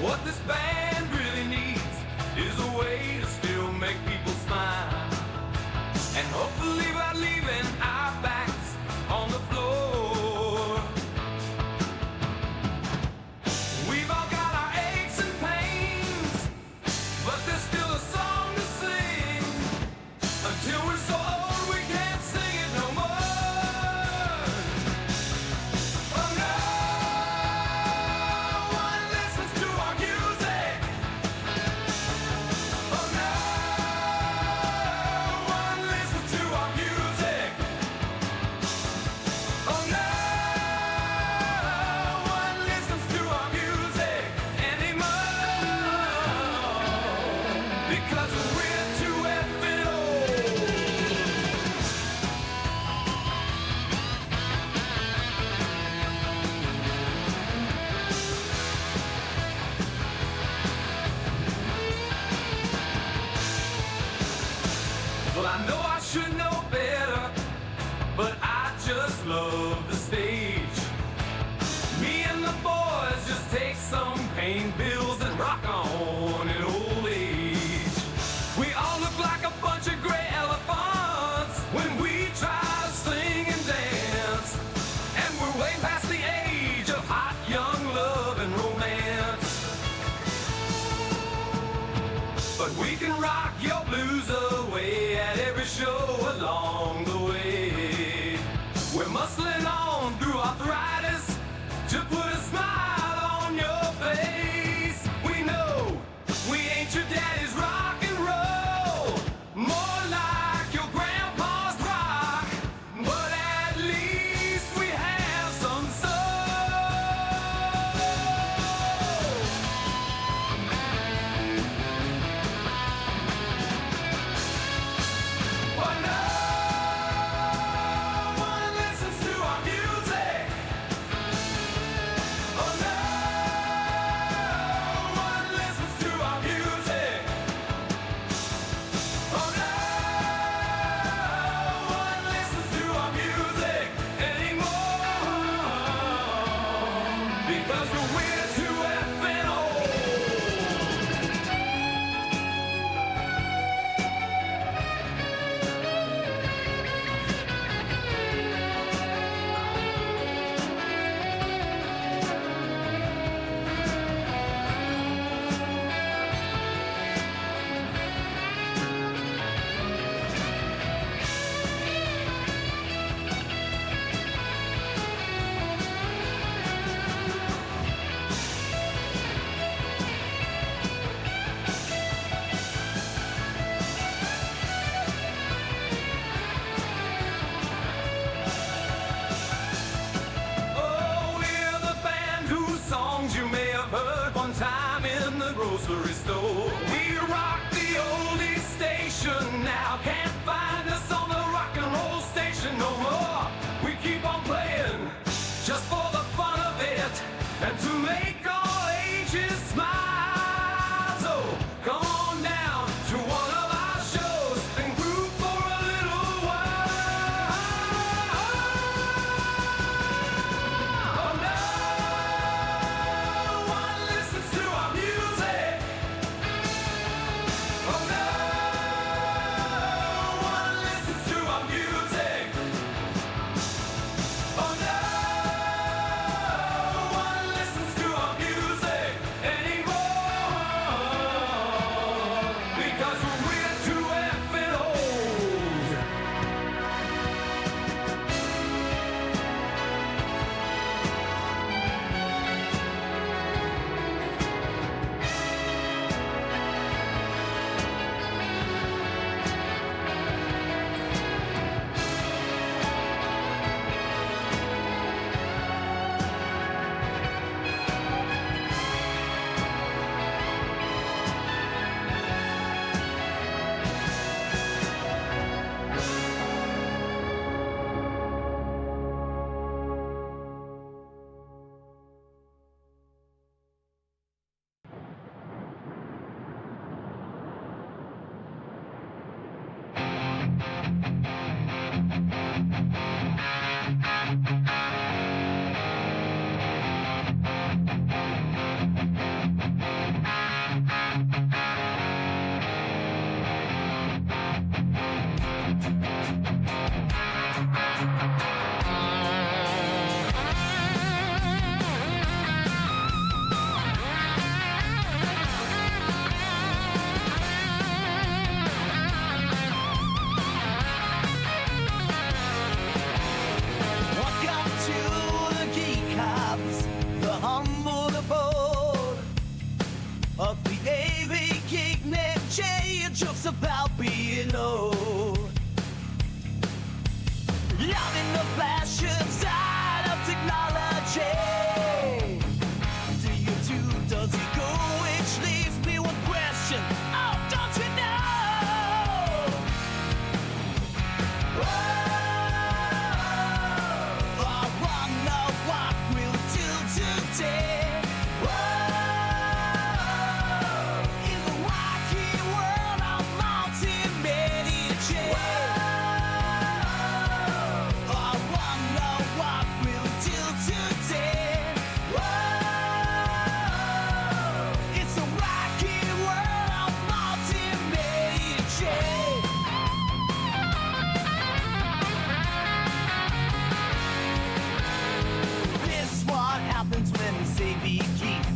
What this band really needs is a way to still make people smile, and hopefully by leaving our backs on the floor. We've all got our aches and pains, but there's still a song to sing until we're so old we can't sing it no more. Oh, no one listens to our music. Oh, no one listens to our music. Oh, no one listens to our music anymore, because we're too effing old. Well, I know I should know better, but I just love the stage. Me and the boys just take some pain pills and rock on in old age. We all look like a bunch of gray elephants when we try to sing and dance, and we're way past the age of hot young love and romance. But we can rock your blues away at every show along the way. We're muscling on through arthritis to put a smile on your face. We know we ain't your daddy's rock and roll, more like your grandpa's rock, but at least we have some soul. But no one listens to our music. Oh, no one listens to our music. Oh, no one listens to our music anymore, because we're too effing old. Oh, we're the band whose songs you may have heard one time in the grocery store. We rock the oldies station now, can't find us on the rock and roll station no more. We keep on playing just for the fun of it and to make all ages smile. So come on down to one of our shows and groove for a little while. Oh, no one listens to our music. Oh, no one listens to our music. Oh, no one listens to our music.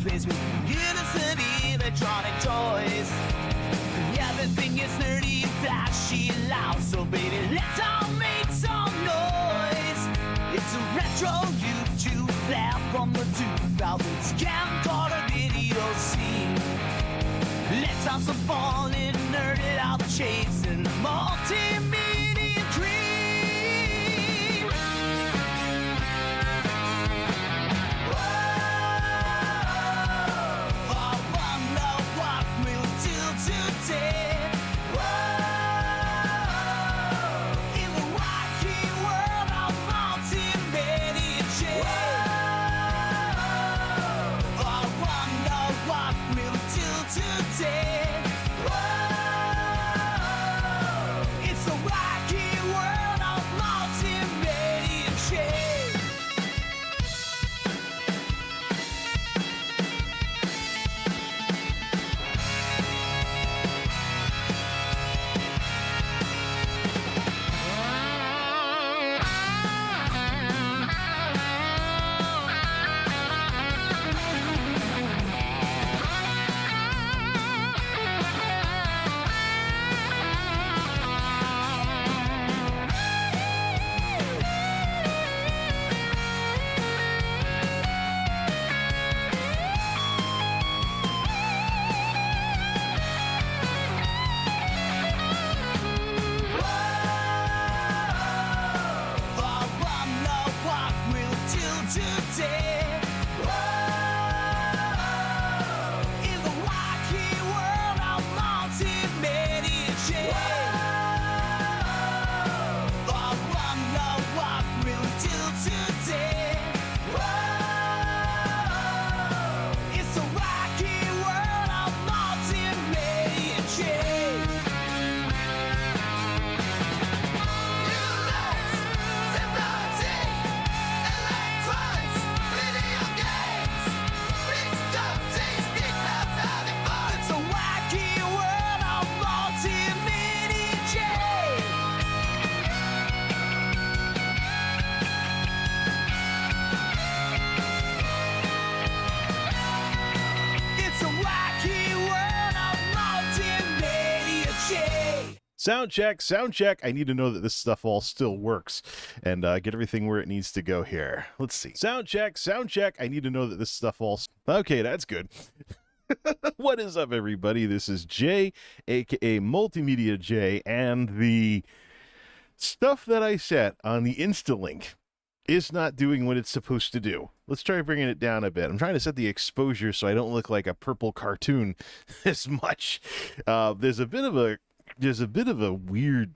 place with innocent electronic toys. Everything is nerdy and flashy and loud, so baby, let's all make some noise. It's a retro YouTube flap from the 2000s camcorder video scene. Let's have some fun and nerd it out, chasing the multimedia dream. Whoa, I wonder what we'll do today. Whoa, in the wacky world of multimedia change. Whoa, I wonder what we'll do today. Whoa, it's the wacky world of multimedia change. Sound check, sound check. I need to know that this stuff all still works and get everything where it needs to go here. Let's see. Sound check, sound check. I need to know that this stuff all... Okay, that's good. What is up, everybody? This is Jay, aka Multimedia Jay, and the stuff that I set on the Instalink is not doing what it's supposed to do. Let's try bringing it down a bit. I'm trying to set the exposure so I don't look like a purple cartoon as much. There's a bit of a weird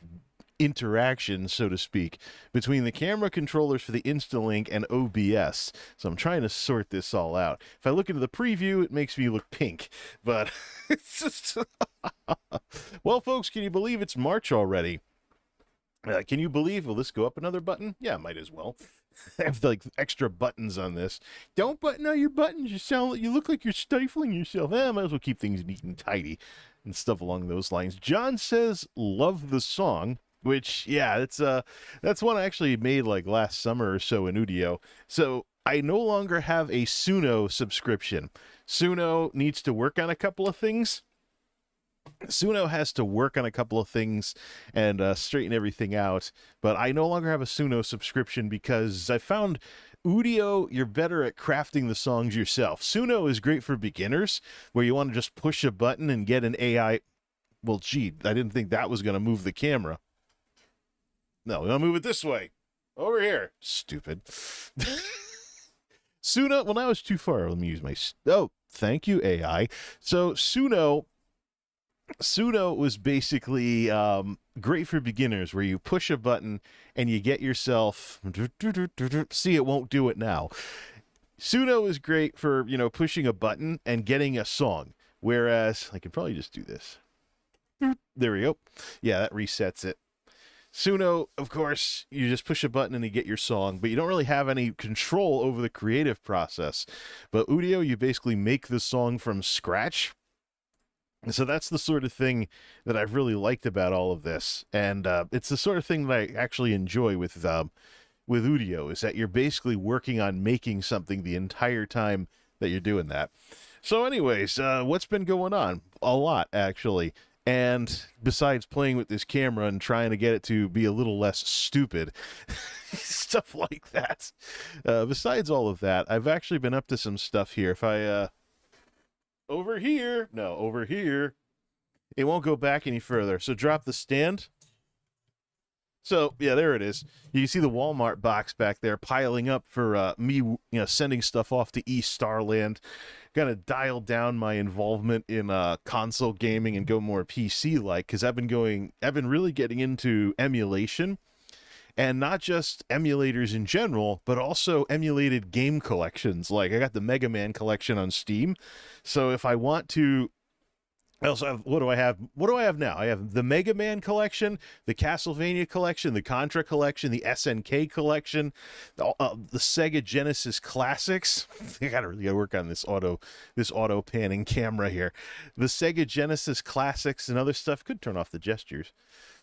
interaction, so to speak, between the camera controllers for the Instalink and OBS. So I'm trying to sort this all out. If I look into the preview, it makes me look pink, but it's just... Well, folks, can you believe it's March already? Can you believe, will this go up another button? Yeah, might as well. I have like extra buttons on this. Don't button all your buttons. You look like you're stifling yourself. Might as well keep things neat and tidy and stuff along those lines. John says, love the song, which, yeah, that's one I actually made like last summer or so in Udio. So I no longer have a Suno subscription. Suno needs to work on a couple of things. Suno has to work on a couple of things and straighten everything out, but I no longer have a Suno subscription because I found Udio, you're better at crafting the songs yourself. Suno is great for beginners, where you want to just push a button and get an AI. Well, gee, I didn't think that was going to move the camera. No, we're going to move it this way. Over here. Stupid. Suno, well, now it's too far. Let me use my... Oh, thank you, AI. So, Suno was basically great for beginners, where you push a button and you get yourself... See, it won't do it now. Suno is great for, pushing a button and getting a song, whereas... I could probably just do this. There we go. Yeah, that resets it. Suno, of course, you just push a button and you get your song, but you don't really have any control over the creative process. But Udio, you basically make the song from scratch. So that's the sort of thing that I've really liked about all of this. And it's the sort of thing that I actually enjoy with Udio, is that you're basically working on making something the entire time that you're doing that. So anyways, what's been going on? A lot, actually. And besides playing with this camera and trying to get it to be a little less stupid, stuff like that. Besides all of that, I've actually been up to some stuff here. If I, over here, it won't go back any further. So drop the stand. So, yeah, there it is. You can see the Walmart box back there piling up for me, sending stuff off to East Starland. Gonna dial down my involvement in console gaming and go more PC-like, because I've been really getting into emulation, and not just emulators in general, but also emulated game collections. Like, I got the Mega Man collection on Steam, so if I want to... I also have, what do I have now? I have the Mega Man collection, the Castlevania collection, the Contra collection, the SNK collection, the Sega Genesis Classics. I gotta really work on this auto panning camera here. The Sega Genesis Classics and other stuff. Could turn off the gestures.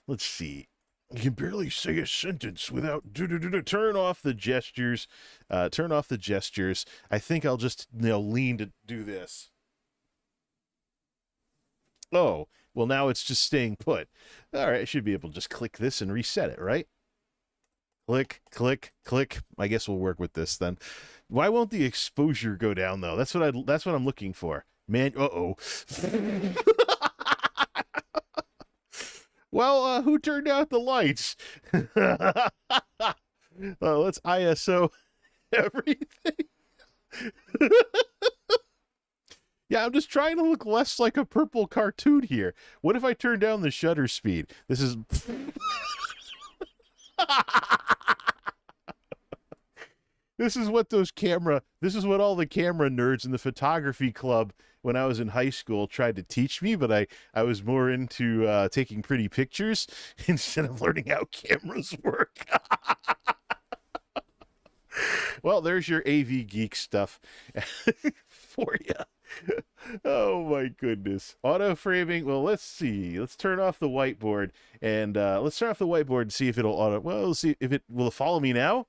Let's see. You can barely say a sentence without turn off the gestures. Turn off the gestures. I think I'll just lean to do this. Oh, well, now it's just staying put. All right, I should be able to just click this and reset it, right? Click, click, click. I guess we'll work with this then. Why won't the exposure go down though? That's what I'm looking for. Man, uh-oh. Well, who turned out the lights? Let's ISO everything. Yeah, I'm just trying to look less like a purple cartoon here. What if I turn down the shutter speed? This is... This is what all the camera nerds in the photography club when I was in high school tried to teach me, but I was more into taking pretty pictures instead of learning how cameras work. Well, there's your AV geek stuff for you. Oh my goodness. Auto framing. Well, let's see. Let's turn off the whiteboard and see if it'll auto. Well, let's see if it will follow me now.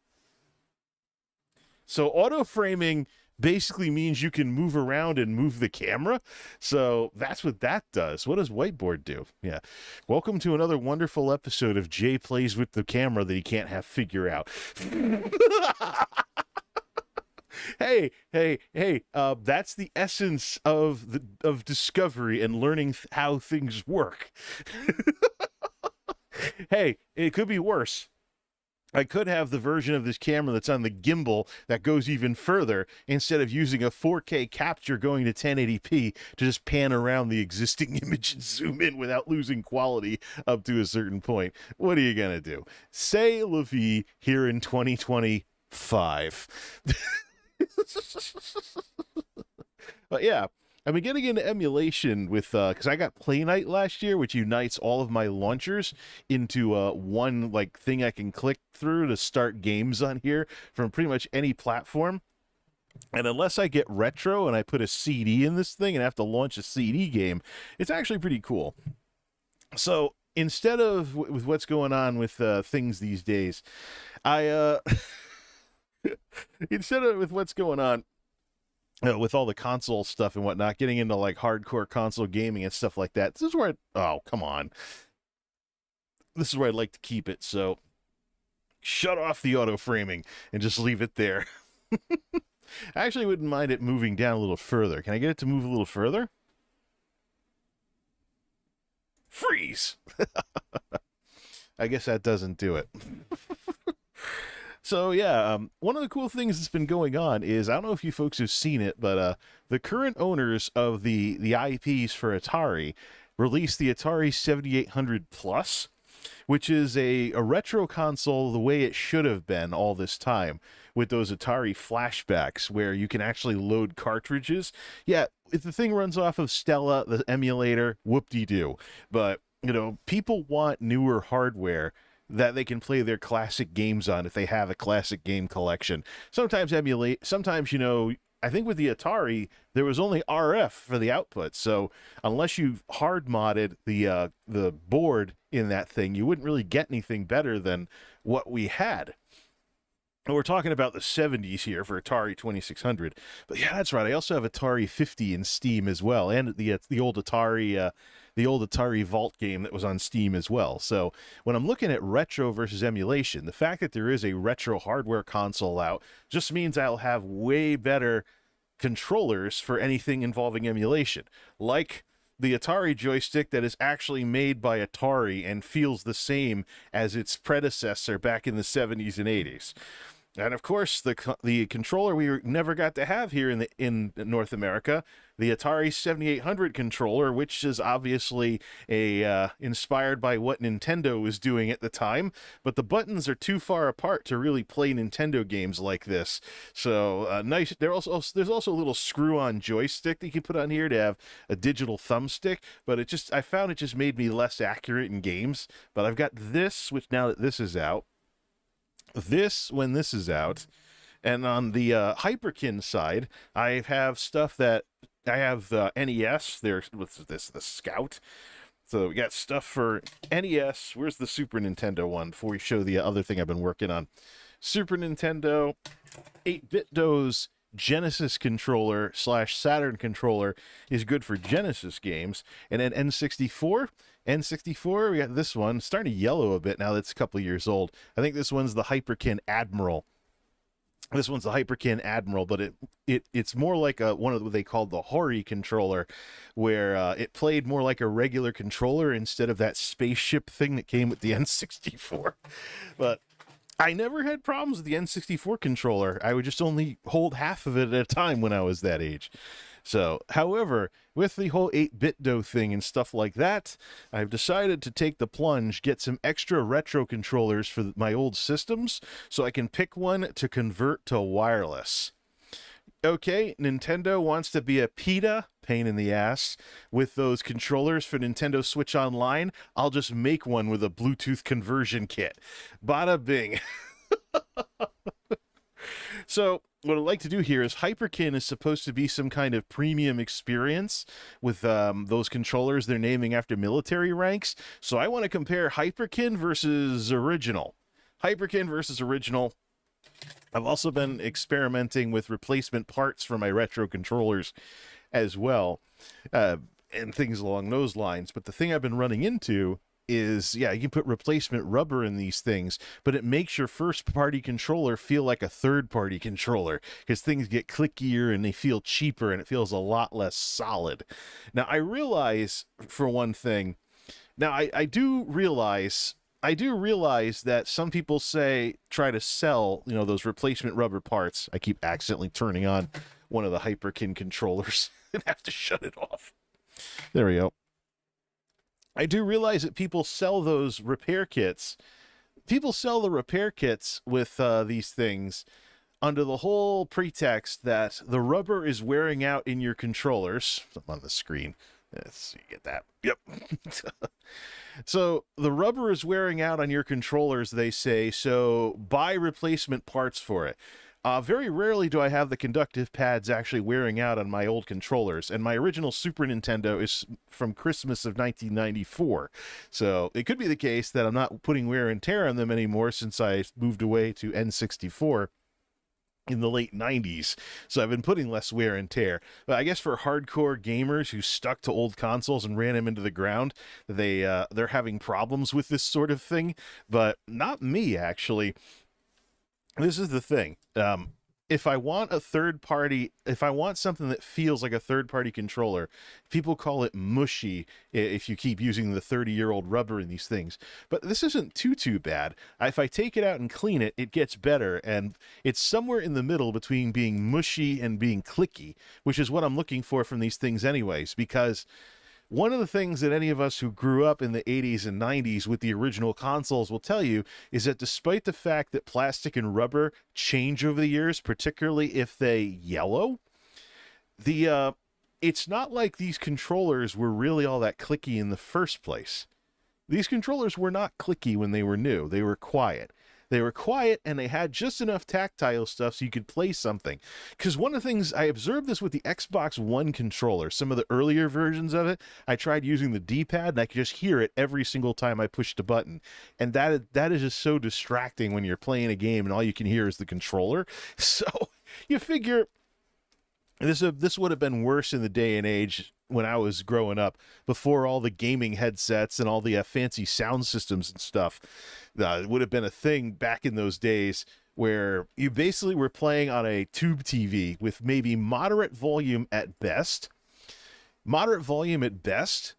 So auto framing basically means you can move around and move the camera. So that's what that does. What does whiteboard do? Yeah. Welcome to another wonderful episode of Jay Plays with the Camera that he can't figure out. Hey, that's the essence of discovery and learning how things work. Hey, it could be worse. I could have the version of this camera that's on the gimbal that goes even further instead of using a 4K capture going to 1080p to just pan around the existing image and zoom in without losing quality up to a certain point. What are you going to do? Say la vie here in 2025. But yeah, I've been getting into emulation with because I got Play Night last year, which unites all of my launchers into one thing I can click through to start games on here from pretty much any platform. And unless I get retro and I put a CD in this thing and have to launch a CD game, it's actually pretty cool. So instead of with what's going on with things these days, with what's going on with all the console stuff and whatnot, getting into hardcore console gaming and stuff like that, this is where oh, come on. This is where I'd like to keep it, so shut off the auto framing and just leave it there. I actually wouldn't mind it moving down a little further. Can I get it to move a little further? Freeze! I guess that doesn't do it. So yeah, one of the cool things that's been going on is, I don't know if you folks have seen it, but the current owners of the IPs for Atari released the Atari 7800 Plus, which is a retro console the way it should have been all this time, with those Atari flashbacks where you can actually load cartridges. Yeah, if the thing runs off of Stella, the emulator, whoop-de-doo. But, people want newer hardware that they can play their classic games on if they have a classic game collection. Sometimes I think with the Atari, there was only RF for the output. So unless you've hard modded the board in that thing, you wouldn't really get anything better than what we had. we're talking about the 70s here for Atari 2600. But yeah, that's right. I also have Atari 50 in Steam as well, and the old Atari Vault game that was on Steam as well. So when I'm looking at retro versus emulation, the fact that there is a retro hardware console out just means I'll have way better controllers for anything involving emulation, like the Atari joystick that is actually made by Atari and feels the same as its predecessor back in the 70s and 80s. And of course, the controller we never got to have here in North America, the Atari 7800 controller, which is obviously inspired by what Nintendo was doing at the time, but the buttons are too far apart to really play Nintendo games like this. So nice. There's also a little screw-on joystick that you can put on here to have a digital thumbstick, but I found it just made me less accurate in games. But I've got this, which now that this is out. When this is out, and on the Hyperkin side, I have stuff that I have NES. What's this? The Scout. So we got stuff for NES. Where's the Super Nintendo one? Before we show the other thing I've been working on, Super Nintendo, 8BitDo's Genesis controller / Saturn controller is good for Genesis games, and then N64, we got this one. It's starting to yellow a bit now that it's a couple of years old. I think this one's the Hyperkin Admiral. This one's the Hyperkin Admiral, but it's more like one of what they called the Hori controller, where it played more like a regular controller instead of that spaceship thing that came with the N64. But I never had problems with the N64 controller. I would just only hold half of it at a time when I was that age. So, however, with the whole 8BitDo thing and stuff like that, I've decided to take the plunge, get some extra retro controllers for my old systems, so I can pick one to convert to wireless. Okay, Nintendo wants to be a PETA, pain in the ass, with those controllers for Nintendo Switch Online. I'll just make one with a Bluetooth conversion kit. Bada bing. So what I'd like to do here is Hyperkin is supposed to be some kind of premium experience with those controllers they're naming after military ranks. So I want to compare Hyperkin versus original. Hyperkin versus original. I've also been experimenting with replacement parts for my retro controllers as well, and things along those lines. But the thing I've been running into is, yeah, you can put replacement rubber in these things, but it makes your first-party controller feel like a third-party controller because things get clickier and they feel cheaper and it feels a lot less solid. Now, I realize, for one thing, I do realize that some people try to sell, those replacement rubber parts. I keep accidentally turning on one of the Hyperkin controllers and have to shut it off. There we go. I do realize that people sell those repair kits. People sell the repair kits with these things under the whole pretext that the rubber is wearing out in your controllers. I'm on the screen. Let's see, get that. Yep. So the rubber is wearing out on your controllers, they say, so buy replacement parts for it. Very rarely do I have the conductive pads actually wearing out on my old controllers, and my original Super Nintendo is from Christmas of 1994. So it could be the case that I'm not putting wear and tear on them anymore since I moved away to N64 in the late 90s. So I've been putting less wear and tear. But I guess for hardcore gamers who stuck to old consoles and ran them into the ground, they're having problems with this sort of thing. But not me, actually. This is the thing. If I want something that feels like a third-party controller, people call it mushy if you keep using the 30-year-old rubber in these things. But this isn't too bad. If I take it out and clean it, it gets better, and it's somewhere in the middle between being mushy and being clicky, which is what I'm looking for from these things anyways, because one of the things that any of us who grew up in the 80s and 90s with the original consoles will tell you is that despite the fact that plastic and rubber change over the years, particularly if they yellow, it's not like these controllers were really all that clicky in the first place. These controllers were not clicky when they were new. They were quiet. They were quiet, and they had just enough tactile stuff so you could play something. Because one of the things, I observed this with the Xbox One controller. Some of the earlier versions of it, I tried using the D-pad, and I could just hear it every single time I pushed a button. And that is just so distracting when you're playing a game and all you can hear is the controller. So you figure this would have been worse in the day and age when I was growing up, before all the gaming headsets and all the fancy sound systems and stuff. It would have been a thing back in those days where you basically were playing on a tube TV with maybe moderate volume at best.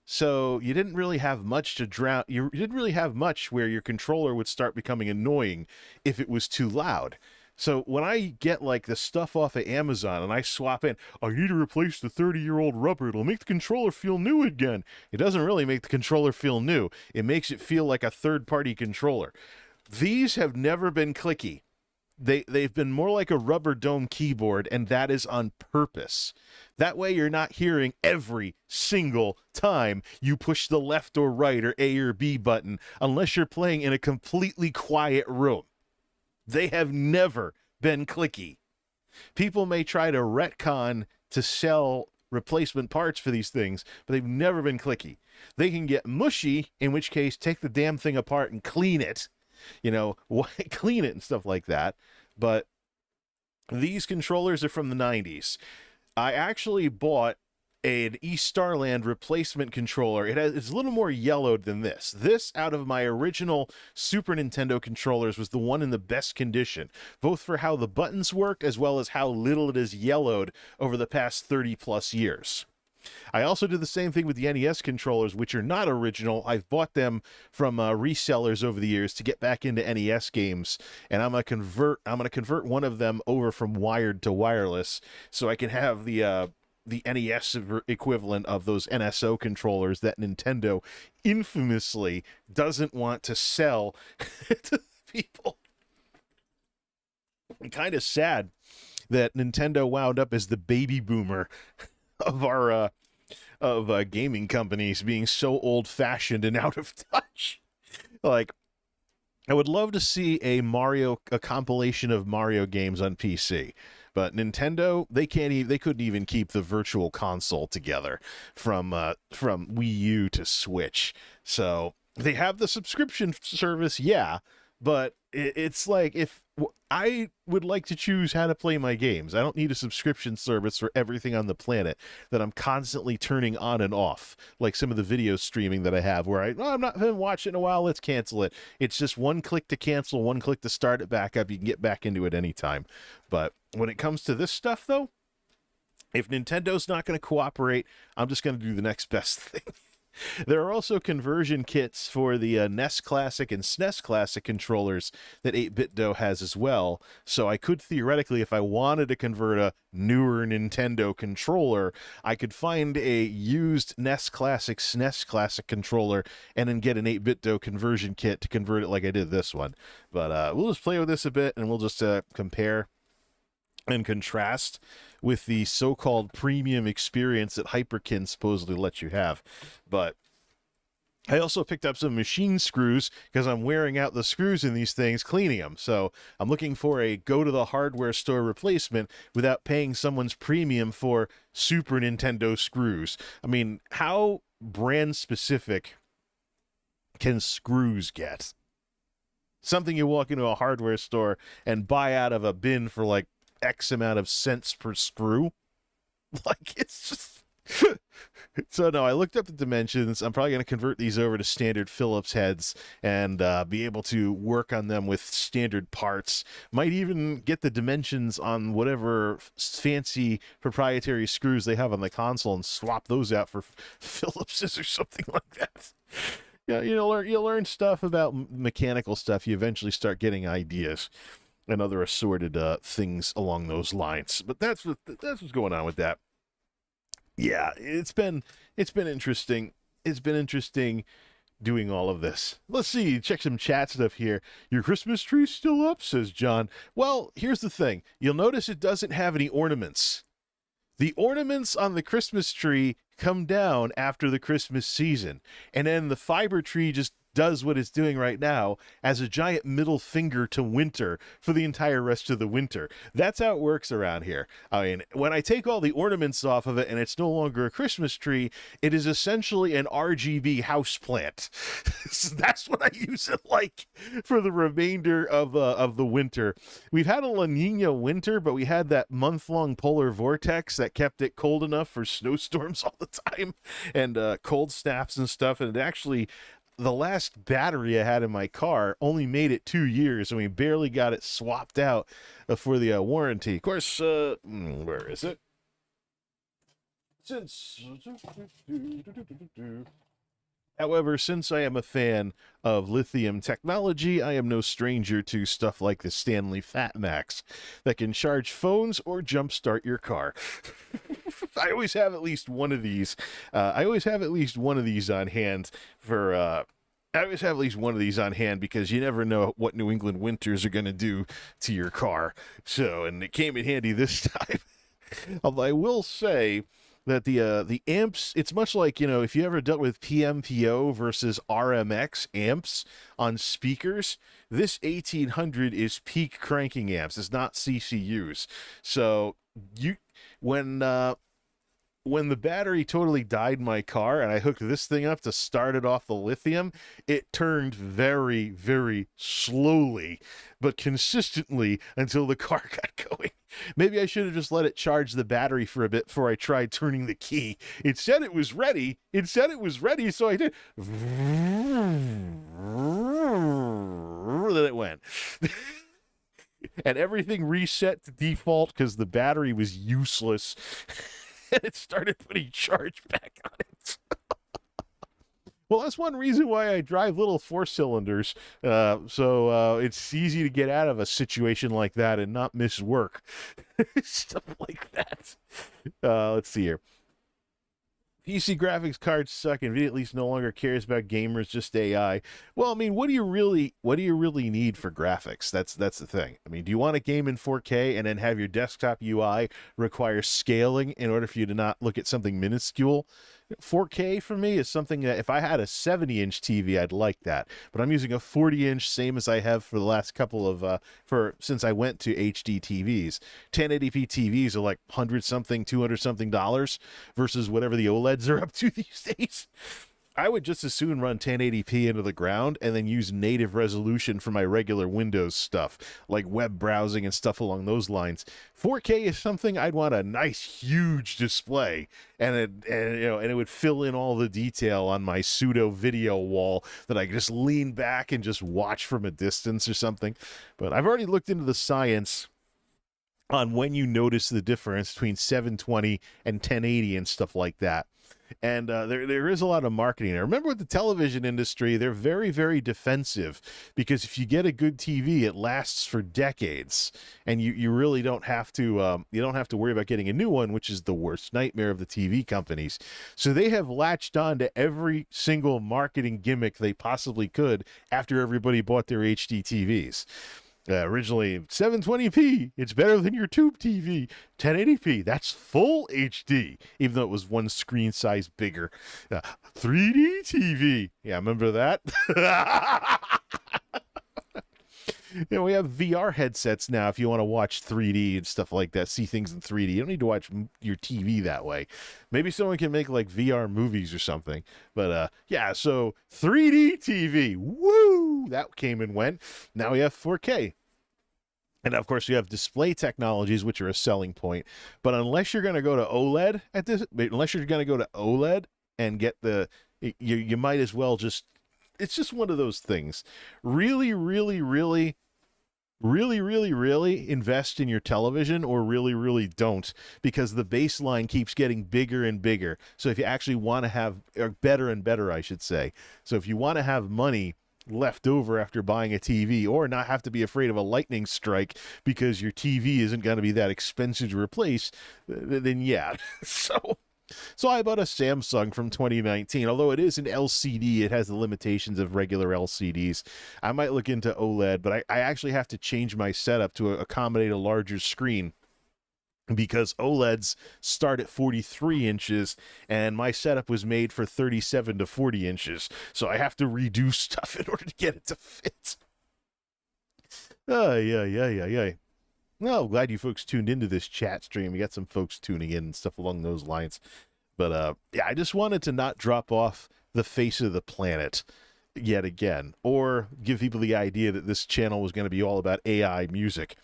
So you didn't really have much to drown. You didn't really have much where your controller would start becoming annoying if it was too loud. So when I get like the stuff off of Amazon and I swap in, I need to replace the 30-year-old rubber. It'll make the controller feel new again. It doesn't really make the controller feel new. It makes it feel like a third-party controller. These have never been clicky. They've been more like a rubber dome keyboard, and that is on purpose. That way you're not hearing every single time you push the left or right or A or B button unless you're playing in a completely quiet room. They have never been clicky. People may try to retcon to sell replacement parts for these things, but they've never been clicky. They can get mushy, in which case take the damn thing apart and clean it, clean it and stuff like that. But these controllers are from the 90s. I actually bought an East Starland replacement controller. It's a little more yellowed than this. This, out of my original Super Nintendo controllers, was the one in the best condition, both for how the buttons work as well as how little it is yellowed over the past 30 plus years. I also did the same thing with the NES controllers, which are not original. I've bought them from resellers over the years to get back into NES games, and I'm gonna convert one of them over from wired to wireless so I can have the NES equivalent of those NSO controllers that Nintendo infamously doesn't want to sell to people. I'm kind of sad that Nintendo wound up as the baby boomer of our gaming companies, being so old-fashioned and out of touch. Like, I would love to see a compilation of Mario games on PC. But Nintendo, they couldn't even keep the virtual console together from Wii U to Switch. So they have the subscription service, yeah, but it's like, if I would like to choose how to play my games. I don't need a subscription service for everything on the planet that I'm constantly turning on and off, like some of the video streaming that I have where I'm not been watching in a while, let's cancel it. It's just one click to cancel, one click to start it back up. You can get back into it anytime. But when it comes to this stuff, though, if Nintendo's not going to cooperate, I'm just going to do the next best thing. There are also conversion kits for the NES Classic and SNES Classic controllers that 8BitDo has as well. So I could theoretically, if I wanted to convert a newer Nintendo controller, I could find a used NES Classic, SNES Classic controller and then get an 8BitDo conversion kit to convert it like I did this one. But we'll just play with this a bit and we'll just compare and contrast with the so-called premium experience that Hyperkin supposedly lets you have. But I also picked up some machine screws because I'm wearing out the screws in these things, cleaning them. So I'm looking for a go-to-the-hardware store replacement without paying someone's premium for Super Nintendo screws. I mean, how brand-specific can screws get? Something you walk into a hardware store and buy out of a bin for like X amount of cents per screw. Like, it's just... So no, I looked up the dimensions. I'm probably going to convert these over to standard Phillips heads and be able to work on them with standard parts. Might even get the dimensions on whatever fancy proprietary screws they have on the console and swap those out for Phillipses or something like that. Yeah, you'll learn stuff about mechanical stuff. You eventually start getting ideas and other assorted things along those lines. But that's what's going on with that. Yeah, it's been interesting. It's been interesting doing all of this. Let's see, check some chat stuff here. Your Christmas tree's still up, says John. Well, here's the thing. You'll notice it doesn't have any ornaments. The ornaments on the Christmas tree come down after the Christmas season, and then the fiber tree just does what it's doing right now as a giant middle finger to winter for the entire rest of the winter. That's how it works around here. I mean, when I take all the ornaments off of it and it's no longer a Christmas tree, it is essentially an RGB houseplant. So that's what I use it like for the remainder of the winter. We've had a La Nina winter, but we had that month-long polar vortex that kept it cold enough for snowstorms all the time and cold snaps and stuff. And it actually, the last battery I had in my car only made it 2 years, and we barely got it swapped out for the warranty. Of course, where is it? However, since I am a fan of lithium technology, I am no stranger to stuff like the Stanley FatMax that can charge phones or jumpstart your car. I always have at least one of these. I always have at least one of these on hand for. I always have at least one of these on hand because you never know what New England winters are going to do to your car. So, and it came in handy this time. Although I will say that the amps, it's much like, you know, if you ever dealt with PMPO versus RMX amps on speakers, this 1800 is peak cranking amps. It's not CCUs. So when the battery totally died in my car and I hooked this thing up to start it off the lithium, it turned very, very slowly, but consistently until the car got going. Maybe I should have just let it charge the battery for a bit before I tried turning the key. It said it was ready. So I did. Then it went. And everything reset to default because the battery was useless. And it started putting charge back on it. Well, that's one reason why I drive little 4-cylinders, so it's easy to get out of a situation like that and not miss work. Stuff like that. Let's see here. PC graphics cards suck. NVIDIA at least no longer cares about gamers, just AI. Well, I mean, what do you really need for graphics? That's the thing. I mean, do you want to game in 4K and then have your desktop UI require scaling in order for you to not look at something minuscule? 4K for me is something that if I had a 70-inch TV, I'd like that. But I'm using a 40-inch, same as I have for the last couple of since I went to HD TVs. 1080p TVs are like $100-something, $200-something versus whatever the OLEDs are up to these days. I would just as soon run 1080p into the ground and then use native resolution for my regular Windows stuff, like web browsing and stuff along those lines. 4K is something I'd want a nice, huge display, and it would fill in all the detail on my pseudo video wall that I could just lean back and just watch from a distance or something. But I've already looked into the science on when you notice the difference between 720 and 1080 and stuff like that. And there is a lot of marketing there. Remember, with the television industry, they're very, very defensive because if you get a good TV, it lasts for decades, and you really don't have to worry about getting a new one, which is the worst nightmare of the TV companies. So they have latched on to every single marketing gimmick they possibly could after everybody bought their HD TVs. Originally 720p, it's better than your tube TV. 1080p, that's full HD, even though it was one screen size bigger. 3D TV, yeah, remember that? You know, we have VR headsets now if you want to watch 3D and stuff like that, see things in 3D. You don't need to watch your TV that way. Maybe someone can make like VR movies or something. But yeah, so 3D TV, woo! That came and went. Now we have 4K. And of course, you have display technologies, which are a selling point. But unless you're going to go to OLED and get you might as well just, it's just one of those things. Really invest in your television, or really don't, because the baseline keeps getting bigger and bigger. So if you actually want to have, or better and better, I should say. So if you want to have money left over after buying a TV, or not have to be afraid of a lightning strike because your TV isn't going to be that expensive to replace, then yeah. So I bought a Samsung from 2019. Although it is an LCD, it has the limitations of regular LCDs. I might look into OLED, but I actually have to change my setup to accommodate a larger screen. because OLEDs start at 43 inches and my setup was made for 37 to 40 inches. So I have to redo stuff in order to get it to fit. Yeah. Well, glad you folks tuned into this chat stream. We got some folks tuning in and stuff along those lines. But yeah, I just wanted to not drop off the face of the planet yet again, or give people the idea that this channel was going to be all about AI music.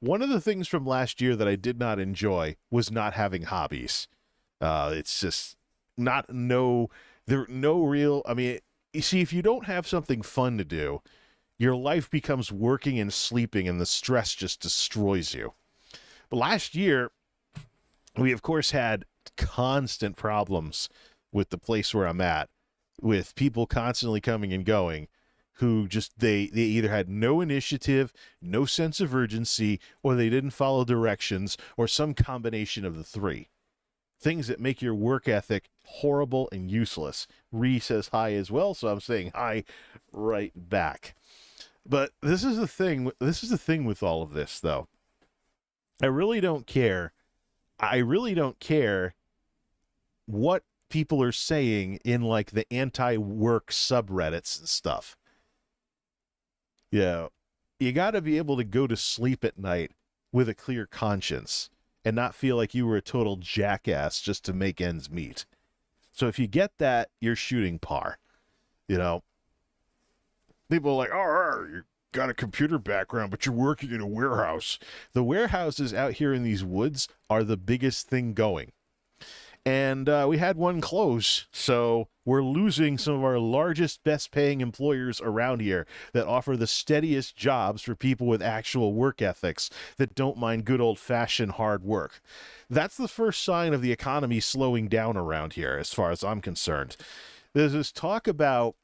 One of the things from last year that I did not enjoy was not having hobbies. It's just there no real, I mean, you see, if you don't have something fun to do, your life becomes working and sleeping, and the stress just destroys you. But last year, we of course had constant problems with the place where I'm at, with people constantly coming and going, who just, they either had no initiative, no sense of urgency, or they didn't follow directions, or some combination of the three. Things that make your work ethic horrible and useless. Ree says hi as well, so I'm saying hi right back. But this is the thing with all of this, though. I really don't care what people are saying in like the anti-work subreddits and stuff. Yeah, you got to be able to go to sleep at night with a clear conscience and not feel like you were a total jackass just to make ends meet. So if you get that, you're shooting par. You know, people are like, oh, you got a computer background, but you're working in a warehouse. The warehouses out here in these woods are the biggest thing going. And we had one close, so we're losing some of our largest, best-paying employers around here that offer the steadiest jobs for people with actual work ethics that don't mind good old-fashioned hard work. That's the first sign of the economy slowing down around here, as far as I'm concerned. There's this talk about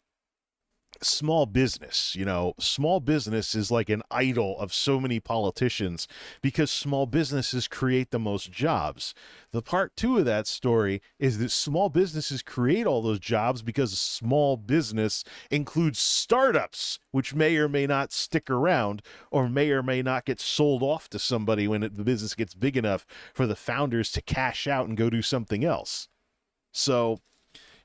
small business. You know, small business is like an idol of so many politicians because small businesses create the most jobs. The part two of that story is that small businesses create all those jobs because small business includes startups, which may or may not stick around or may not get sold off to somebody when the business gets big enough for the founders to cash out and go do something else. So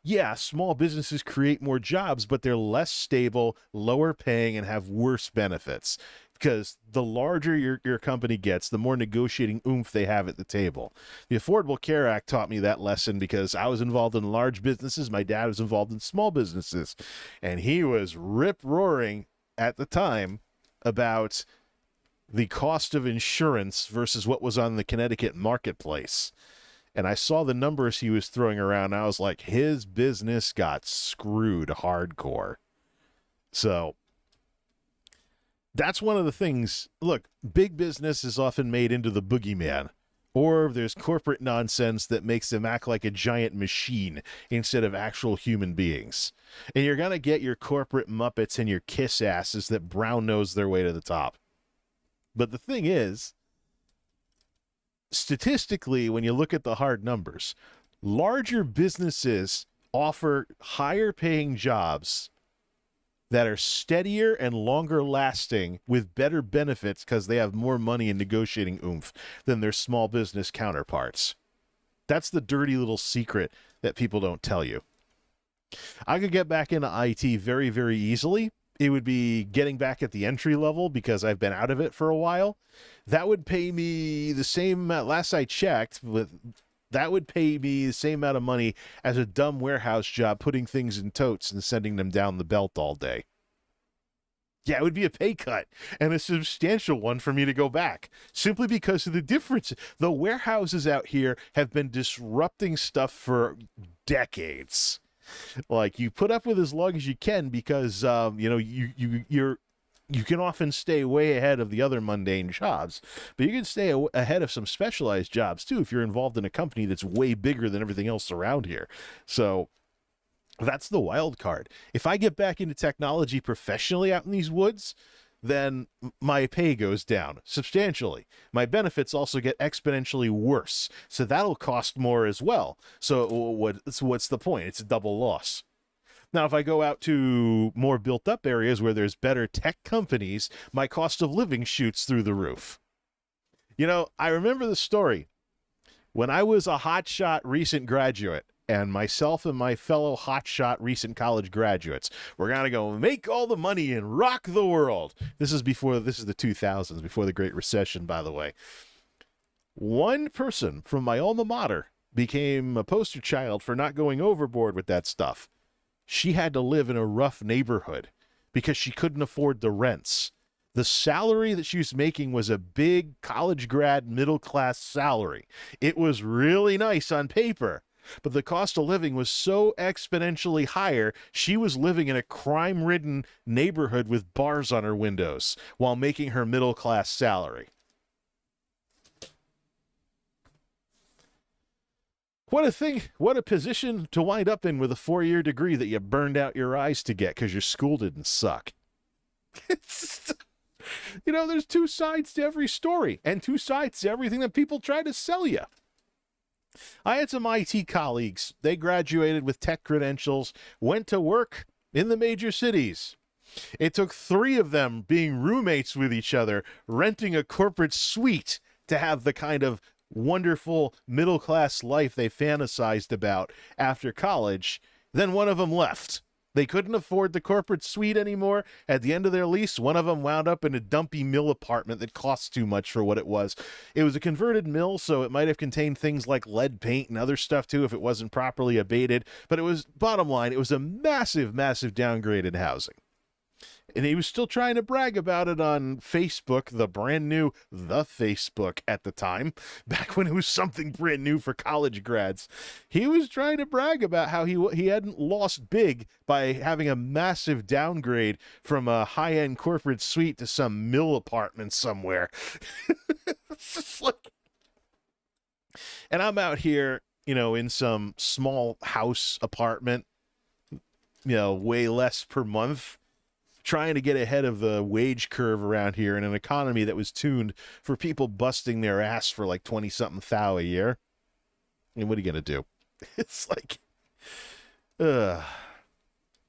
yeah, small businesses create more jobs, but they're less stable, lower paying, and have worse benefits. Because the larger your company gets, the more negotiating oomph they have at the table. The Affordable Care Act taught me that lesson because I was involved in large businesses. My dad was involved in small businesses. And he was rip-roaring at the time about the cost of insurance versus what was on the Connecticut marketplace. And I saw the numbers he was throwing around, and I was like, his business got screwed hardcore. So that's one of the things. Look, big business is often made into the boogeyman, or there's corporate nonsense that makes them act like a giant machine instead of actual human beings. And you're going to get your corporate muppets and your kiss asses that brown nose their way to the top. But the thing is, statistically, when you look at the hard numbers, larger businesses offer higher paying jobs that are steadier and longer lasting with better benefits because they have more money and negotiating oomph than their small business counterparts. That's the dirty little secret that people don't tell you. I could get back into IT very, very easily. It would be getting back at the entry level because I've been out of it for a while. That would pay me the same, last I checked, that would pay me the same amount of money as a dumb warehouse job putting things in totes and sending them down the belt all day. Yeah, it would be a pay cut and a substantial one for me to go back simply because of the difference. The warehouses out here have been disrupting stuff for decades. Like, you put up with as long as you can because you can often stay way ahead of the other mundane jobs, but you can stay ahead of some specialized jobs too if you're involved in a company that's way bigger than everything else around here. So that's the wild card. If I get back into technology professionally out in these woods, then my pay goes down substantially. My benefits also get exponentially worse. So that'll cost more as well. So what's the point? It's a double loss. Now, if I go out to more built up areas where there's better tech companies, my cost of living shoots through the roof. You know, I remember the story when I was a hotshot recent graduate, and myself and my fellow hotshot recent college graduates, we're going to go make all the money and rock the world. This is the 2000s, before the Great Recession, by the way. One person from my alma mater became a poster child for not going overboard with that stuff. She had to live in a rough neighborhood because she couldn't afford the rents. The salary that she was making was a big college grad middle class salary. It was really nice on paper, but the cost of living was so exponentially higher, she was living in a crime-ridden neighborhood with bars on her windows while making her middle class salary. What a position to wind up in with a 4-year degree that you burned out your eyes to get because your school didn't suck. You know, there's two sides to every story and two sides to everything that people try to sell you. I had some IT colleagues. They graduated with tech credentials, went to work in the major cities. It took 3 of them being roommates with each other, renting a corporate suite to have the kind of wonderful middle-class life they fantasized about after college. Then one of them left. They couldn't afford the corporate suite anymore. At the end of their lease, one of them wound up in a dumpy mill apartment that cost too much for what it was. It was a converted mill, so it might have contained things like lead paint and other stuff too if it wasn't properly abated. But it was, bottom line, it was a massive, massive downgrade in housing. And he was still trying to brag about it on Facebook, the brand new Facebook at the time, back when it was something brand new for college grads. He was trying to brag about how he hadn't lost big by having a massive downgrade from a high-end corporate suite to some mill apartment somewhere. It's just like... And I'm out here, you know, in some small house apartment, you know, way less per month, trying to get ahead of the wage curve around here in an economy that was tuned for people busting their ass for like 20-something thou a year. And what are you going to do? It's like,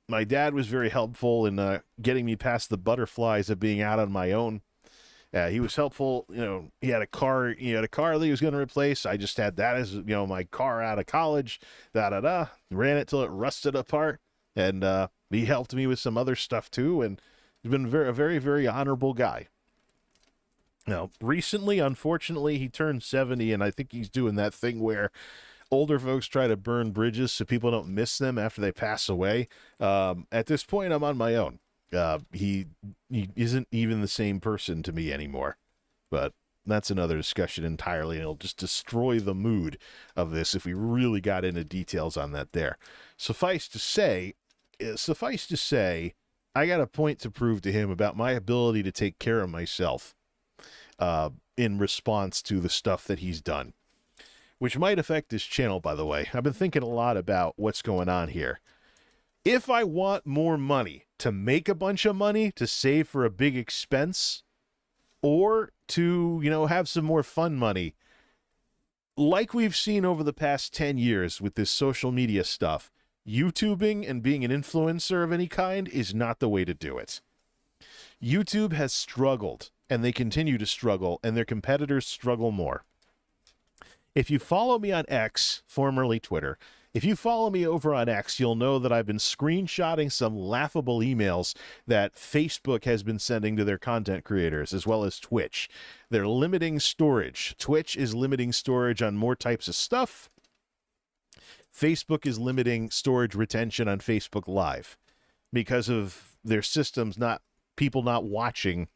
my dad was very helpful in getting me past the butterflies of being out on my own. He was helpful. You know, he had a car that he was going to replace. I just had that as, you know, my car out of college, ran it till it rusted apart. And, he helped me with some other stuff too, and he's been a very, very honorable guy. Now, recently, unfortunately, he turned 70, and I think he's doing that thing where older folks try to burn bridges so people don't miss them after they pass away. At this point, I'm on my own. He isn't even the same person to me anymore, but that's another discussion entirely, and it'll just destroy the mood of this if we really got into details on that there. Suffice to say, I got a point to prove to him about my ability to take care of myself in response to the stuff that he's done, which might affect his channel, by the way. I've been thinking a lot about what's going on here. If I want more money to make a bunch of money to save for a big expense, or to, you know, have some more fun money, like we've seen over the past 10 years with this social media stuff, YouTubing and being an influencer of any kind is not the way to do it. YouTube has struggled, and they continue to struggle, and their competitors struggle more. If you follow me on X, formerly Twitter, if you follow me over on X, you'll know that I've been screenshotting some laughable emails that Facebook has been sending to their content creators, as well as Twitch. They're limiting storage. Twitch is limiting storage on more types of stuff. Facebook is limiting storage retention on Facebook Live because of their systems, people not watching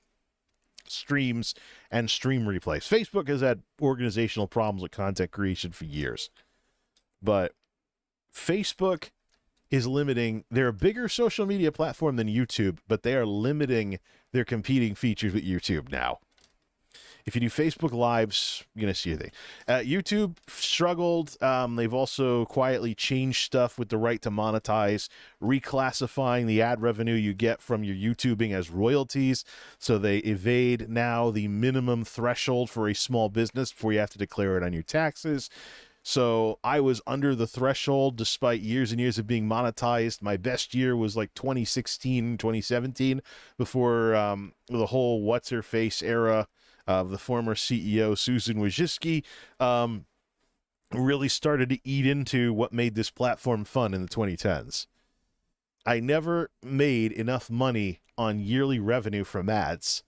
streams and stream replays. Facebook has had organizational problems with content creation for years, but Facebook is limiting. They're a bigger social media platform than YouTube, but they are limiting their competing features with YouTube now. If you do Facebook Lives, you're going to see a thing. YouTube struggled. They've also quietly changed stuff with the right to monetize, reclassifying the ad revenue you get from your YouTubing as royalties. So they evade now the minimum threshold for a small business before you have to declare it on your taxes. So I was under the threshold despite years and years of being monetized. My best year was like 2016, 2017 before the whole what's-her-face era of the former CEO, Susan Wojcicki, really started to eat into what made this platform fun in the 2010s. I never made enough money on yearly revenue from ads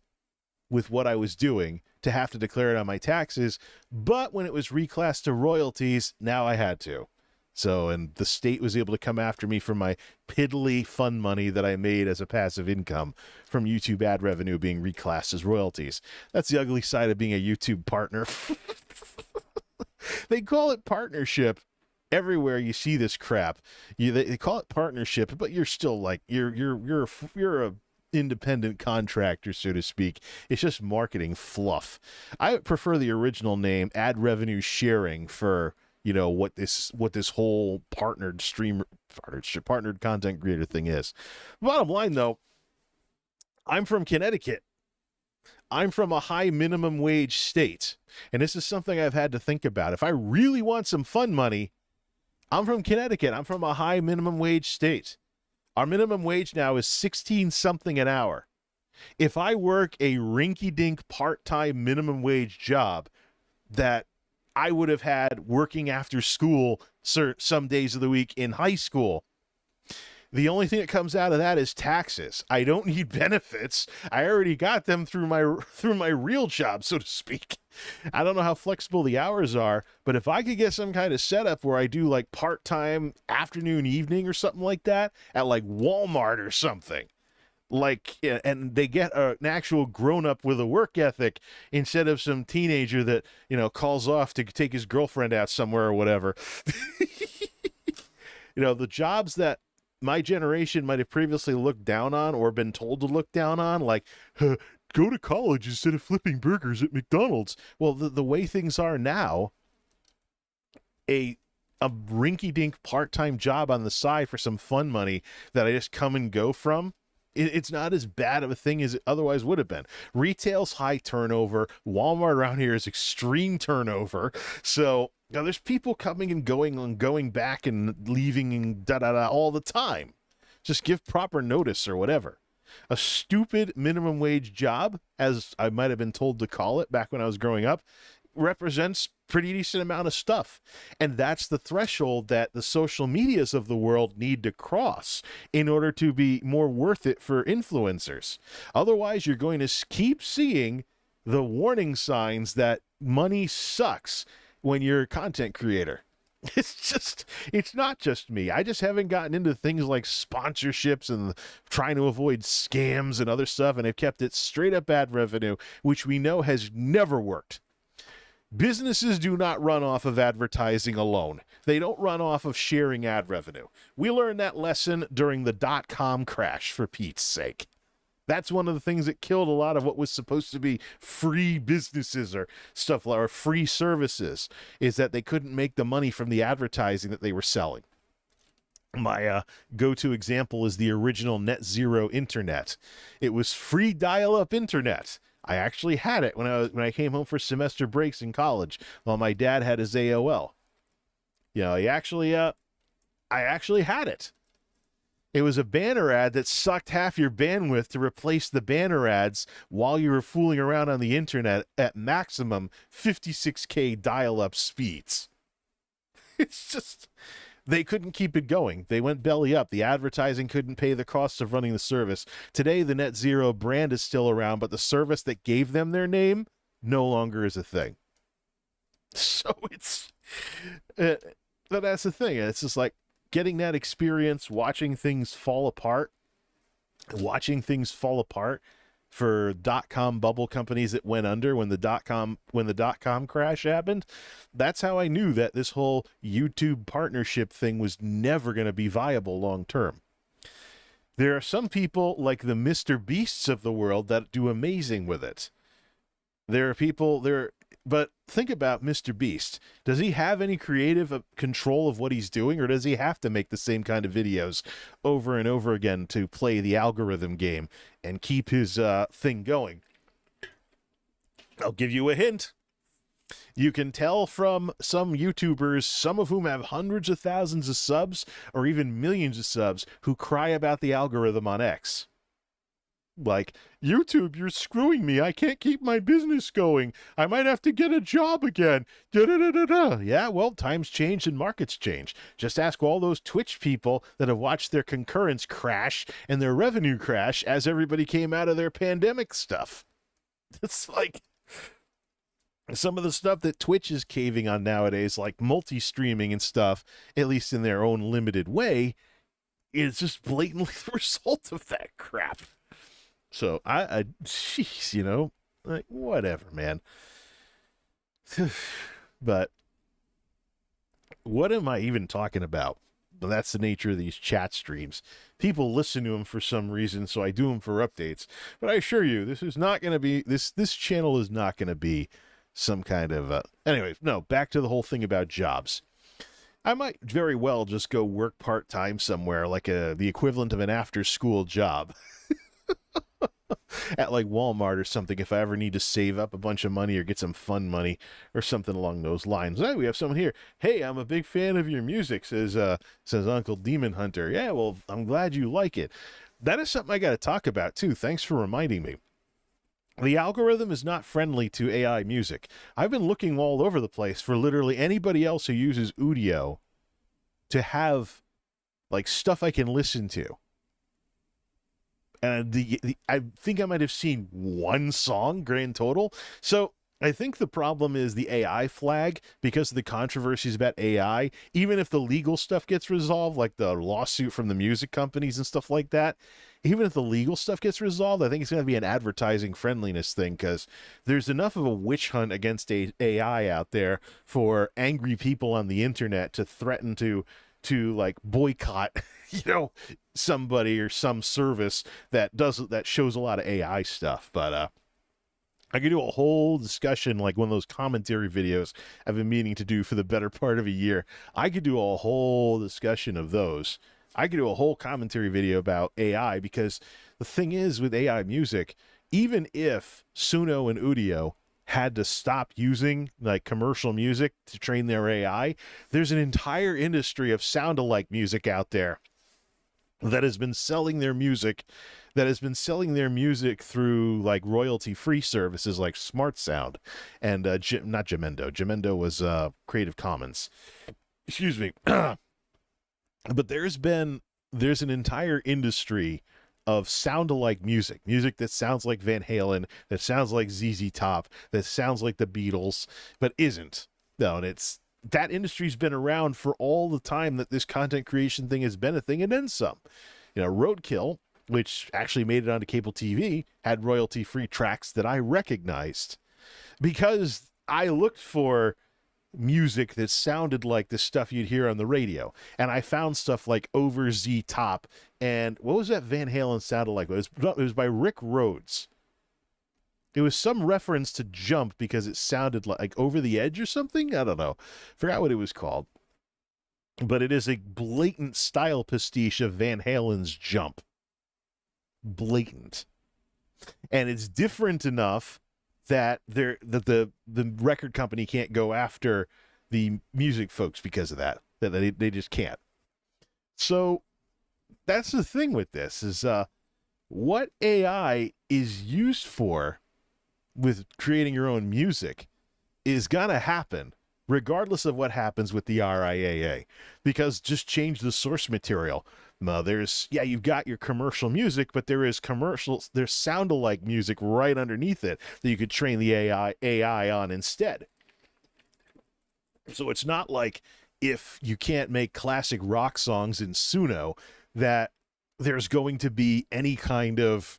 with what I was doing to have to declare it on my taxes, but when it was reclassed to royalties, now I had to. So, and the state was able to come after me for my piddly fun money that I made as a passive income from YouTube ad revenue being reclassed as royalties. That's the ugly side of being a YouTube partner. They call it partnership everywhere you see this crap. They call it partnership, but you're still like you're a independent contractor, so to speak. It's just marketing fluff. I prefer the original name, ad revenue sharing, for what this whole partnered content creator thing is. Bottom line, though, I'm from Connecticut. I'm from a high minimum wage state, and this is something I've had to think about. If I really want some fun money, I'm from Connecticut. I'm from a high minimum wage state. Our minimum wage now is 16 something an hour. If I work a rinky-dink part-time minimum wage job that I would have had working after school some days of the week in high school, the only thing that comes out of that is taxes. I don't need benefits. I already got them through my real job, so to speak. I don't know how flexible the hours are, but if I could get some kind of setup where I do like part-time afternoon, evening or something like that at like Walmart or something, like, and they get an actual grown-up with a work ethic instead of some teenager that, calls off to take his girlfriend out somewhere or whatever. The jobs that my generation might have previously looked down on or been told to look down on, like, go to college instead of flipping burgers at McDonald's. Well, the way things are now, a rinky-dink part-time job on the side for some fun money that I just come and go from, it's not as bad of a thing as it otherwise would have been. Retail's high turnover. Walmart around here is extreme turnover. So now there's people coming and going back and leaving and all the time. Just give proper notice or whatever. A stupid minimum wage job, as I might have been told to call it back when I was growing up, represents pretty decent amount of stuff. And that's the threshold that the social medias of the world need to cross in order to be more worth it for influencers. Otherwise, you're going to keep seeing the warning signs that money sucks when you're a content creator. It's not just me. I just haven't gotten into things like sponsorships and trying to avoid scams and other stuff, and I've kept it straight up ad revenue, which we know has never worked. Businesses do not run off of advertising alone. They don't run off of sharing ad revenue. We learned that lesson during the .com crash, for Pete's sake. That's one of the things that killed a lot of what was supposed to be free businesses or stuff, or free services, is that they couldn't make the money from the advertising that they were selling. My go-to example is the original net zero internet. It was free dial-up internet. I actually had it when I came home for semester breaks in college while my dad had his AOL. I actually had it. It was a banner ad that sucked half your bandwidth to replace the banner ads while you were fooling around on the internet at maximum 56K dial-up speeds. It's just, they couldn't keep it going. They went belly up. The advertising couldn't pay the costs of running the service. Today, the Net Zero brand is still around, but the service that gave them their name no longer is a thing. So but that's the thing. It's just like getting that experience, watching things fall apart for .com bubble companies that went under when the .com crash happened. That's how I knew that this whole YouTube partnership thing was never going to be viable long term. There are some people like the Mr. Beasts of the world that do amazing with it. But think about Mr. Beast. Does he have any creative control of what he's doing, or does he have to make the same kind of videos over and over again to play the algorithm game and keep his thing going? I'll give you a hint. You can tell from some YouTubers, some of whom have hundreds of thousands of subs or even millions of subs, who cry about the algorithm on X. Like, YouTube, you're screwing me. I can't keep my business going. I might have to get a job again. Da-da-da-da-da. Yeah, well, times change and markets change. Just ask all those Twitch people that have watched their concurrence crash and their revenue crash as everybody came out of their pandemic stuff. It's like some of the stuff that Twitch is caving on nowadays, like multi-streaming and stuff, at least in their own limited way, is just blatantly the result of that crap. So jeez, like, whatever, man. But what am I even talking about? Well, that's the nature of these chat streams. People listen to them for some reason, so I do them for updates. But I assure you, this is not going to be, this channel is not going to be some kind of, anyway, no, back to the whole thing about jobs. I might very well just go work part-time somewhere, like the equivalent of an after-school job. At like Walmart or something, if I ever need to save up a bunch of money or get some fun money or something along those lines. Hey, we have someone here. Hey, I'm a big fan of your music, says Uncle Demon Hunter. Yeah, well, I'm glad you like it. That is something I got to talk about too. Thanks for reminding me. The algorithm is not friendly to AI music. I've been looking all over the place for literally anybody else who uses Udio to have like stuff I can listen to. And I think I might have seen one song grand total. So I think the problem is the AI flag, because of the controversies about AI. Even if the legal stuff gets resolved, like the lawsuit from the music companies and stuff like that, even if the legal stuff gets resolved, I think it's going to be an advertising friendliness thing, because there's enough of a witch hunt against AI out there for angry people on the internet to threaten to like boycott, somebody or some service that shows a lot of AI stuff. But I could do a whole discussion, like one of those commentary videos I've been meaning to do for the better part of a year. I could do a whole discussion of those. I could do a whole commentary video about AI, because the thing is with AI music, even if Suno and Udio had to stop using like commercial music to train their AI, there's an entire industry of sound-alike music out there that has been selling their music, through like royalty-free services like Smart Sound and not Jamendo. Jamendo was Creative Commons. Excuse me. But there's an entire industry of sound-alike music that sounds like Van Halen, that sounds like ZZ Top, that sounds like the Beatles, but isn't. No, and that industry's been around for all the time that this content creation thing has been a thing, and then some. Roadkill, which actually made it onto cable TV, had royalty-free tracks that I recognized because I looked for music that sounded like the stuff you'd hear on the radio, and I found stuff like Over Z Top, and what was that Van Halen sounded like? It was by Rick Rhodes. It was some reference to Jump, because it sounded like Over the Edge or something. I don't know, forgot what it was called, but it is a blatant style pastiche of Van Halen's Jump. Blatant. And it's different enough that the record company can't go after the music folks because of that. That they just can't. So that's the thing with this, is what AI is used for with creating your own music is gonna happen regardless of what happens with the RIAA, because just change the source material. Now, you've got your commercial music, but there's sound-alike music right underneath it that you could train the AI on instead. So it's not like if you can't make classic rock songs in Suno that there's going to be anything that's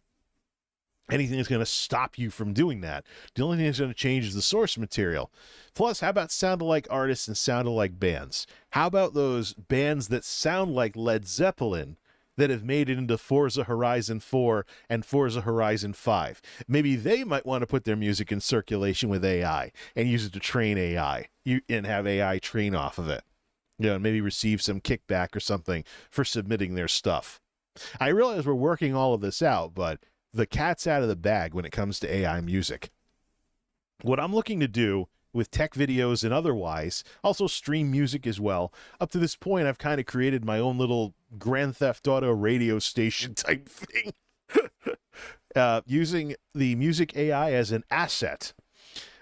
going to stop you from doing that. The only thing that's going to change is the source material. Plus, how about sound-alike artists and sound-alike bands? How about those bands that sound like Led Zeppelin that have made it into Forza Horizon 4 and Forza Horizon 5? Maybe they might want to put their music in circulation with AI and use it to train AI and have AI train off of it. Maybe receive some kickback or something for submitting their stuff. I realize we're working all of this out, but the cat's out of the bag when it comes to AI music. What I'm looking to do with tech videos and otherwise, also stream music as well. Up to this point, I've kind of created my own little Grand Theft Auto radio station type thing. using the music AI as an asset.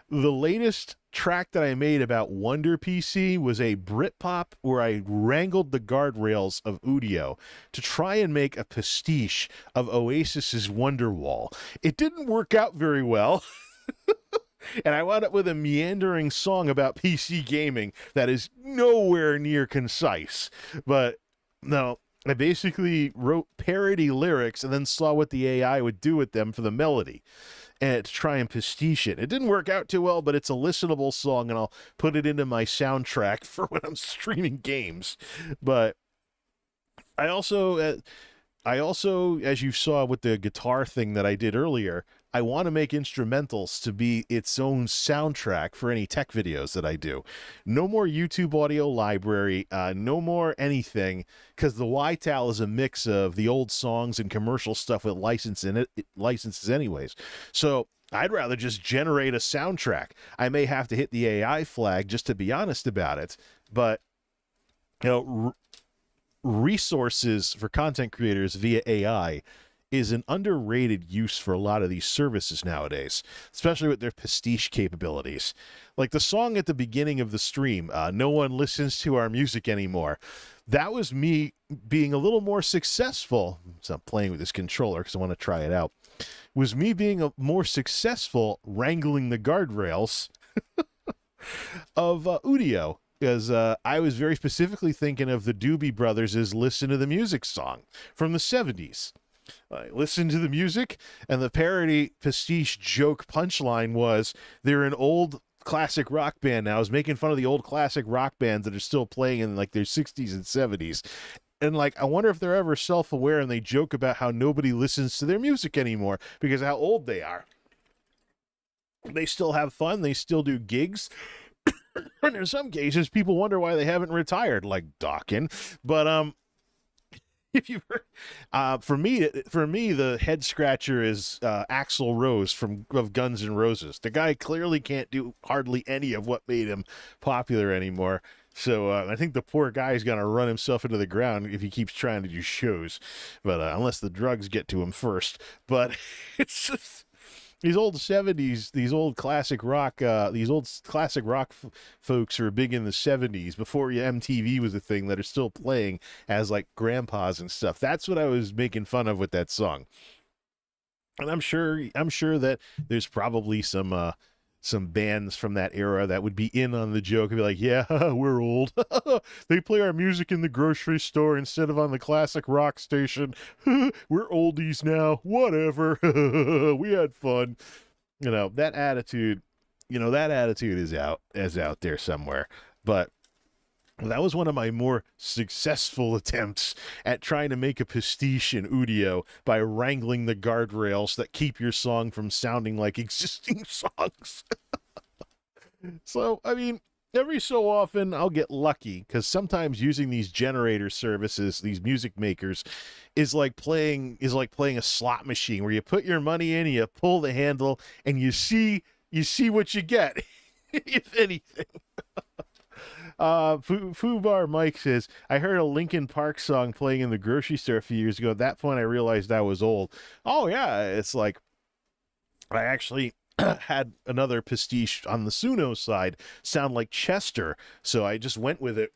The latest track that I made about Wonder PC was a Britpop where I wrangled the guardrails of Udio to try and make a pastiche of Oasis's Wonderwall. It didn't work out very well. And I wound up with a meandering song about PC gaming that is nowhere near concise. But no, I basically wrote parody lyrics and then saw what the AI would do with them for the melody and to try and pastiche it. It didn't work out too well, but it's a listenable song, and I'll put it into my soundtrack for when I'm streaming games. But I also, as you saw with the guitar thing that I did earlier, I want to make instrumentals to be its own soundtrack for any tech videos that I do. No more YouTube audio library, no more anything, because the YTAL is a mix of the old songs and commercial stuff with licenses anyways. So I'd rather just generate a soundtrack. I may have to hit the AI flag just to be honest about it, but resources for content creators via AI is an underrated use for a lot of these services nowadays, especially with their pastiche capabilities. Like the song at the beginning of the stream, No One Listens to Our Music Anymore. That was me being a little more successful. So I'm playing with this controller because I want to try it out. Was me being more successful wrangling the guardrails of Udio. Because I was very specifically thinking of the Doobie Brothers' Listen to the Music song from the 70s. I listened to the music, and the parody pastiche joke punchline was they're an old classic rock band now. I was making fun of the old classic rock bands that are still playing in like their 60s and 70s. And like, I wonder if they're ever self-aware and they joke about how nobody listens to their music anymore because of how old they are. They still have fun. They still do gigs. And in some cases, people wonder why they haven't retired, like Dawkins. But if you for me, the head scratcher is Axl Rose of Guns N' Roses. The guy clearly can't do hardly any of what made him popular anymore. So I think the poor guy's gonna run himself into the ground if he keeps trying to do shows. But unless the drugs get to him first. But it's just. These old 70s, these old classic rock folks who were big in the 70s before MTV was a thing that are still playing as like grandpas and stuff. That's what I was making fun of with that song. And I'm sure that there's probably some bands from that era that would be in on the joke and be like, yeah, we're old. They play our music in the grocery store instead of on the classic rock station. We're oldies now. Whatever. We had fun. That attitude is out there somewhere. But that was one of my more successful attempts at trying to make a pastiche in Udio by wrangling the guardrails that keep your song from sounding like existing songs. So, I mean, every so often I'll get lucky because sometimes using these generator services, these music makers, is like playing a slot machine where you put your money in, you pull the handle, and you see what you get, if anything. Fubar Mike says, I heard a Linkin Park song playing in the grocery store a few years ago. At that point, I realized I was old. Oh, yeah. It's like I actually had another pastiche on the Suno side sound like Chester. So I just went with it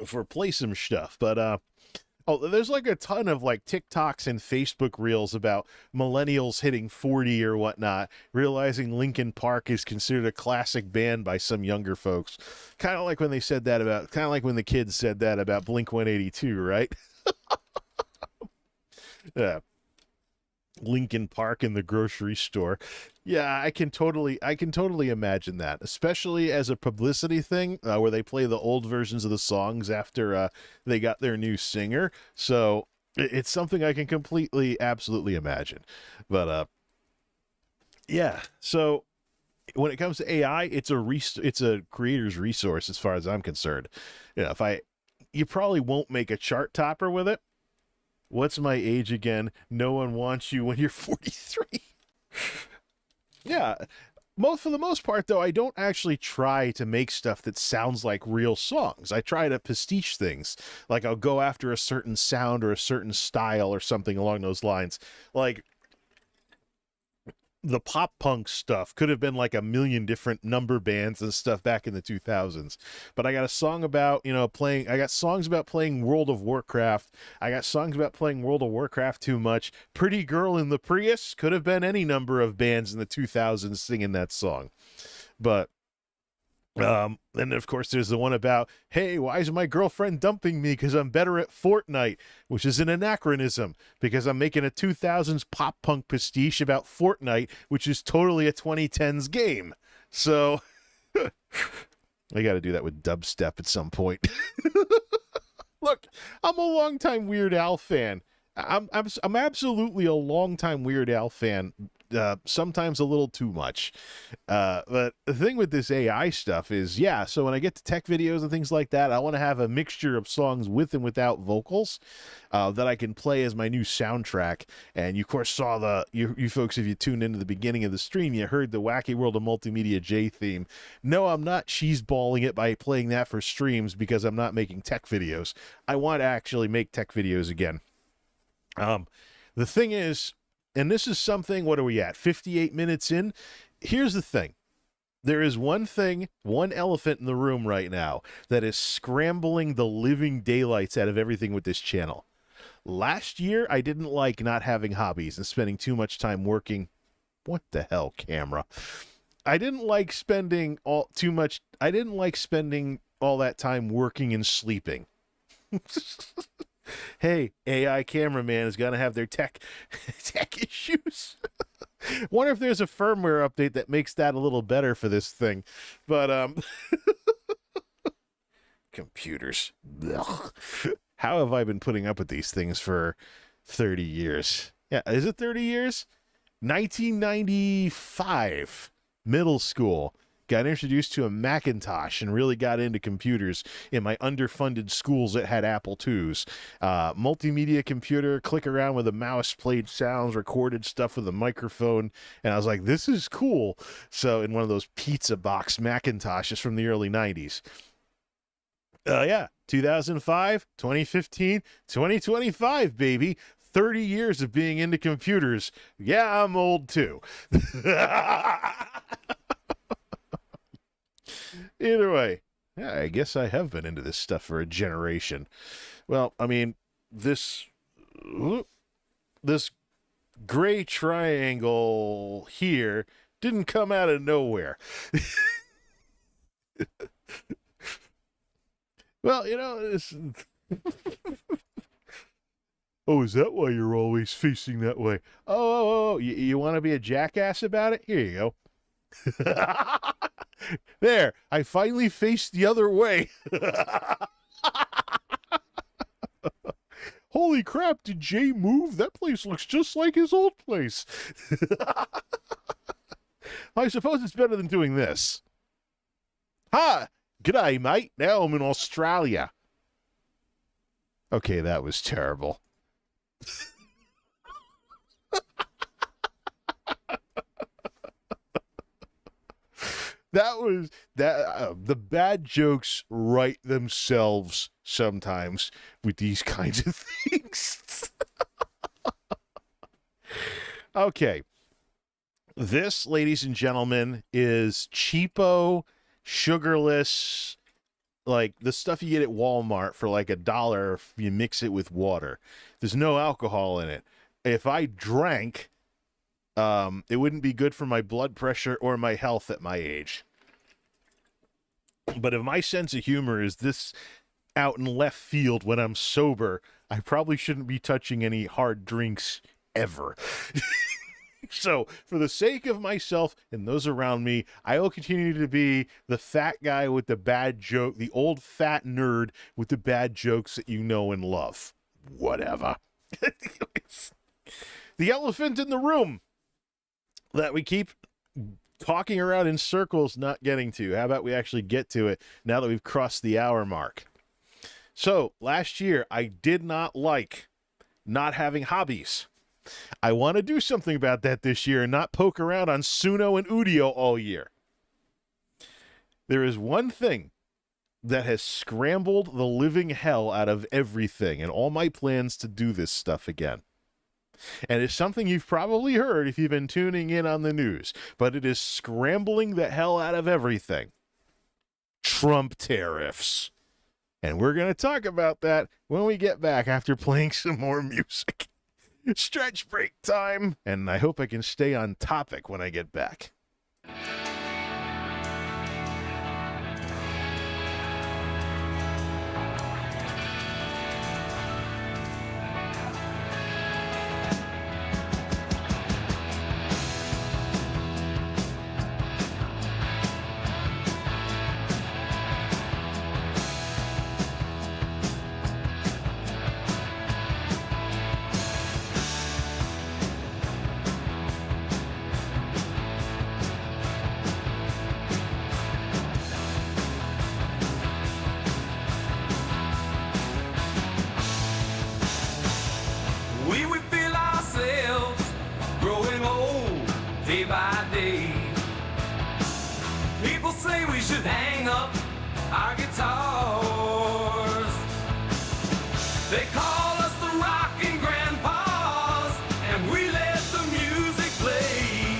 for play some stuff. But there's like a ton of like TikToks and Facebook reels about millennials hitting 40 or whatnot, realizing Linkin Park is considered a classic band by some younger folks. Kind of like when the kids said that about Blink-182, right? Yeah. Linkin Park in the grocery store. Yeah, I can totally imagine that, especially as a publicity thing where they play the old versions of the songs after they got their new singer. So it's something I can absolutely imagine. But yeah, so when it comes to AI, it's a creator's resource as far as I'm concerned. You probably won't make a chart topper with it. What's my age again? No one wants you when you're 43. Yeah, For the most part, though, I don't actually try to make stuff that sounds like real songs. I try to pastiche things. Like, I'll go after a certain sound or a certain style or something along those lines. Like, the pop punk stuff could have been like a million different number bands and stuff back in the 2000s. But I got a song about, I got songs about playing World of Warcraft. I got songs about playing World of Warcraft too much. Pretty Girl in the Prius could have been any number of bands in the 2000s singing that song. But and of course there's the one about, hey, why is my girlfriend dumping me because I'm better at Fortnite, which is an anachronism because I'm making a 2000s pop punk pastiche about Fortnite, which is totally a 2010s game. So I got to do that with dubstep at some point. Look, I'm a longtime Weird Al fan. I'm absolutely a longtime Weird Al fan. Sometimes a little too much. But the thing with this AI stuff is, so when I get to tech videos and things like that, I want to have a mixture of songs with and without vocals that I can play as my new soundtrack. And you, of course, saw you folks, if you tuned into the beginning of the stream, you heard the Wacky World of Multimedia J theme. No, I'm not cheese-balling it by playing that for streams because I'm not making tech videos. I want to actually make tech videos again. The thing is, and this is something, what are we at, 58 minutes in? Here's the thing. There is one elephant in the room right now that is scrambling the living daylights out of everything with this channel. Last year, I didn't like not having hobbies and spending too much time working. What the hell, camera? I didn't like spending all that time working and sleeping. Hey, AI cameraman is going to have their tech issues. Wonder if there's a firmware update that makes that a little better for this thing. But, computers. Ugh. How have I been putting up with these things for 30 years? Yeah, is it 30 years? 1995, middle school. Got introduced to a Macintosh and really got into computers in my underfunded schools that had Apple IIs. Multimedia computer, click around with a mouse, played sounds, recorded stuff with a microphone, and I was like, this is cool. So in one of those pizza box Macintoshes from the early 90s. 2005, 2015, 2025, baby. 30 years of being into computers. Yeah, I'm old too. Either way, I guess I have been into this stuff for a generation. Well, I mean, this gray triangle here didn't come out of nowhere. Well, it's... Oh, is that why you're always facing that way? Oh, you want to be a jackass about it? Here you go. There, I finally faced the other way. Holy crap, did Jay move? That place looks just like his old place. I suppose it's better than doing this. Ha! G'day, mate. Now I'm in Australia. Okay, that was terrible. The bad jokes write themselves sometimes with these kinds of things. Okay. This, ladies and gentlemen, is cheapo, sugarless, like the stuff you get at Walmart for like $1 if you mix it with water. There's no alcohol in it. If I drank, it wouldn't be good for my blood pressure or my health at my age. But if my sense of humor is this out in left field when I'm sober, I probably shouldn't be touching any hard drinks ever. So, for the sake of myself and those around me, I will continue to be the fat guy with the bad joke, the old fat nerd with the bad jokes that you know and love. Whatever. The elephant in the room that we keep talking around in circles, not getting to. How about we actually get to it now that we've crossed the hour mark? So, last year, I did not like not having hobbies. I want to do something about that this year and not poke around on Suno and Udio all year. There is one thing that has scrambled the living hell out of everything and all my plans to do this stuff again. And it's something you've probably heard if you've been tuning in on the news, but it is scrambling the hell out of everything. Trump tariffs. And we're going to talk about that when we get back after playing some more music. Stretch break time, and I hope I can stay on topic when I get back. We would feel ourselves growing old day by day. People say we should hang up our guitars. They call us the rockin' grandpas, and we let the music play.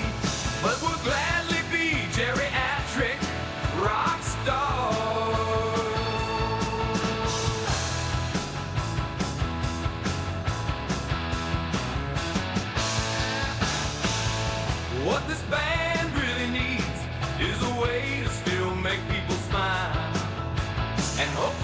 But we'll gladly be geriatric rock stars. What this band really needs is a way to still make people smile and hope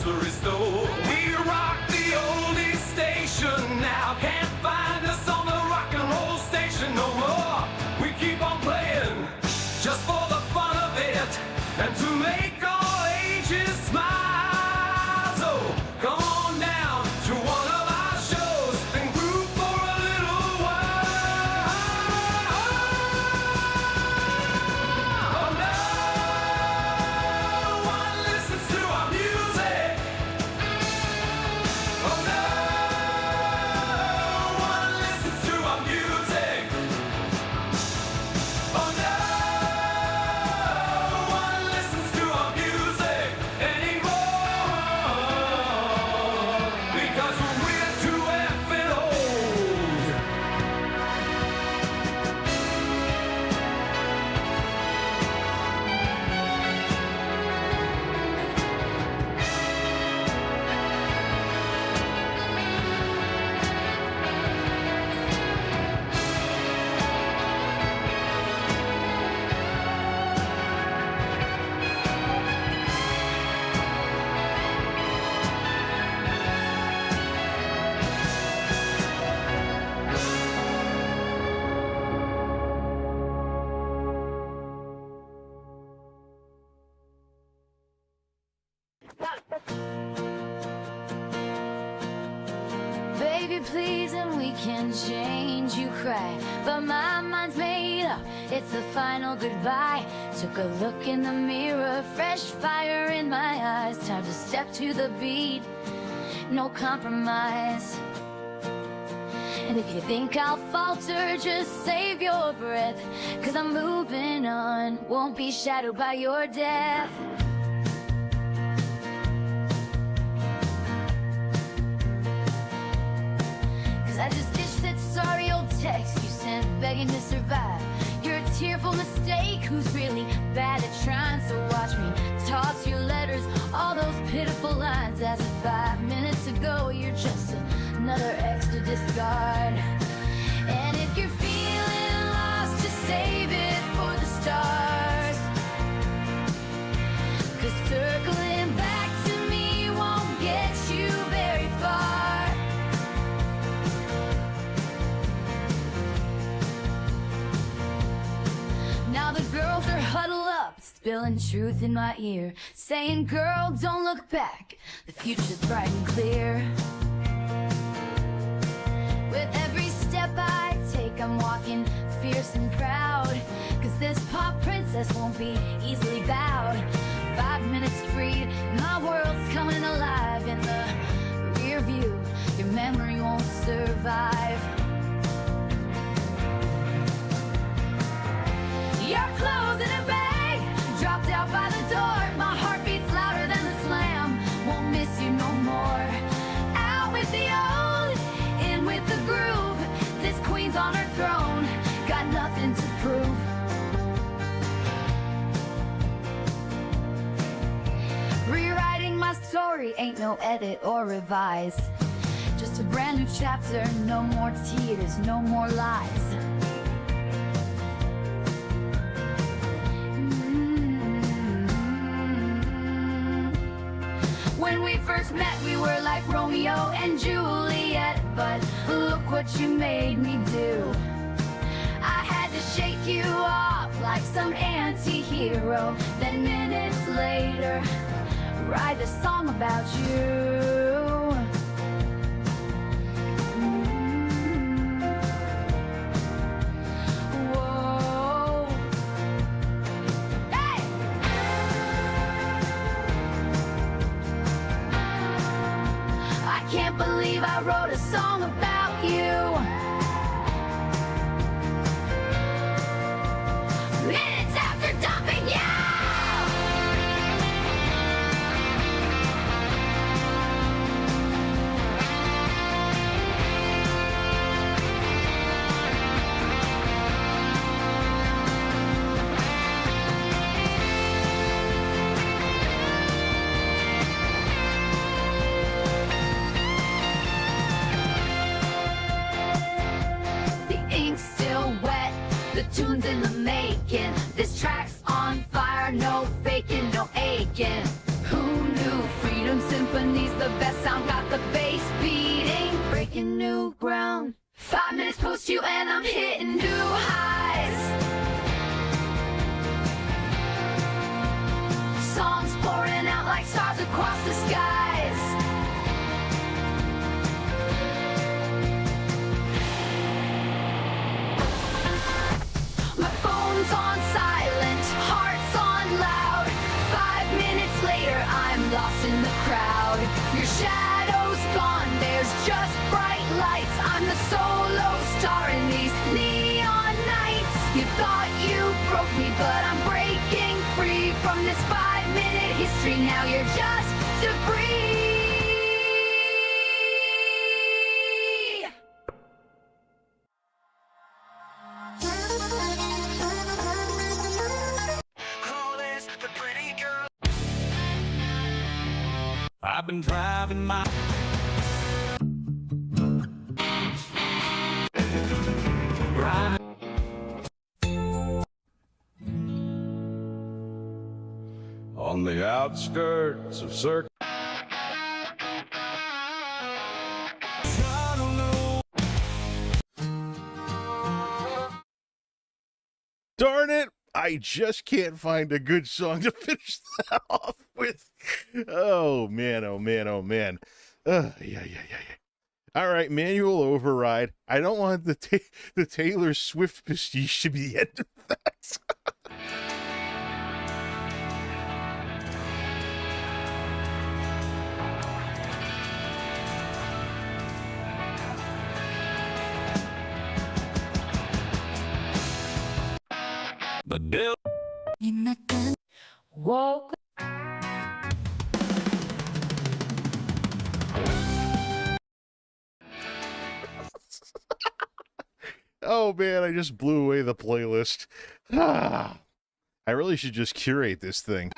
grocery store. We rock the oldie station now. Can't find us on the rock and roll station no more. We keep on playing just for the fun of it and to make all ages smile. So come on down to one of our shows and groove for a little while. Oh, no one listens to our music. Oh, no one listens to our music. Oh, no one listens to our music anymore because we're too effing old. Baby, please, and we can change. You cry, but my mind's made up. It's the final goodbye. Took a look in the mirror, fresh fire in my eyes. Time to step to the beat, no compromise. And if you think I'll falter, just save your breath, 'cause I'm moving on, won't be shadowed by your death. I just ditched that sorry old text you sent begging to survive. You're a tearful mistake who's really bad at trying. So watch me toss your letters, all those pitiful lines, as if 5 minutes ago you're just another ex to discard. And if you're feeling lost, just save it for the stars, 'cause circling back to me won't get you very far. Now the girls are huddled up, spilling truth in my ear, saying, girl, don't look back, the future's bright and clear. With every step I take, I'm walking fierce and proud, 'cause this pop princess won't be easily bowed. 5 minutes free, my world's coming alive. In the rear view, your memory won't survive. Your clothes in a bag, dropped out by the door. My heart beats louder than the slam, won't miss you no more. Out with the old, in with the groove. This queen's on her throne, got nothing to prove. Rewriting my story, ain't no edit or revise. Just a brand new chapter, no more tears, no more lies. When we first met, we were like Romeo and Juliet, but look what you made me do. I had to shake you off like some anti-hero. Then minutes later, write a song about you. Whoa. Hey! I can't believe I wrote a song about you. Minutes after dumping you. Tunes in the making, this track's on fire, no faking, no aching. Who knew freedom random symphonies, the best sound got the bass beating, breaking new ground. 5 minutes post you and I'm hitting new highs. Songs pouring out like stars across the skies. My phone's on silent, heart's on loud. 5 minutes later, I'm lost in the crowd. Your shadow's gone, there's just bright lights. I'm the solo star in these neon nights. You thought you broke me, but I'm breaking free from this 5-minute history. Now you're just debris. I've been driving my on the outskirts of circle. Darn it! I just can't find a good song to finish that off with. Oh man, oh man, oh man. Yeah. All right, manual override. I don't want the Taylor Swift pastiche to be the end of that. The devil. Woke. Oh man, I just blew away the playlist. I really should just curate this thing.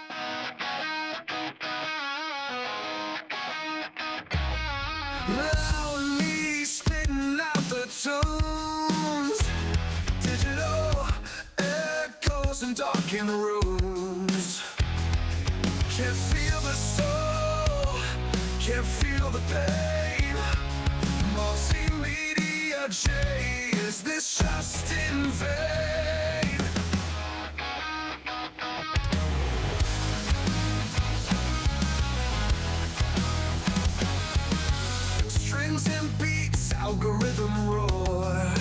Loudly spitting out the tunes, digital echoes and darkened rooms. Can't feel the soul, can't feel the pain. Multimedia J, is this just in vain? Strings and beats, algorithm roar,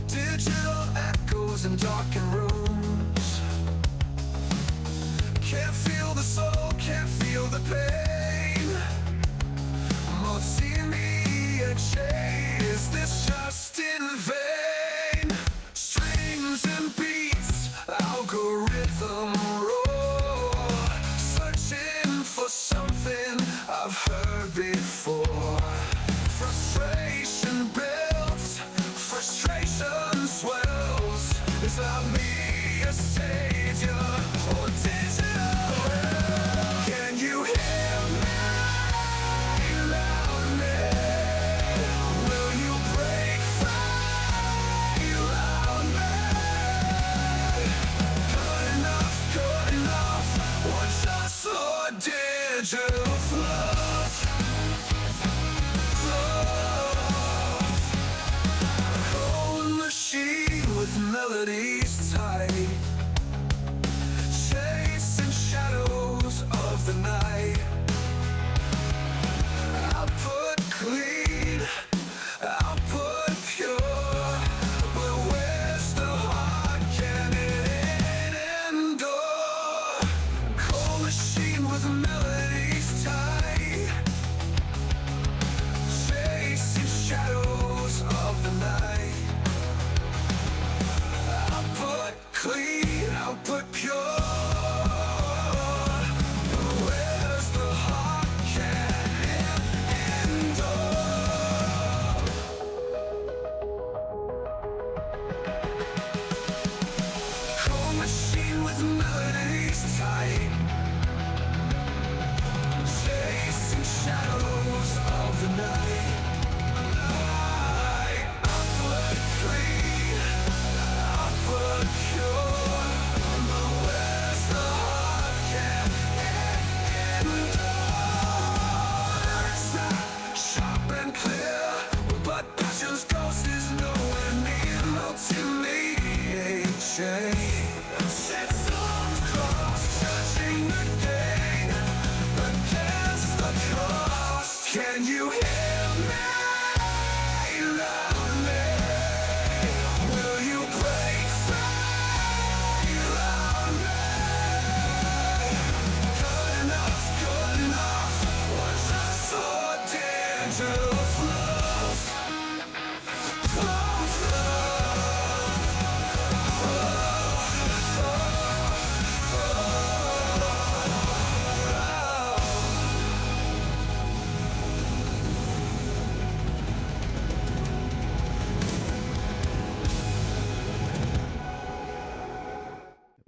digital echoes and darkened rooms. Can't feel the soul, can't feel the pain. Multimedia J, is this just in vain? Strings and beats, algorithm roar, searching for something I've heard before. Frustration builds, frustration swells. Is not me a savior or digital? Can you hear me loudly? Will you break free loudly? Good enough, or just for digital fluff? Cold machine with melodies tight, chasing shadows of the night. Output clean, output pure, but where's the heart? Can it endure? Cold machine with melodies tight, chasing shadows of the night. Output clean,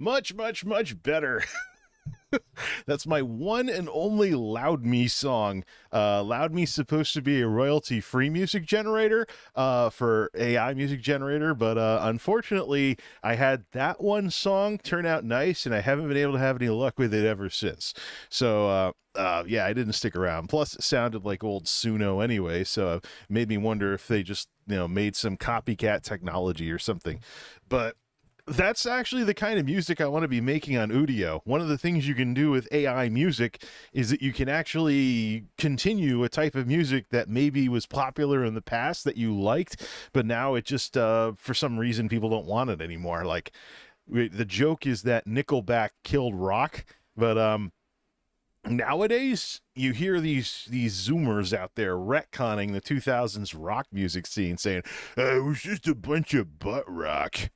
Much, much, much better. That's my one and only Loud Me song. Loud Me's supposed to be a royalty-free music generator for AI music generator, but unfortunately, I had that one song turn out nice, and I haven't been able to have any luck with it ever since. So, yeah, I didn't stick around. Plus, it sounded like old Suno anyway, so it made me wonder if they just, made some copycat technology or something. But that's actually the kind of music I want to be making on Udio. One of the things you can do with AI music is that you can actually continue a type of music that maybe was popular in the past that you liked, but now it just, for some reason, people don't want it anymore. Like, the joke is that Nickelback killed rock, but nowadays you hear these Zoomers out there retconning the 2000s rock music scene, saying, it was just a bunch of butt rock.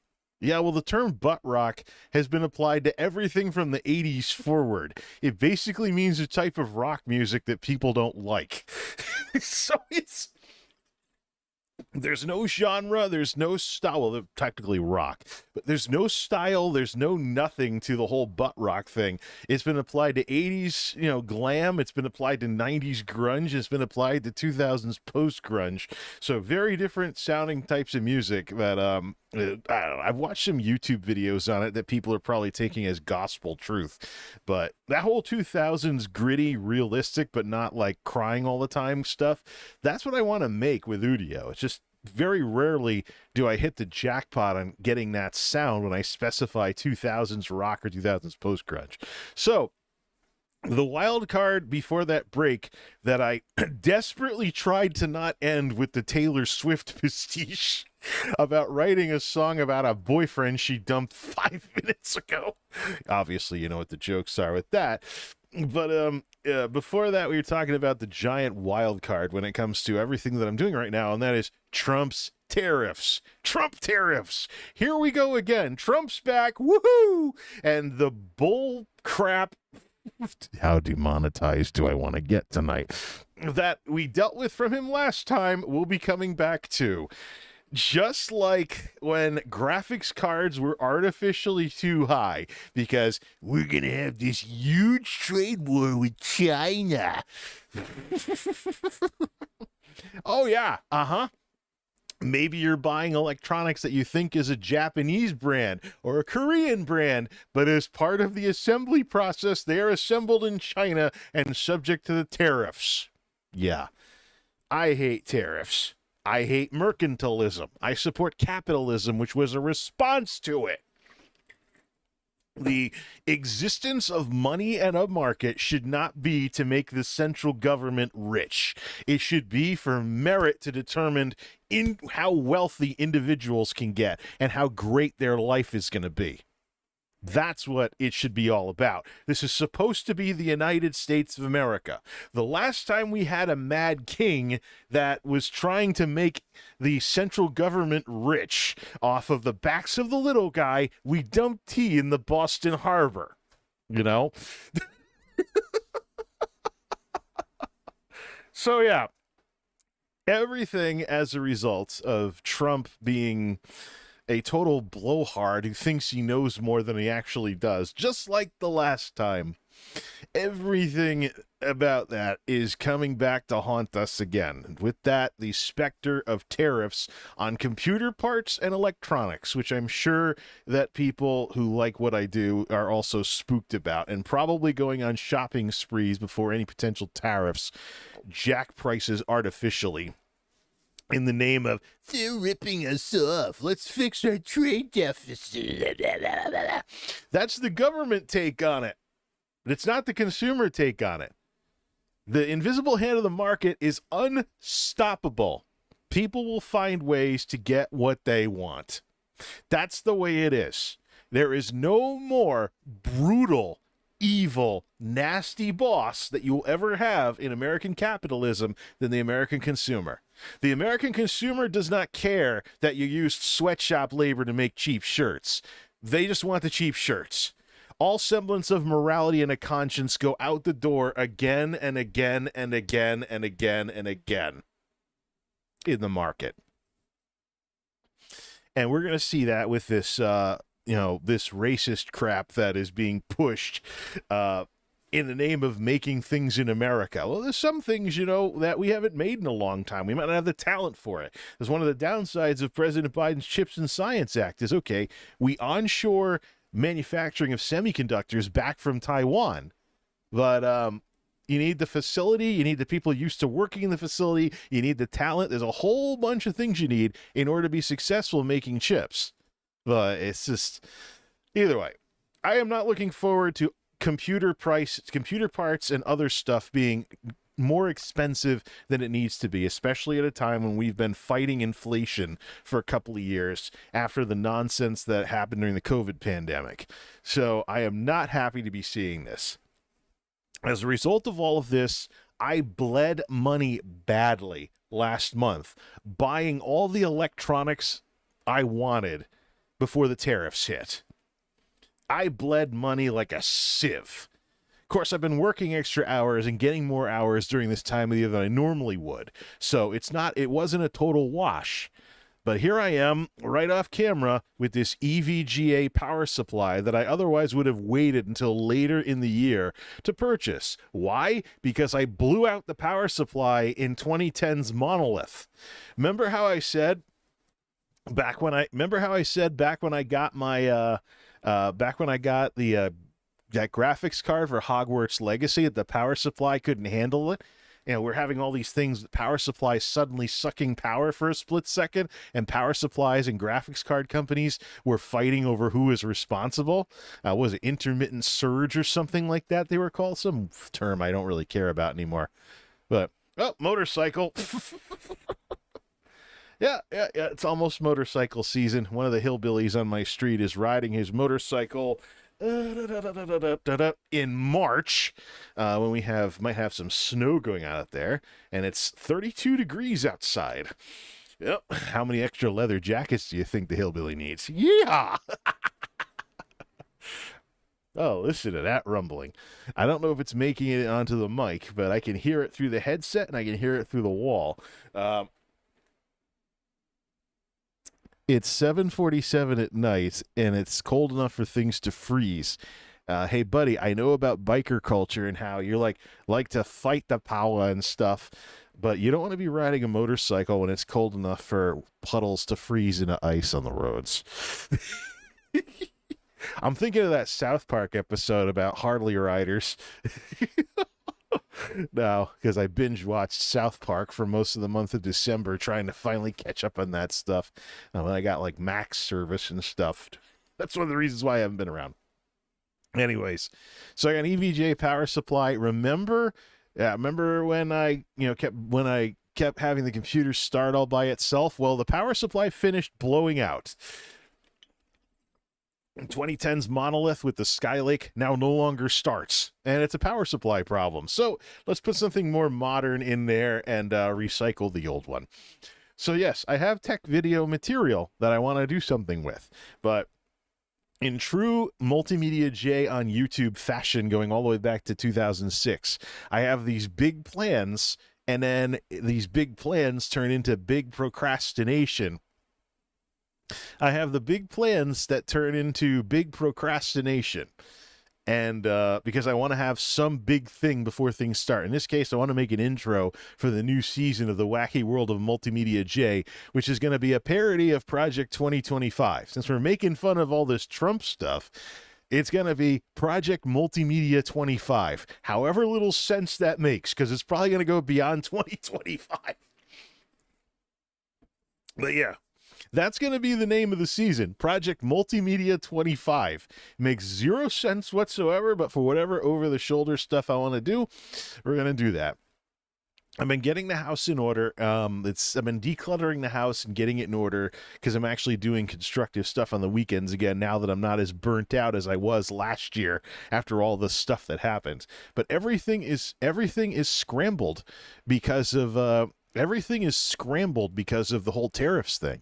Yeah, well, the term butt rock has been applied to everything from the 80s forward. It basically means a type of rock music that people don't like. So there's no genre, there's no style. Well, technically rock, but there's no style, there's no nothing to the whole butt rock thing. It's been applied to 80s, glam. It's been applied to 90s grunge. It's been applied to 2000s post grunge. So very different sounding types of music that, I don't know. I've watched some YouTube videos on it that people are probably taking as gospel truth, but that whole 2000s gritty, realistic, but not like crying all the time stuff, that's what I want to make with Udio. It's just very rarely do I hit the jackpot on getting that sound when I specify 2000s rock or 2000s post grunge. So the wild card before that break that I desperately tried to not end with the Taylor Swift pastiche about writing a song about a boyfriend she dumped 5 minutes ago. Obviously, you know what the jokes are with that. But before that, we were talking about the giant wild card when it comes to everything that I'm doing right now, and that is Trump's tariffs. Trump tariffs. Here we go again. Trump's back. Woohoo! And the bull crap. How demonetized do I want to get tonight? That we dealt with from him last time will be coming back too. Just like when graphics cards were artificially too high because we're going to have this huge trade war with China. Oh, yeah. Uh-huh. Maybe you're buying electronics that you think is a Japanese brand or a Korean brand, but as part of the assembly process, they are assembled in China and subject to the tariffs. Yeah. I hate tariffs. I hate mercantilism. I support capitalism, which was a response to it. The existence of money and a market should not be to make the central government rich. It should be for merit to determine in how wealthy individuals can get and how great their life is going to be. That's what it should be all about. This is supposed to be the United States of America. The last time we had a mad king that was trying to make the central government rich off of the backs of the little guy, we dumped tea in the Boston Harbor. So, yeah. Everything as a result of Trump being a total blowhard who thinks he knows more than he actually does, just like the last time. Everything about that is coming back to haunt us again. With that, the specter of tariffs on computer parts and electronics, which I'm sure that people who like what I do are also spooked about and probably going on shopping sprees before any potential tariffs jack prices artificially. In the name of, they're ripping us off. Let's fix our trade deficit. That's the government take on it. But it's not the consumer take on it. The invisible hand of the market is unstoppable. People will find ways to get what they want. That's the way it is. There is no more brutal, evil, nasty boss that you will ever have in American capitalism than the American consumer. The American consumer does not care that you used sweatshop labor to make cheap shirts. They just want the cheap shirts. All semblance of morality and a conscience go out the door again and again and again and again and again in the market. And we're going to see that with this this racist crap that is being pushed in the name of making things in America. Well, there's some things, that we haven't made in a long time. We might not have the talent for it. There's one of the downsides of President Biden's Chips and Science Act is, okay, we onshore manufacturing of semiconductors back from Taiwan. But you need the facility. You need the people used to working in the facility. You need the talent. There's a whole bunch of things you need in order to be successful making chips. But it's just, either way, I am not looking forward to computer parts and other stuff being more expensive than it needs to be, especially at a time when we've been fighting inflation for a couple of years after the nonsense that happened during the COVID pandemic. So I am not happy to be seeing this. As a result of all of this, I bled money badly last month, buying all the electronics I wanted before the tariffs hit. I bled money like a sieve. Of course, I've been working extra hours and getting more hours during this time of the year than I normally would. So it wasn't a total wash. But here I am, right off camera, with this EVGA power supply that I otherwise would have waited until later in the year to purchase. Why? Because I blew out the power supply in 2010's monolith. Remember how I said back when I got my that graphics card for Hogwarts Legacy, that the power supply couldn't handle it? We're having all these things, the power supply suddenly sucking power for a split second, and power supplies and graphics card companies were fighting over who is responsible. Was it intermittent surge or something like that they were called? Some term I don't really care about anymore. But, motorcycle. Yeah, it's almost motorcycle season. One of the hillbillies on my street is riding his motorcycle in March, when we might have some snow going on out there, and it's 32 degrees outside. Yep. How many extra leather jackets do you think the hillbilly needs? Yeah. Oh, listen to that rumbling. I don't know if it's making it onto the mic, but I can hear it through the headset and I can hear it through the wall. It's 7:47 at night, and it's cold enough for things to freeze. Hey, buddy, I know about biker culture and how you like to fight the power and stuff, but you don't want to be riding a motorcycle when it's cold enough for puddles to freeze into ice on the roads. I'm thinking of that South Park episode about Harley riders. No, because I binge watched South Park for most of the month of December, trying to finally catch up on that stuff. When I got Max service and stuff. That's one of the reasons why I haven't been around. Anyways, so I got an EVGA power supply. Remember when I kept having the computer start all by itself? Well, the power supply finished blowing out. 2010's monolith with the Skylake now no longer starts, and it's a power supply problem. So let's put something more modern in there and recycle the old one. So yes, I have tech video material that I want to do something with, but in true MultimediaJ on YouTube fashion, going all the way back to 2006, I have these big plans, and then these big plans turn into big procrastination. I have the big plans that turn into big procrastination. And because I want to have some big thing before things start. In this case, I want to make an intro for the new season of the Wacky World of MultimediaJ, which is going to be a parody of Project 2025. Since we're making fun of all this Trump stuff, it's going to be Project Multimedia 25. However little sense that makes, because it's probably going to go beyond 2025. But yeah. That's going to be the name of the season, Project Multimedia 25. Makes zero sense whatsoever, but for whatever over-the-shoulder stuff I want to do, we're going to do that. I've been getting the house in order. I've been decluttering the house and getting it in order because I'm actually doing constructive stuff on the weekends again now that I'm not as burnt out as I was last year after all the stuff that happened. But everything is scrambled because of the whole tariffs thing.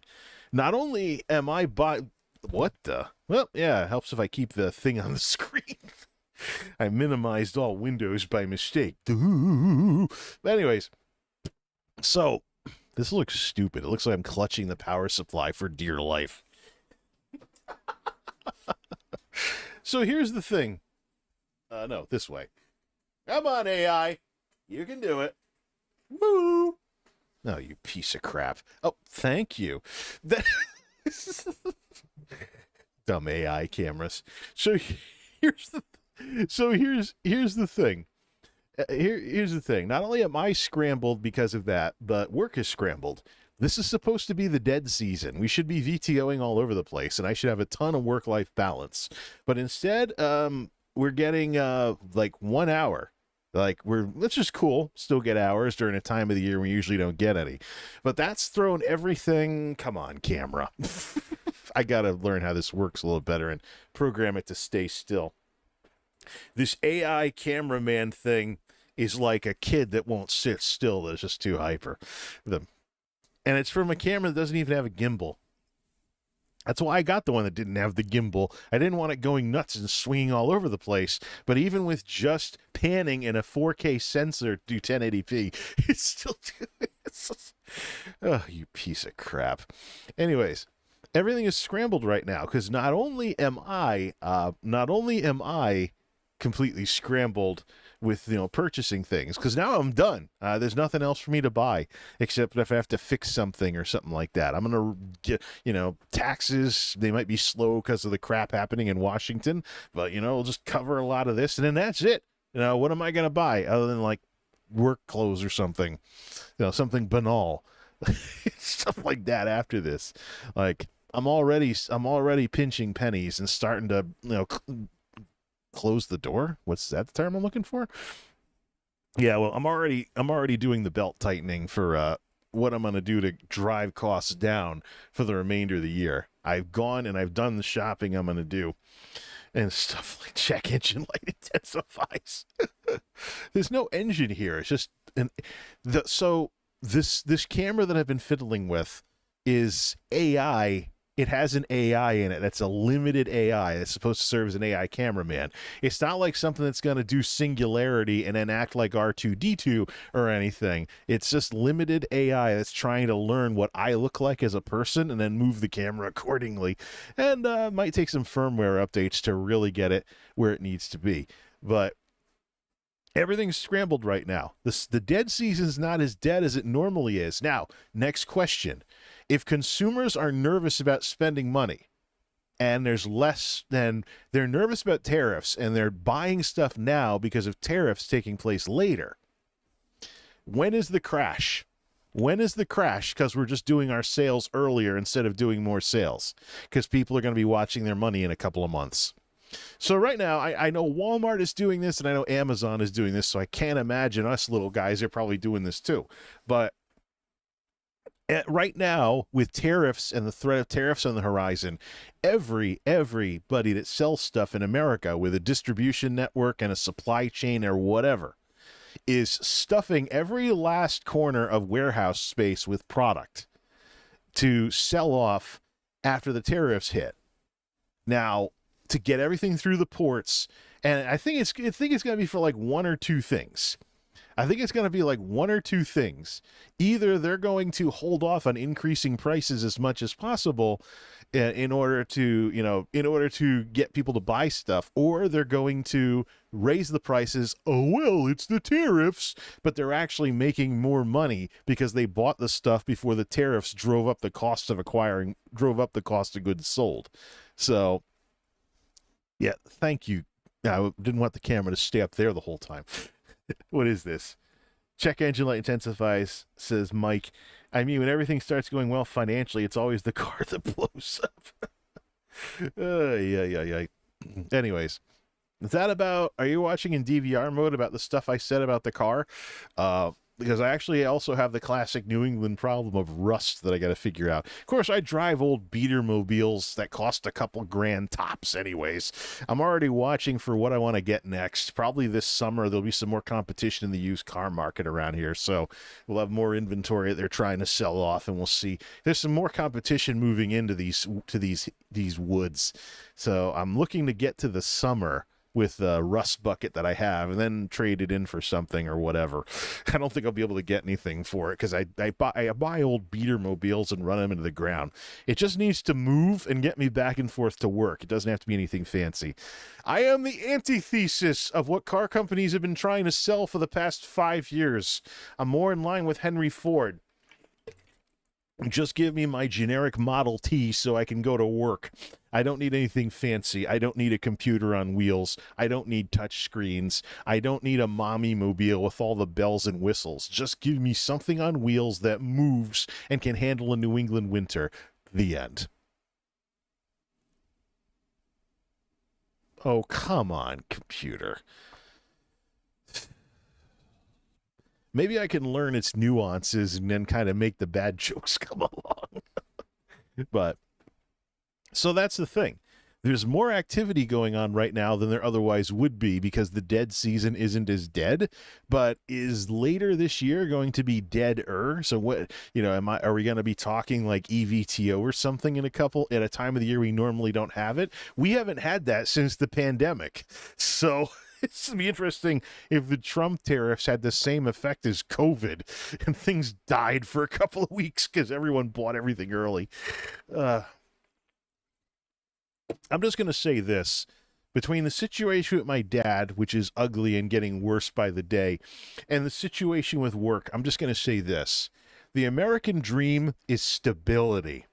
Not only am I what the? Well, yeah, it helps if I keep the thing on the screen. I minimized all windows by mistake. But anyways, so this looks stupid. It looks like I'm clutching the power supply for dear life. So here's the thing. No, this way. Come on, AI. You can do it. Woo! No, you piece of crap. Oh, thank you. That dumb AI cameras. So here's the thing. Here's the thing. Not only am I scrambled because of that, but work is scrambled. This is supposed to be the dead season. We should be VTOing all over the place, and I should have a ton of work-life balance. But instead, we're getting like 1 hour. Which is cool. Still get hours during a time of the year we usually don't get any. But that's thrown everything. Come on, camera. I gotta learn how this works a little better and program it to stay still. This AI cameraman thing is like a kid that won't sit still. That's just too hyper. And it's from a camera that doesn't even have a gimbal. That's why I got the one that didn't have the gimbal. I didn't want it going nuts and swinging all over the place. But even with just panning and a 4K sensor to 1080p, it's still doing it. Oh, you piece of crap. Anyways, everything is scrambled right now because not only am I completely scrambled with purchasing things, because now I'm done. There's nothing else for me to buy except if I have to fix something or something like that. I'm gonna get taxes. They might be slow because of the crap happening in Washington, but we'll just cover a lot of this, and then that's it. What am I gonna buy other than like work clothes or something? Something banal, stuff like that. After this, like I'm already pinching pennies and starting to close the door. What's that the term I'm looking for? Yeah, well, I'm already doing the belt tightening for what I'm going to do to drive costs down for the remainder of the year. I've gone and I've done the shopping I'm going to do, and stuff like check engine light intensifies. There's no engine here. It's just this camera that I've been fiddling with is AI. It has an AI in it that's a limited AI that's supposed to serve as an AI cameraman. It's not like something that's going to do singularity and then act like R2-D2 or anything. It's just limited AI that's trying to learn what I look like as a person and then move the camera accordingly. And might take some firmware updates to really get it where it needs to be. But everything's scrambled right now. The dead season's not as dead as it normally is. Now, next question. If consumers are nervous about spending money and there's less than they're nervous about tariffs and they're buying stuff now because of tariffs taking place later, when is the crash? When is the crash? Because we're just doing our sales earlier instead of doing more sales because people are going to be watching their money in a couple of months. So right now, I know Walmart is doing this and I know Amazon is doing this, so I can't imagine us little guys are probably doing this too. But right now, with tariffs and the threat of tariffs on the horizon, everybody that sells stuff in America with a distribution network and a supply chain or whatever is stuffing every last corner of warehouse space with product to sell off after the tariffs hit. Now, to get everything through the ports, and I think it's going to be for like one or two things. I think it's going to be like one or two things. Either they're going to hold off on increasing prices as much as possible in order to get people to buy stuff, or they're going to raise the prices. Oh, well, it's the tariffs, but they're actually making more money because they bought the stuff before the tariffs drove up the cost of goods sold. So, yeah, thank you. I didn't want the camera to stay up there the whole time. What is this? Check engine light intensifies, says Mike. I mean, when everything starts going well financially, it's always the car that blows up. Yeah. Anyways, is that about, are you watching in DVR mode about the stuff I said about the car? Because I actually also have the classic New England problem of rust that I got to figure out. Of course, I drive old beater mobiles that cost a couple grand tops anyways. I'm already watching for what I want to get next. Probably this summer, there'll be some more competition in the used car market around here. So we'll have more inventory that they're trying to sell off, and we'll see. There's some more competition moving into these woods. So I'm looking to get to the summer with a rust bucket that I have and then trade it in for something or whatever. I don't think I'll be able to get anything for it because I buy old beater mobiles and run them into the ground. It just needs to move and get me back and forth to work. It doesn't have to be anything fancy. I am the antithesis of what car companies have been trying to sell for the past 5 years. I'm more in line with Henry Ford. Just give me my generic Model T so I can go to work. I don't need anything fancy. I don't need a computer on wheels. I don't need touch screens. I don't need a mommy mobile with all the bells and whistles. Just give me something on wheels that moves and can handle a New England winter. The end. Oh, come on, computer. Maybe I can learn its nuances and then kind of make the bad jokes come along. But, so that's the thing. There's more activity going on right now than there otherwise would be because the dead season isn't as dead, but is later this year going to be deader? So what, are we going to be talking like EVTO or something at a time of the year we normally don't have it? We haven't had that since the pandemic. So it's going to be interesting if the Trump tariffs had the same effect as COVID and things died for a couple of weeks because everyone bought everything early. I'm just going to say this. Between the situation with my dad, which is ugly and getting worse by the day, and the situation with work, I'm just going to say this. The American dream is stability.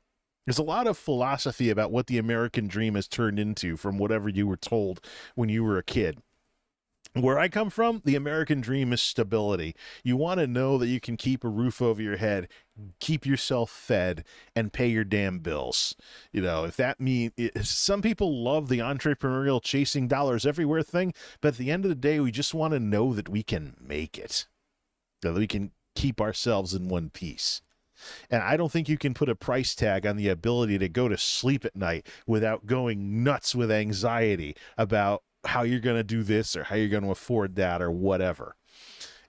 There's a lot of philosophy about what the American dream has turned into from whatever you were told when you were a kid. Where I come from, the American dream is stability. You want to know that you can keep a roof over your head, keep yourself fed, and pay your damn bills. If that means some people love the entrepreneurial chasing dollars everywhere thing, but at the end of the day, we just want to know that we can make it, that we can keep ourselves in one piece. And I don't think you can put a price tag on the ability to go to sleep at night without going nuts with anxiety about how you're going to do this or how you're going to afford that or whatever.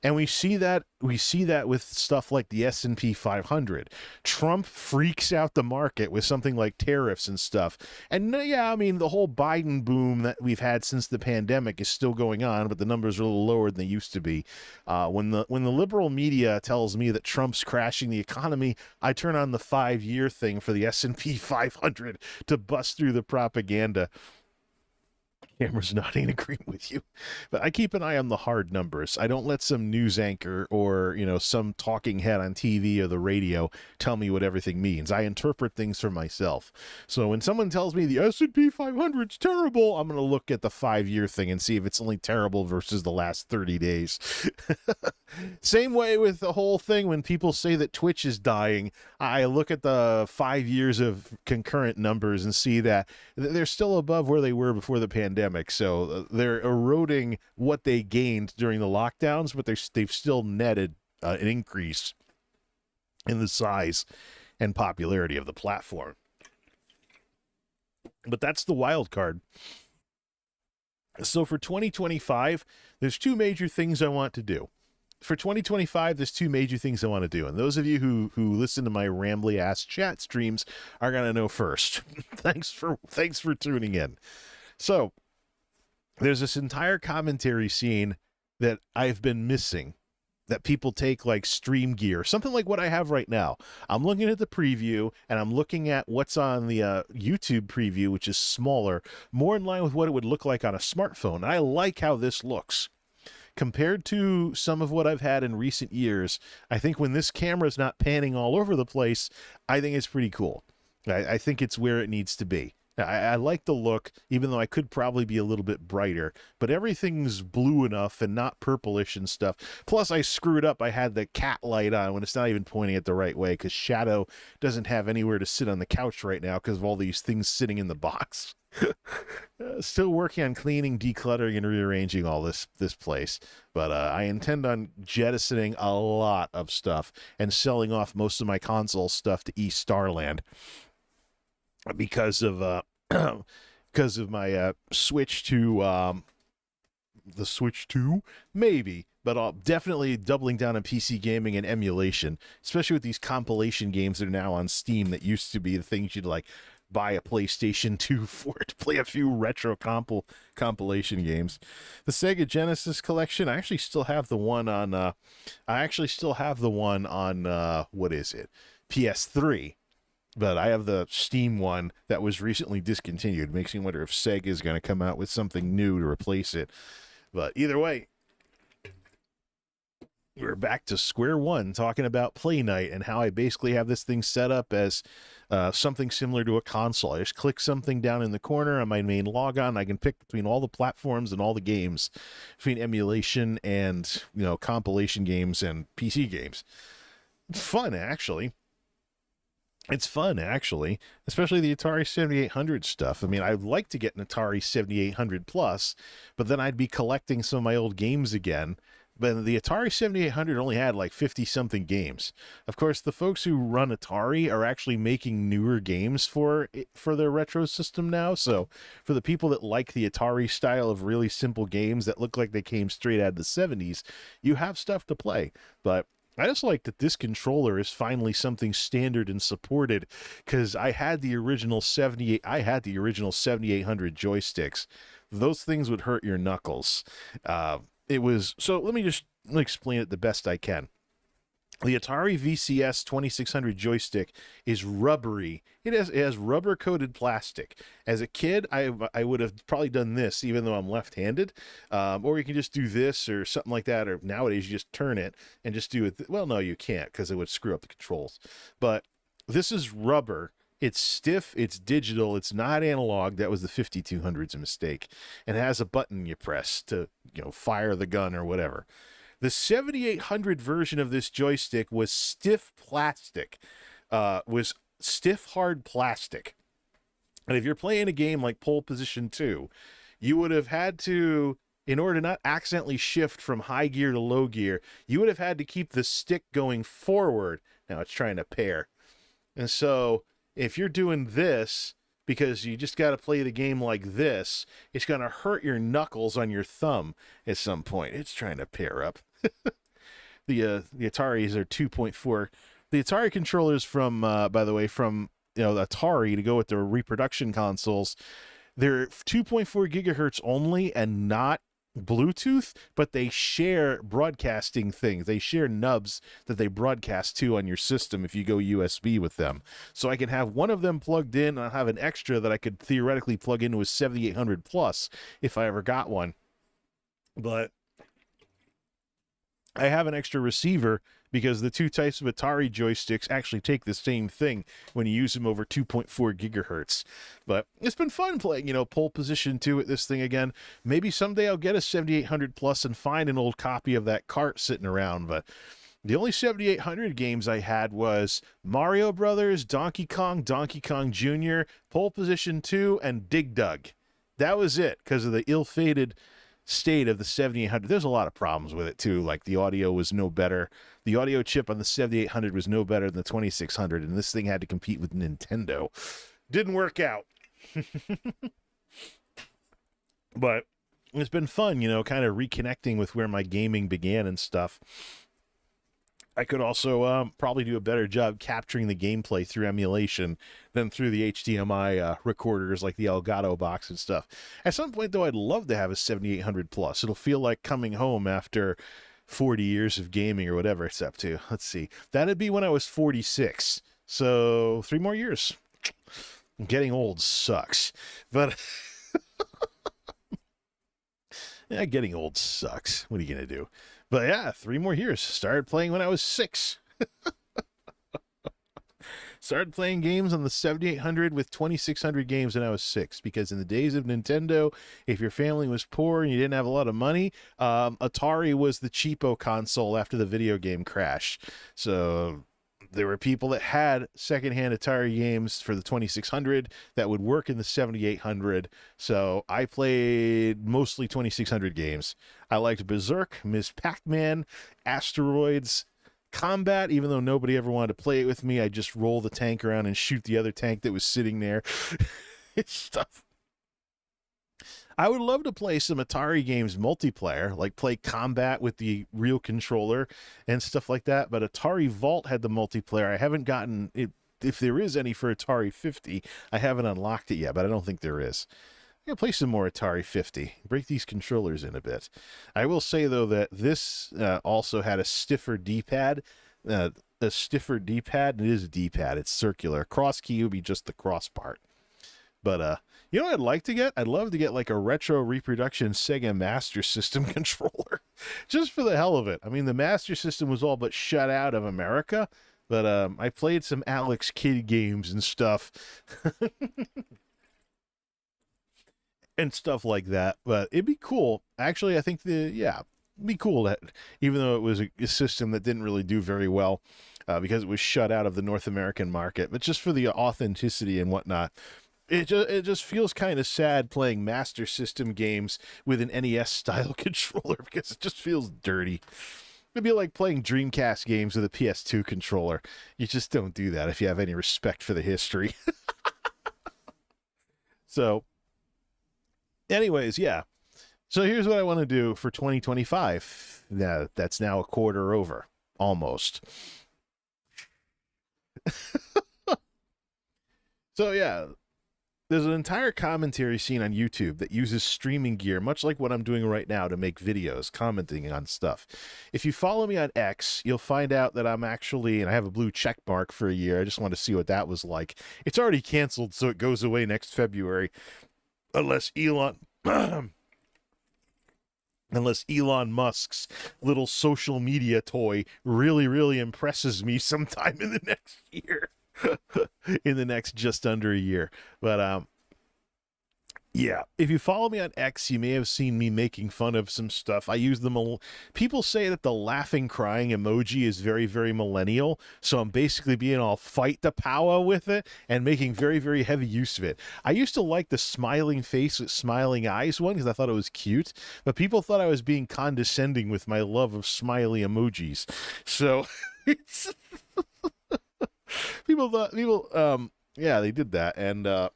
And we see that with stuff like the S&P 500. Trump freaks out the market with something like tariffs and stuff. And yeah, I mean, the whole Biden boom that we've had since the pandemic is still going on, but the numbers are a little lower than they used to be. When the liberal media tells me that Trump's crashing the economy, I turn on the 5-year thing for the S&P 500 to bust through the propaganda. Cameron's nodding, agreeing with you. But I keep an eye on the hard numbers. I don't let some news anchor or, some talking head on TV or the radio tell me what everything means. I interpret things for myself. So when someone tells me the S&P 500's terrible, I'm going to look at the 5-year thing and see if it's only terrible versus the last 30 days. Same way with the whole thing when people say that Twitch is dying. I look at the 5 years of concurrent numbers and see that they're still above where they were before the pandemic. So they're eroding what they gained during the lockdowns, but they've still netted an increase in the size and popularity of the platform. But that's the wild card. So for 2025, there's two major things I want to do. For 2025, there's two major things I want to do. And those of you who listen to my rambly ass chat streams are going to know first. Thanks for tuning in. So there's this entire commentary scene that I've been missing that people take like Stream Gear, something like what I have right now. I'm looking at the preview and I'm looking at what's on the YouTube preview, which is smaller, more in line with what it would look like on a smartphone. And I like how this looks. Compared to some of what I've had in recent years, I think when this camera's not panning all over the place, I think it's pretty cool. I think it's where it needs to be. I like the look, even though I could probably be a little bit brighter, but everything's blue enough and not purplish and stuff. Plus, I screwed up. I had the cat light on when it's not even pointing it the right way because Shadow doesn't have anywhere to sit on the couch right now because of all these things sitting in the box. Still working on cleaning, decluttering, and rearranging all this place. But I intend on jettisoning a lot of stuff and selling off most of my console stuff to East Starland. Because of my switch to the Switch 2, maybe, but I'll definitely doubling down on PC gaming and emulation, especially with these compilation games that are now on Steam that used to be the things you'd like buy a PlayStation 2 for it to play a few retro compilation games. The Sega Genesis collection, I actually still have the one on what is it? PS3. But I have the Steam one that was recently discontinued. Makes me wonder if Sega is going to come out with something new to replace it. But either way, we're back to square one talking about Play Night and how I basically have this thing set up as something similar to a console. I just click something down in the corner on my main logon. I can pick between all the platforms and all the games, between emulation and, compilation games and PC games. It's fun, actually. Especially the Atari 7800 stuff. I mean, I'd like to get an Atari 7800 Plus, but then I'd be collecting some of my old games again. But the Atari 7800 only had like 50-something games. Of course, the folks who run Atari are actually making newer games for their retro system now. So for the people that like the Atari style of really simple games that look like they came straight out of the 70s, you have stuff to play. But I just like that this controller is finally something standard and supported, because I had the original 7800 joysticks. Those things would hurt your knuckles. So let me just explain it the best I can. The Atari VCS 2600 joystick is rubbery. It has rubber-coated plastic. As a kid, I would have probably done this, even though I'm left-handed. Or you can just do this or something like that. Or nowadays, you just turn it and just do it. Well, no, you can't, because it would screw up the controls. But this is rubber. It's stiff. It's digital. It's not analog. That was the 5200's a mistake. And it has a button you press to, fire the gun or whatever. The 7800 version of this joystick was stiff plastic, hard plastic. And if you're playing a game like Pole Position 2, you would have had to, in order to not accidentally shift from high gear to low gear, you would have had to keep the stick going forward. Now it's trying to pair. And so if you're doing this, because you just got to play the game like this, it's going to hurt your knuckles on your thumb at some point. It's trying to pair up. The Ataris are 2.4. The Atari controllers from Atari, to go with the reproduction consoles, they're 2.4 gigahertz only and not Bluetooth, but they share broadcasting things. They share nubs that they broadcast to on your system if you go USB with them. So I can have one of them plugged in, and I'll have an extra that I could theoretically plug into a 7800 Plus if I ever got one. But I have an extra receiver because the two types of Atari joysticks actually take the same thing when you use them over 2.4 gigahertz. But it's been fun playing, Pole Position 2 at this thing again. Maybe someday I'll get a 7800 Plus and find an old copy of that cart sitting around. But the only 7800 games I had was Mario Brothers, Donkey Kong Jr., Pole Position 2, and Dig Dug. That was it, because of the ill-fated state of the 7800. There's a lot of problems with it too. Like the audio was no better. The audio chip on the 7800 was no better than the 2600, and this thing had to compete with Nintendo. Didn't work out. But it's been fun, kind of reconnecting with where my gaming began and stuff. I could also probably do a better job capturing the gameplay through emulation than through the HDMI recorders like the Elgato box and stuff. At some point, though, I'd love to have a 7800 Plus. It'll feel like coming home after 40 years of gaming or whatever it's up to. Let's see. That'd be when I was 46. So 3 more years. Getting old sucks. But yeah, getting old sucks. What are you going to do? But yeah, 3 more years. Started playing when I was 6. Started playing games on the 7800 with 2600 games when I was 6. Because in the days of Nintendo, if your family was poor and you didn't have a lot of money, Atari was the cheapo console after the video game crash. So there were people that had secondhand Atari games for the 2600 that would work in the 7800. So I played mostly 2600 games. I liked Berserk, Ms. Pac-Man, Asteroids, Combat, even though nobody ever wanted to play it with me. I just roll the tank around and shoot the other tank that was sitting there. Stuff. I would love to play some Atari games multiplayer, like play Combat with the real controller and stuff like that. But Atari Vault had the multiplayer. I haven't gotten it if there is any for Atari 50, I haven't unlocked it yet, but I don't think there is. I'm going to play some more Atari 50. Break these controllers in a bit. I will say, though, that this also had a stiffer D-pad. It is a D-pad. It's circular. Cross key would be just the cross part. But, you know what I'd like to get? I'd love to get like a retro reproduction Sega Master System controller. Just for the hell of it. I mean, the Master System was all but shut out of America. But I played some Alex Kidd games and stuff. And stuff like that. But it'd be cool. Actually, I think it'd be cool that, even though it was a system that didn't really do very well because it was shut out of the North American market, but just for the authenticity and whatnot. It just feels kind of sad playing Master System games with an NES-style controller because it just feels dirty. It'd be like playing Dreamcast games with a PS2 controller. You just don't do that if you have any respect for the history. So, anyways, yeah. So here's what I want to do for 2025. That's now a quarter over, almost. So, yeah. There's an entire commentary scene on YouTube that uses streaming gear, much like what I'm doing right now, to make videos, commenting on stuff. If you follow me on X, you'll find out that I'm actually, and I have a blue check mark for a year. I just want to see what that was like. It's already canceled, so it goes away next February. Unless Elon Musk's little social media toy really, really impresses me sometime in the next year. In the next just under a year. But yeah, if you follow me on X, you may have seen me making fun of some stuff. I use them. People say that the laughing crying emoji is very, very millennial, so I'm basically being all fight the power with it and making very, very heavy use of it. I used to like the smiling face with smiling eyes one because I thought it was cute, but people thought I was being condescending with my love of smiley emojis. So it's yeah, they did that. And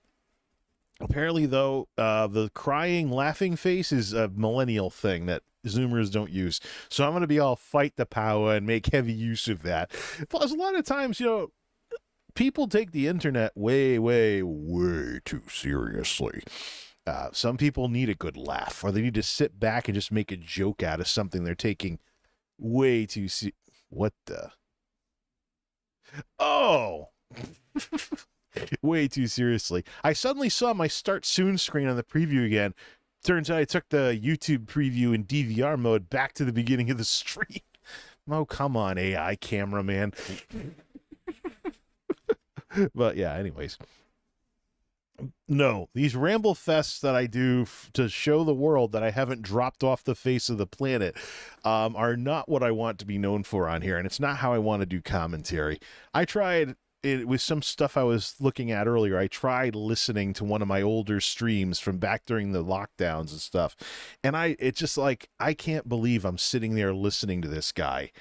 apparently, though, the crying, laughing face is a millennial thing that Zoomers don't use. So I'm going to be all fight the power and make heavy use of that. Plus, a lot of times, people take the internet way, way, way too seriously. Some people need a good laugh, or they need to sit back and just make a joke out of something they're taking way too What the? Oh! Way too seriously. I suddenly saw my Start Soon screen on the preview again. Turns out I took the YouTube preview in DVR mode back to the beginning of the stream. Oh, come on, AI cameraman. But yeah, anyways. No, these ramble fests that I do to show the world that I haven't dropped off the face of the planet are not what I want to be known for on here, and it's not how I want to do commentary. I tried it with some stuff I was looking at earlier. I tried listening to one of my older streams from back during the lockdowns and stuff, and it's just like, I can't believe I'm sitting there listening to this guy.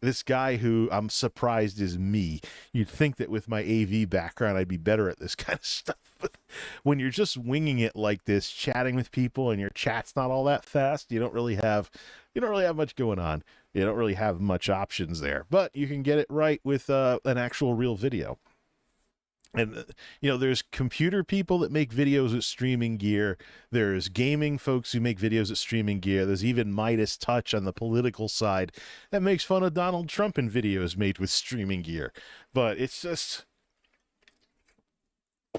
This guy who I'm surprised is me. You'd think that with my AV background, I'd be better at this kind of stuff. But when you're just winging it like this, chatting with people, and your chat's not all that fast, you don't really have much going on. You don't really have much options there. But you can get it right with an actual real video. And, there's computer people that make videos with streaming gear. There's gaming folks who make videos with streaming gear. There's even Midas Touch on the political side that makes fun of Donald Trump in videos made with streaming gear. But it's just,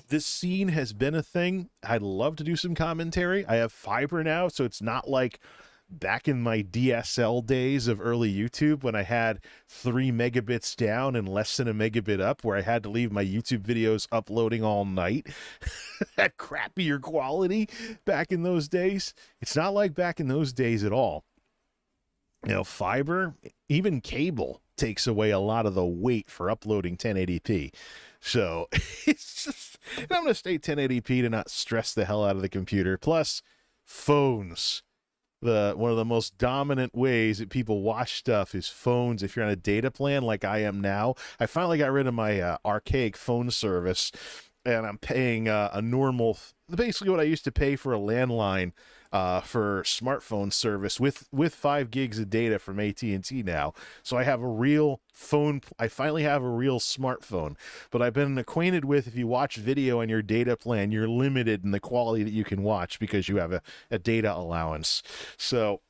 this scene has been a thing. I'd love to do some commentary. I have fiber now, so it's not like back in my DSL days of early YouTube when I had 3 megabits down and less than a megabit up, where I had to leave my YouTube videos uploading all night at crappier quality back in those days. It's not like back in those days at all. Fiber, even cable, takes away a lot of the weight for uploading 1080p. So it's just, I'm going to stay 1080p to not stress the hell out of the computer. Plus, phones. One of the most dominant ways that people watch stuff is phones. If you're on a data plan like I am now, I finally got rid of my archaic phone service, and I'm paying a normal, basically what I used to pay for a landline for smartphone service with 5 gigs of data from AT&T now. So I have a real phone. I finally have a real smartphone. But I've been acquainted with, if you watch video on your data plan, you're limited in the quality that you can watch because you have a data allowance. So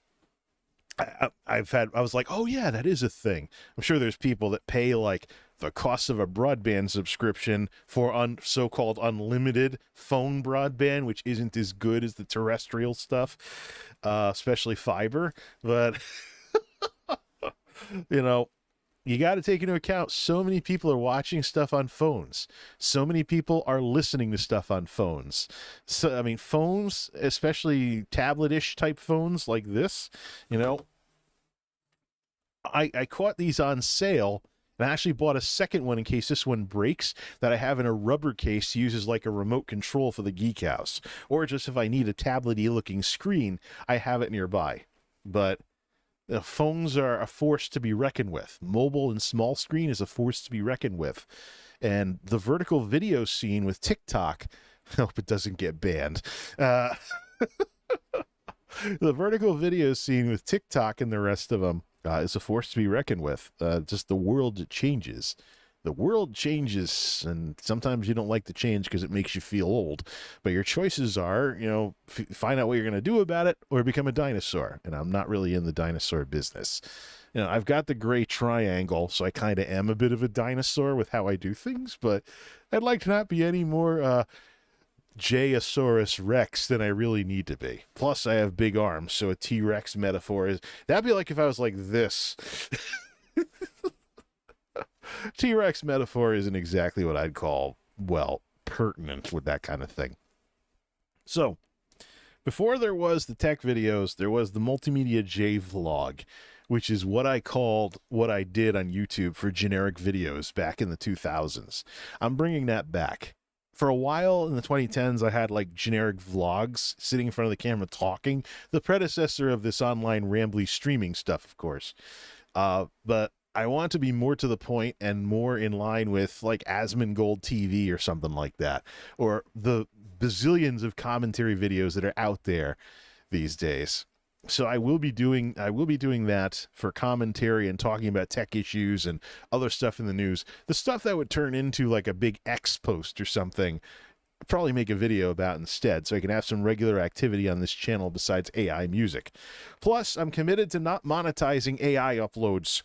I was like, oh yeah, that is a thing. I'm sure there's people that pay like the cost of a broadband subscription for so-called unlimited phone broadband, which isn't as good as the terrestrial stuff, especially fiber. But you know, you got to take into account so many people are watching stuff on phones. So many people are listening to stuff on phones. So, I mean, phones, especially tablet-ish type phones like this, you know, I caught these on sale and I actually bought a second one in case this one breaks that I have in a rubber case to use as like a remote control for the Geek House. Or just if I need a tablet-y looking screen, I have it nearby. But the phones are a force to be reckoned with. Mobile and small screen is a force to be reckoned with. And the vertical video scene with TikTok, I hope it doesn't get banned. The vertical video scene with TikTok and the rest of them is a force to be reckoned with. Just the world changes. The world changes, and sometimes you don't like the change because it makes you feel old. But your choices are, you know, find out what you're going to do about it or become a dinosaur. And I'm not really in the dinosaur business. You know, I've got the gray triangle, so I kind of am a bit of a dinosaur with how I do things. But I'd like to not be any more Jayasaurus Rex than I really need to be. Plus, I have big arms, so a T-Rex metaphor is... That'd be like if I was like this. T-Rex metaphor isn't exactly what I'd call, well, pertinent with that kind of thing. So, before there was the tech videos, there was the Multimedia J vlog, which is what I called what I did on YouTube for generic videos back in the 2000s. I'm bringing that back. For a while in the 2010s, I had like generic vlogs sitting in front of the camera talking, the predecessor of this online rambly streaming stuff, of course. But I want to be more to the point and more in line with like Asmongold TV or something like that, or the bazillions of commentary videos that are out there these days. So I will be doing that for commentary and talking about tech issues and other stuff in the news. The stuff that would turn into like a big X post or something, I'd probably make a video about instead, so I can have some regular activity on this channel besides AI music. Plus, I'm committed to not monetizing AI uploads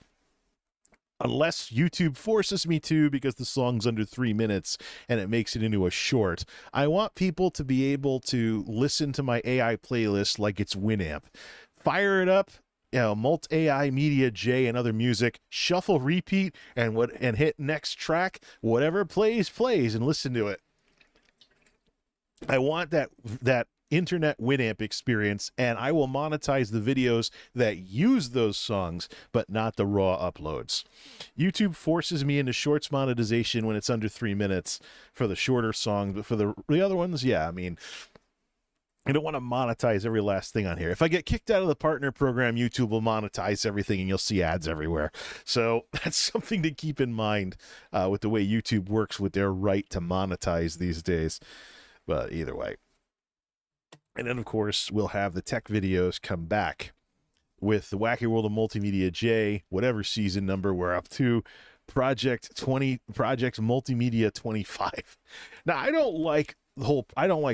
unless YouTube forces me to, because the song's under 3 minutes and it makes it into a short. I want people to be able to listen to my AI playlist like it's Winamp. Fire it up, you know, MultimediaWho J and other music, shuffle, repeat, and hit next track. Whatever plays, and listen to it. I want that internet Winamp experience, and I will monetize the videos that use those songs, but not the raw uploads. YouTube forces me into shorts monetization when it's under 3 minutes for the shorter songs, but for the other ones, yeah, I mean, I don't want to monetize every last thing on here. If I get kicked out of the partner program, YouTube will monetize everything and you'll see ads everywhere. So that's something to keep in mind with the way YouTube works with their right to monetize these days. But either way. And then, of course, we'll have the tech videos come back with the Wacky World of Multimedia J, whatever season number we're up to, Project Multimedia 25. Now, I don't like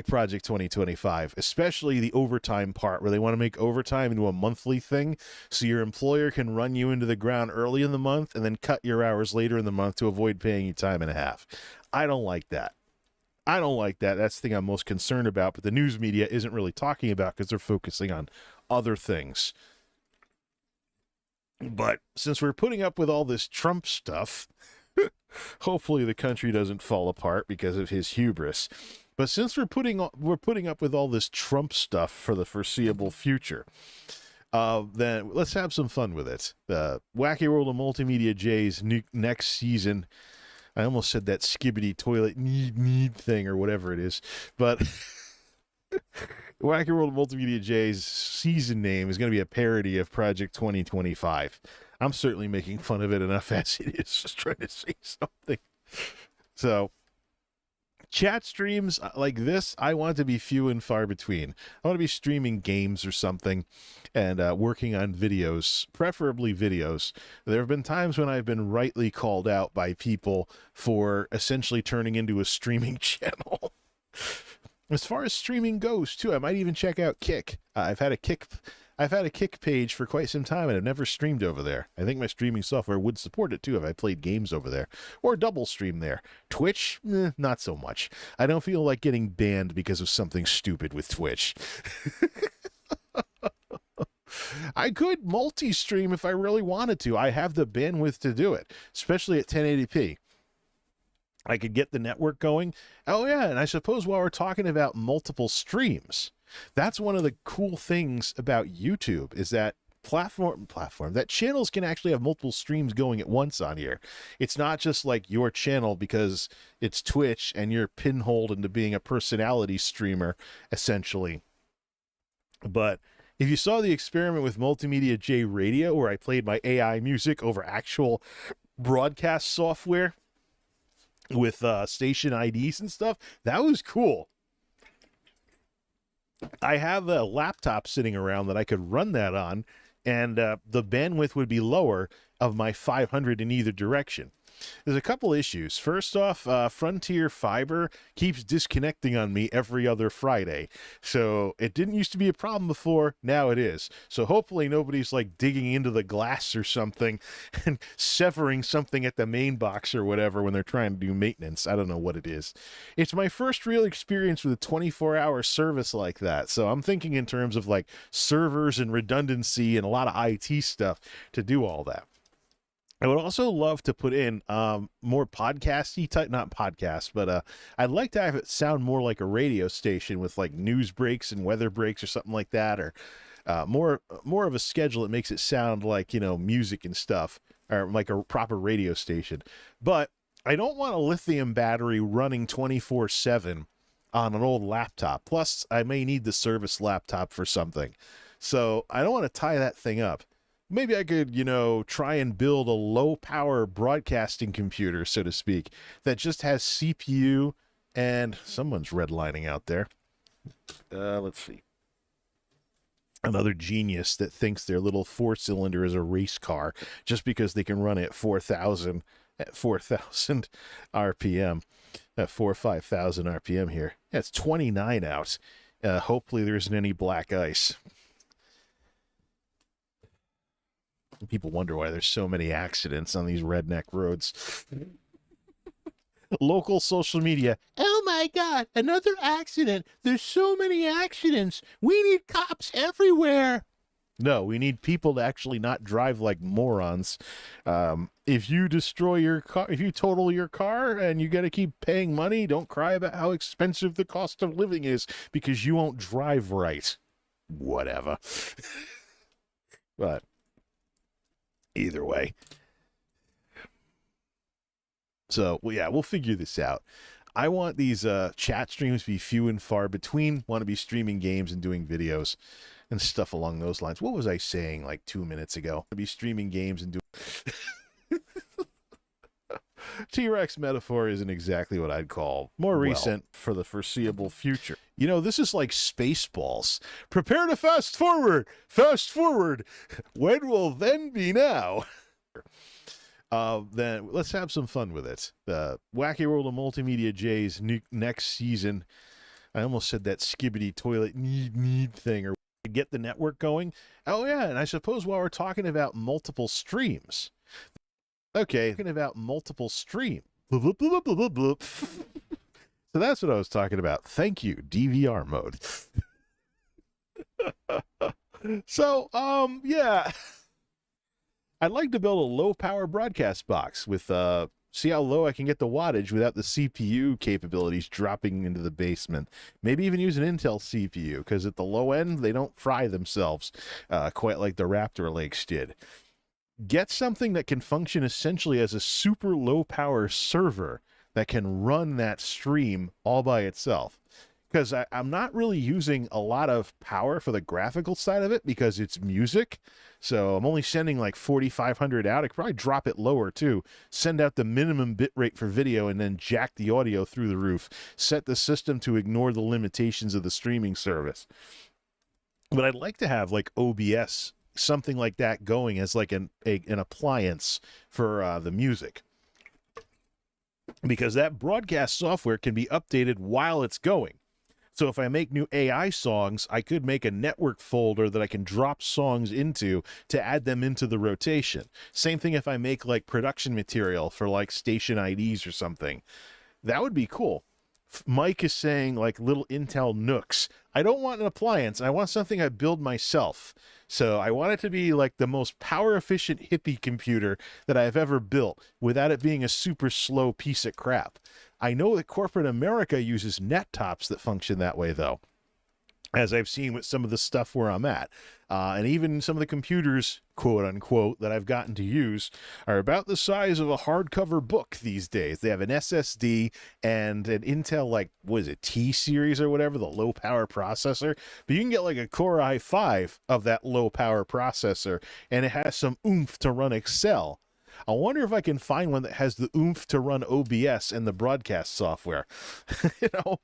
Project 2025, especially the overtime part where they want to make overtime into a monthly thing so your employer can run you into the ground early in the month and then cut your hours later in the month to avoid paying you time and a half. I don't like that. That's the thing I'm most concerned about, but the news media isn't really talking about because they're focusing on other things. But since we're putting up with all this Trump stuff, hopefully the country doesn't fall apart because of his hubris. But since we're putting up with all this Trump stuff for the foreseeable future, then let's have some fun with it. The Wacky World of Multimedia J's next season. I almost said that skibbity toilet need thing or whatever it is, but Wacky World of Multimedia J's season name is going to be a parody of Project 2025. I'm certainly making fun of it enough as it is, just trying to say something. So, Chat streams like this, I want to be few and far between. I want to be streaming games or something and working on videos, preferably videos. There have been times when I've been rightly called out by people for essentially turning into a streaming channel. As far as streaming goes, too, I might even check out Kick. I've had a Kick page for quite some time, and I've never streamed over there. I think my streaming software would support it, too, if I played games over there. Or double stream there. Twitch? Not so much. I don't feel like getting banned because of something stupid with Twitch. I could multi-stream if I really wanted to. I have the bandwidth to do it, especially at 1080p. I could get the network going. Oh, yeah, and I suppose while we're talking about multiple streams, that's one of the cool things about YouTube is that that channels can actually have multiple streams going at once on here. It's not just like your channel because it's Twitch and you're pinholed into being a personality streamer, essentially. But if you saw the experiment with MultimediaWho Radio, where I played my AI music over actual broadcast software with station IDs and stuff, that was cool. I have a laptop sitting around that I could run that on, and the bandwidth would be lower of my 500 in either direction. There's a couple issues. First off, Frontier Fiber keeps disconnecting on me every other Friday. So it didn't used to be a problem before, now it is. So hopefully nobody's like digging into the glass or something and severing something at the main box or whatever when they're trying to do maintenance. I don't know what it is. It's my first real experience with a 24-hour service like that. So I'm thinking in terms of like servers and redundancy and a lot of IT stuff to do all that. I would also love to put in more podcasty type, not podcasts, but I'd like to have it sound more like a radio station with like news breaks and weather breaks or something like that, or more of a schedule that makes it sound like, you know, music and stuff, or like a proper radio station. But I don't want a lithium battery running 24/7 on an old laptop. Plus, I may need the service laptop for something. So I don't want to tie that thing up. Maybe I could, you know, try and build a low-power broadcasting computer, so to speak, that just has CPU and someone's redlining out there. Let's see. Another genius that thinks their little four-cylinder is a race car just because they can run it at 4,000 RPM, at 4 or 5,000 RPM here. Yeah, it's 29 out. Hopefully there isn't any black ice. People wonder why there's so many accidents on these redneck roads. Local social media. Oh my God, another accident. There's so many accidents. We need cops everywhere. No, we need people to actually not drive like morons. If you destroy your car, if you total your car and you got to keep paying money, don't cry about how expensive the cost of living is because you won't drive right. Whatever. But either way. So, well, yeah, we'll figure this out. I want these chat streams to be few and far between. Want to be streaming games and doing videos and stuff along those lines. What was I saying like 2 minutes ago? To be streaming games and doing... T-Rex metaphor isn't exactly what I'd call more recent for the foreseeable future. You know, this is like Spaceballs. Prepare to fast forward. Fast forward. When will then be now? Then let's have some fun with it. The Wacky World of MultimediaWho's next season. I almost said that skibbity toilet need thing, or get the network going. Oh yeah, and I suppose while we're talking about multiple streams. Okay, talking about multiple streams. So that's what I was talking about. Thank you, DVR mode. So, yeah. I'd like to build a low-power broadcast box with, see how low I can get the wattage without the CPU capabilities dropping into the basement. Maybe even use an Intel CPU, because at the low end, they don't fry themselves quite like the Raptor Lakes did. Get something that can function essentially as a super low-power server that can run that stream all by itself. because I'm not really using a lot of power for the graphical side of it because it's music. So I'm only sending like 4,500 out. I could probably drop it lower too. Send out the minimum bit rate for video and then jack the audio through the roof. Set the system to ignore the limitations of the streaming service. But I'd like to have like OBS, something like that going as like an appliance for the music. Because that broadcast software can be updated while it's going. So if I make new AI songs, I could make a network folder that I can drop songs into to add them into the rotation. Same thing if I make like production material for like station IDs or something. That would be cool. Mike is saying like little Intel Nooks. I don't want an appliance. I want something I build myself. So I want it to be like the most power efficient hippie computer that I've ever built without it being a super slow piece of crap. I know that corporate America uses net tops that function that way though, as I've seen with some of the stuff where I'm at. And even some of the computers, quote unquote, that I've gotten to use are about the size of a hardcover book these days. They have an SSD and an Intel, like, what is it, T series or whatever, the low power processor. But you can get like a Core i5 of that low power processor, and it has some oomph to run Excel. I wonder if I can find one that has the oomph to run OBS and the broadcast software. You know,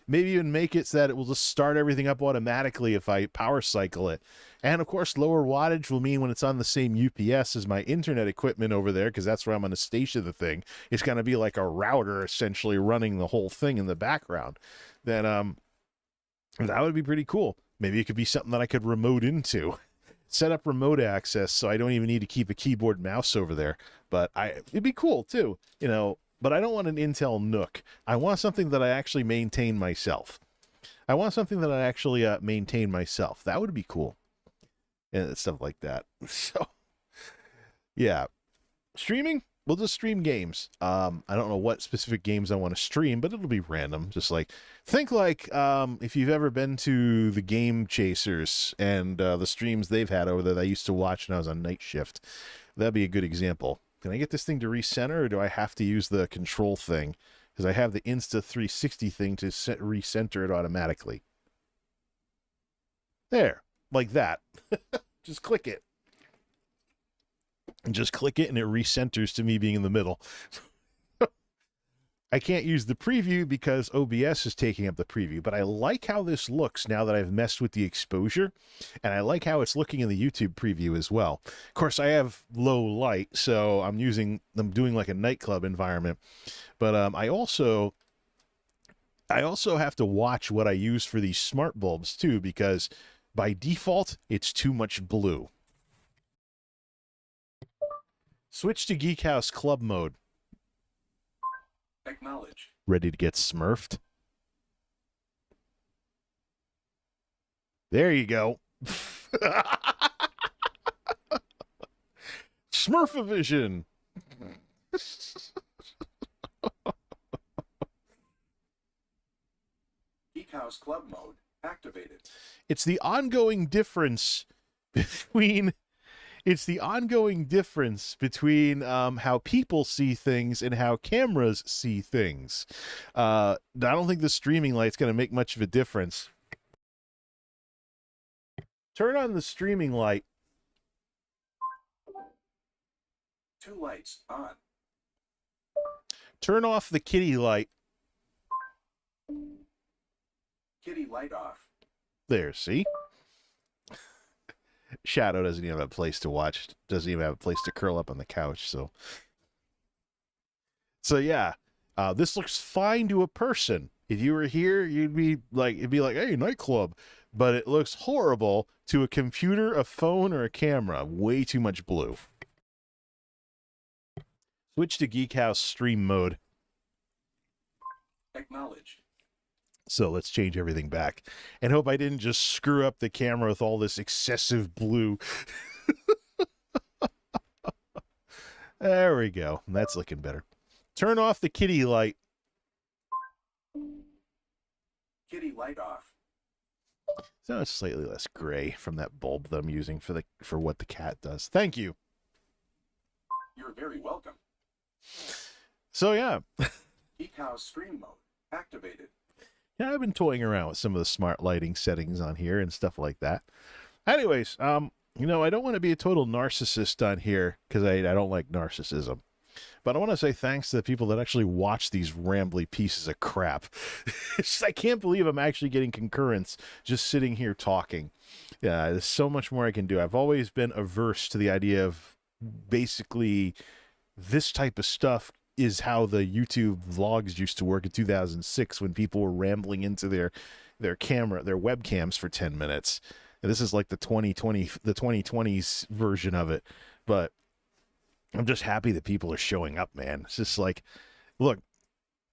maybe even make it so that it will just start everything up automatically if I power cycle it. And of course, lower wattage will mean when it's on the same UPS as my internet equipment over there, because that's where I'm going to station the thing, it's going to be like a router essentially running the whole thing in the background. Then that would be pretty cool. Maybe it could be something that I could remote into. Set up remote access so I don't even need to keep a keyboard mouse over there. But it'd be cool too, you know. But I don't want an Intel Nook. I want something that I actually maintain myself. That would be cool. And stuff like that. So, yeah. Streaming? We'll just stream games. I don't know what specific games I want to stream, but it'll be random. Just like, think like if you've ever been to the Game Chasers and the streams they've had over there that I used to watch when I was on night shift. That'd be a good example. Can I get this thing to recenter, or do I have to use the control thing? Because I have the Insta360 thing to recenter it automatically. There, like that. Just click it. Just click it and it recenters to me being in the middle. I can't use the preview because OBS is taking up the preview, but I like how this looks now that I've messed with the exposure, and I like how it's looking in the YouTube preview as well. Of course, I have low light, so I'm doing like a nightclub environment, but I also have to watch what I use for these smart bulbs too, because by default, it's too much blue. Switch to Geek House Club mode. Acknowledge. Ready to get smurfed? There you go. Smurfavision. Geek House Club mode activated. It's the ongoing difference between how people see things and how cameras see things. I don't think the streaming light's going to make much of a difference. Turn on the streaming light. 2 lights on. Turn off the kitty light. Kitty light off. There, see? Shadow doesn't even have a place to watch. Doesn't even have a place to curl up on the couch. So yeah, this looks fine to a person. If you were here, it'd be like, hey, nightclub. But it looks horrible to a computer, a phone, or a camera. Way too much blue. Switch to Geek House stream mode. Acknowledged. So let's change everything back and hope I didn't just screw up the camera with all this excessive blue. There we go. That's looking better. Turn off the kitty light. Kitty light off. So it's slightly less gray from that bulb that I'm using for what the cat does. Thank you. You're very welcome. So yeah. Geek House stream mode activated. Yeah, I've been toying around with some of the smart lighting settings on here and stuff like that. Anyways, you know, I don't want to be a total narcissist on here because I don't like narcissism. But I want to say thanks to the people that actually watch these rambly pieces of crap. I can't believe I'm actually getting concurrence just sitting here talking. Yeah, there's so much more I can do. I've always been averse to the idea of basically this type of stuff is how the YouTube vlogs used to work in 2006 when people were rambling into their webcams for 10 minutes. And this is like the 2020s version of it. But I'm just happy that people are showing up, man. It's just like, look,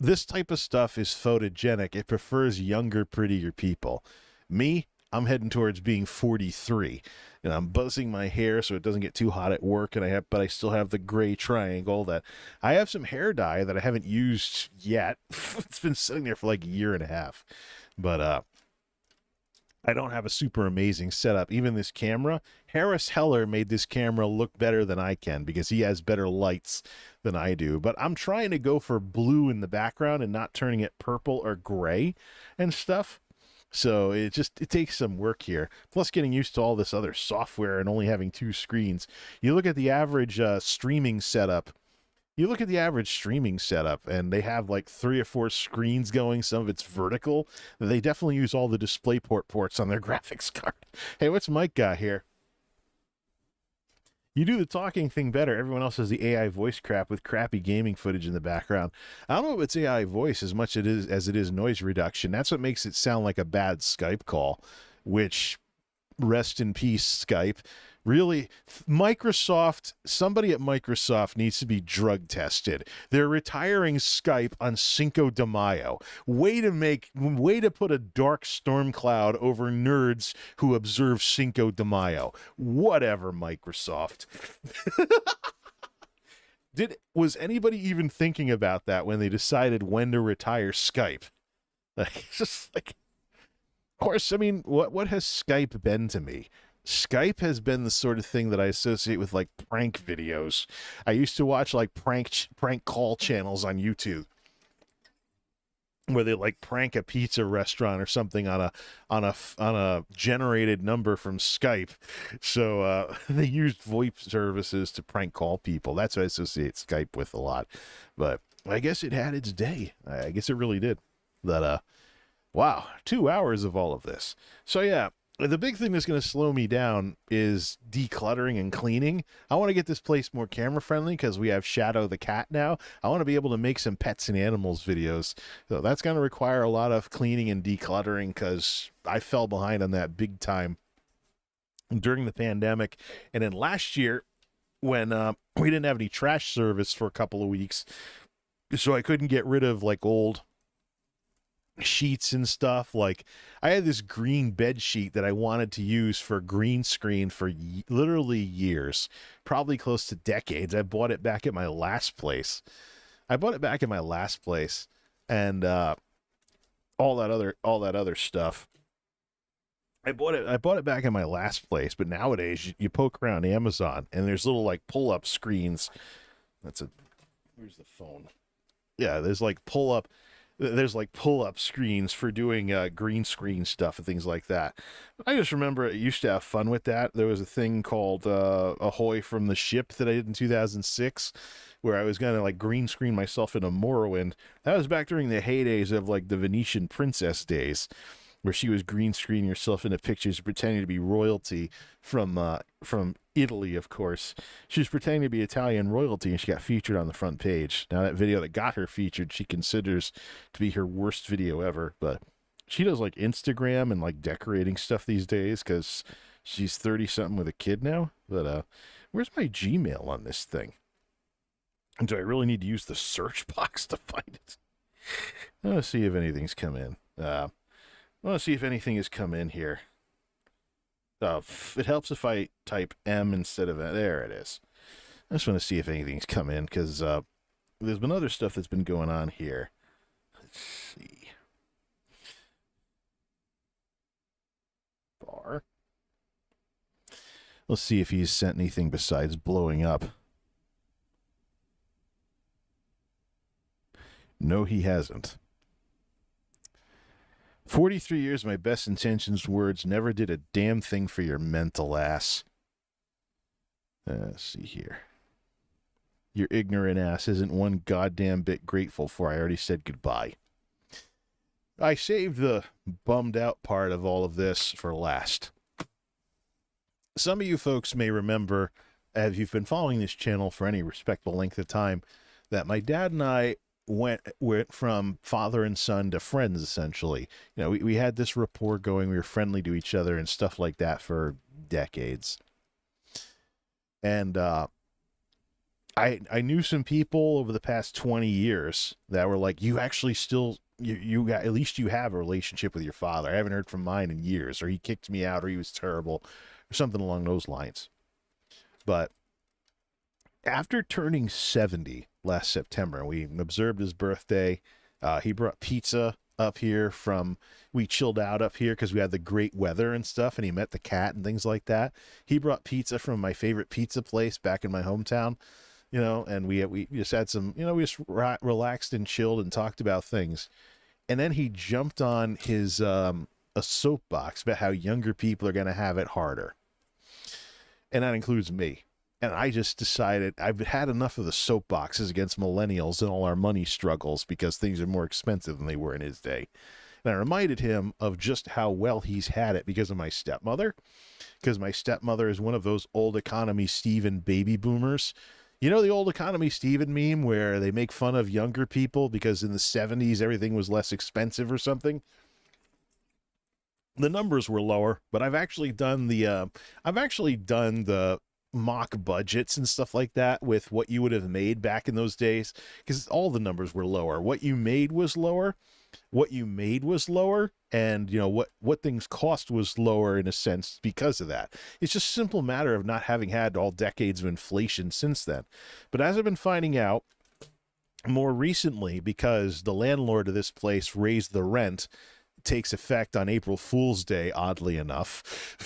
this type of stuff is photogenic. It prefers younger, prettier people. Me, I'm heading towards being 43, and I'm buzzing my hair so it doesn't get too hot at work, but I still have the gray triangle. That I have some hair dye that I haven't used yet. It's been sitting there for like a year and a half, but I don't have a super amazing setup. Even this camera, Harris Heller made this camera look better than I can because he has better lights than I do. But I'm trying to go for blue in the background and not turning it purple or gray and stuff. So it takes some work here. Plus getting used to all this other software and only having 2 screens. You look at the average streaming setup. And they have like 3 or 4 screens going. Some of it's vertical. They definitely use all the DisplayPort ports on their graphics card. Hey, what's Mike got here? You do the talking thing better. Everyone else has the AI voice crap with crappy gaming footage in the background. I don't know if it's AI voice as much as it is noise reduction. That's what makes it sound like a bad Skype call, which, rest in peace, Skype. Really, somebody at Microsoft needs to be drug tested. They're retiring Skype on Cinco de Mayo. Way to put a dark storm cloud over nerds who observe Cinco de Mayo. Whatever, Microsoft. Was anybody even thinking about that when they decided when to retire Skype? Like, just like, of course, I mean, what has Skype been to me? Skype has been the sort of thing that I associate with like prank videos. I used to watch like prank call channels on YouTube where they like prank a pizza restaurant or something on a generated number from Skype. So they used VoIP services to prank call people. That's what I associate Skype with a lot. But I guess it had its day. I guess it really did. But wow, 2 hours of all of this. So yeah. The big thing that's going to slow me down is decluttering and cleaning. I want to get this place more camera friendly because we have Shadow the cat now. I want to be able to make some pets and animals videos. So that's going to require a lot of cleaning and decluttering because I fell behind on that big time during the pandemic. And then last year when we didn't have any trash service for a couple of weeks, so I couldn't get rid of like old sheets and stuff. Like I had this green bed sheet that I wanted to use for green screen for literally years, probably close to decades. I bought it back at my last place. And all that other stuff. I bought it back in my last place, but nowadays you poke around Amazon and there's little like pull-up screens. Where's the phone? Yeah, there's like pull-up screens for doing green screen stuff and things like that. I just remember I used to have fun with that. There was a thing called Ahoy from the Ship that I did in 2006 where I was going to like green screen myself in a Morrowind. That was back during the heydays of like the Venetian princess days, where she was green screening herself into pictures pretending to be royalty from Italy, of course. She was pretending to be Italian royalty, and she got featured on the front page. Now, that video that got her featured, she considers to be her worst video ever, but she does, like, Instagram and, like, decorating stuff these days, because she's 30-something with a kid now. But, where's my Gmail on this thing? And do I really need to use the search box to find it? Let's see if anything's come in. I want to see if anything has come in here. It helps if I type M instead of N. There it is. I just want to see if anything's come in, because there's been other stuff that's been going on here. Let's see. Bar. Let's see if he's sent anything besides blowing up. No, he hasn't. 43 years, my best intentions words never did a damn thing for your mental ass. Let's see here. Your ignorant ass isn't one goddamn bit grateful for. I already said goodbye. I saved the bummed out part of all of this for last. Some of you folks may remember, if you've been following this channel for any respectable length of time, that my dad and I went from father and son to friends, essentially. You know, we had this rapport going. We were friendly to each other and stuff like that for decades. And I knew some people over the past 20 years that were like, you actually still, you got, at least you have a relationship with your father. I haven't heard from mine in years, or he kicked me out, or he was terrible, or something along those lines. But after turning 70 last September, we observed his birthday. He brought pizza up here we chilled out up here because we had the great weather and stuff, and he met the cat and things like that. He brought pizza from my favorite pizza place back in my hometown, you know, and we just had some, you know, we just relaxed and chilled and talked about things. And then he jumped on his, a soapbox about how younger people are going to have it harder. And that includes me. And I just decided I've had enough of the soapboxes against millennials and all our money struggles because things are more expensive than they were in his day. And I reminded him of just how well he's had it because of my stepmother. Because my stepmother is one of those old economy Steven baby boomers. You know the old economy Steven meme where they make fun of younger people because in the 70s everything was less expensive or something? The numbers were lower, but I've actually done the mock budgets and stuff like that with what you would have made back in those days, because all the numbers were lower. What you made was lower, and you know what things cost was lower in a sense because of that. It's just a simple matter of not having had all decades of inflation since then. But as I've been finding out more recently, because the landlord of this place raised the rent, takes effect on April Fool's Day, oddly enough.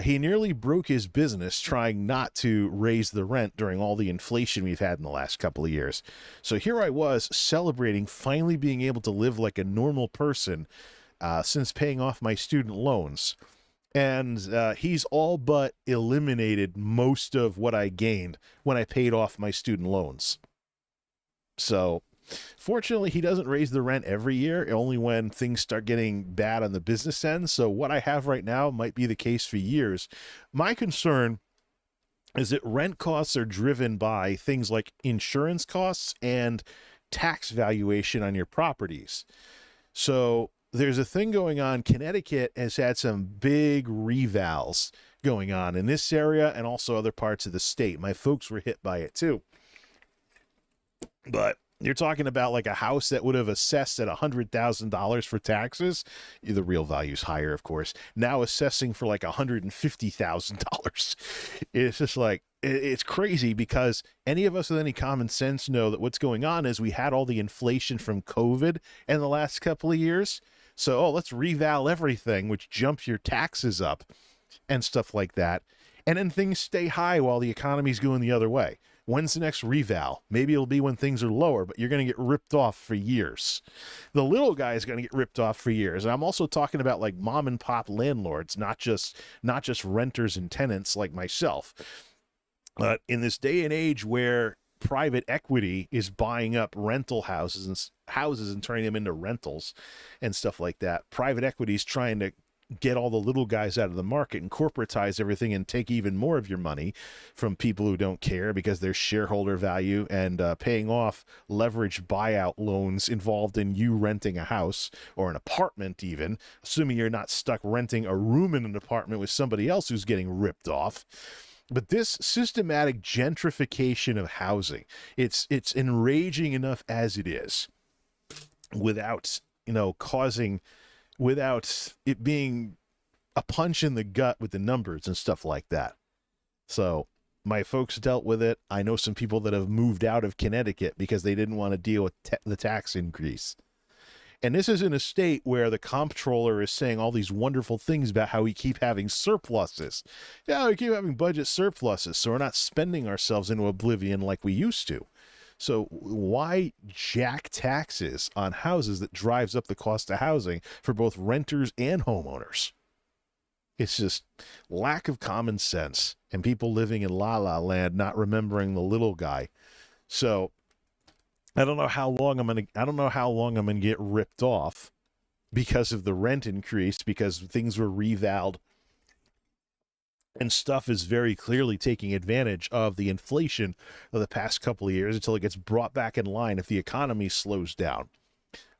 He nearly broke his business trying not to raise the rent during all the inflation we've had in the last couple of years. So here I was celebrating finally being able to live like a normal person since paying off my student loans. And he's all but eliminated most of what I gained when I paid off my student loans. So fortunately, he doesn't raise the rent every year, only when things start getting bad on the business end. So what I have right now might be the case for years. My concern is that rent costs are driven by things like insurance costs and tax valuation on your properties. So there's a thing going on. Connecticut has had some big revals going on in this area and also other parts of the state. My folks were hit by it too. But you're talking about like a house that would have assessed at $100,000 for taxes. The real value's higher, of course. Now assessing for like $150,000. It's just like, it's crazy because any of us with any common sense know that what's going on is we had all the inflation from COVID in the last couple of years. So, let's reval everything, which jumps your taxes up and stuff like that. And then things stay high while the economy's going the other way. When's the next reval? Maybe it'll be when things are lower, but you're going to get ripped off for years. The little guy is going to get ripped off for years. And I'm also talking about like mom and pop landlords, not just renters and tenants like myself. But in this day and age where private equity is buying up rental houses and turning them into rentals and stuff like that, private equity is trying to get all the little guys out of the market and corporatize everything and take even more of your money from people who don't care because there's shareholder value and paying off leveraged buyout loans involved in you renting a house or an apartment even, assuming you're not stuck renting a room in an apartment with somebody else who's getting ripped off. But this systematic gentrification of housing, it's enraging enough as it is without it being a punch in the gut with the numbers and stuff like that. So my folks dealt with it. I know some people that have moved out of Connecticut because they didn't want to deal with the tax increase. And this is in a state where the comptroller is saying all these wonderful things about how we keep having surpluses. Yeah, we keep having budget surpluses, so we're not spending ourselves into oblivion like we used to. So why jack taxes on houses that drives up the cost of housing for both renters and homeowners? It's just lack of common sense and people living in la la land, not remembering the little guy. So I don't know how long I'm gonna get ripped off because of the rent increase, because things were revaled and stuff is very clearly taking advantage of the inflation of the past couple of years until it gets brought back in line if the economy slows down.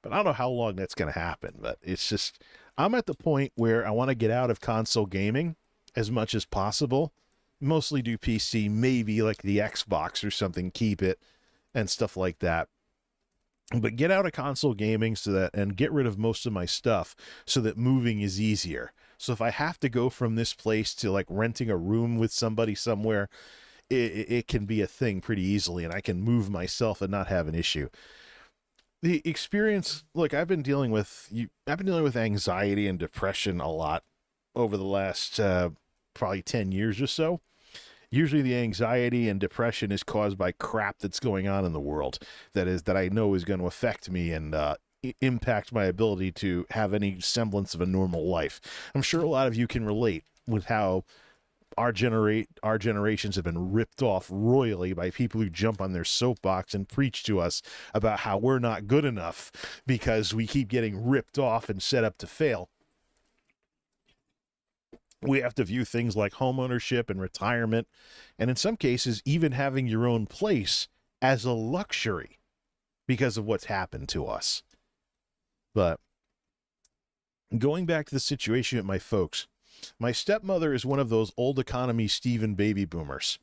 But I don't know how long that's going to happen. But it's just, I'm at the point where I want to get out of console gaming as much as possible. Mostly do PC, maybe like the Xbox or something, keep it and stuff like that. But get out of console gaming so that, and get rid of most of my stuff so that moving is easier. So if I have to go from this place to like renting a room with somebody somewhere, it can be a thing pretty easily, and I can move myself and not have an issue. The experience, look, I've been dealing with anxiety and depression a lot over the last probably 10 years or so. Usually the anxiety and depression is caused by crap that's going on in the world that I know is going to affect me and impact my ability to have any semblance of a normal life. I'm sure a lot of you can relate with how our generations have been ripped off royally by people who jump on their soapbox and preach to us about how we're not good enough because we keep getting ripped off and set up to fail. We have to view things like homeownership and retirement, and in some cases, even having your own place as a luxury because of what's happened to us. But going back to the situation with my folks, my stepmother is one of those old economy Stephen baby boomers.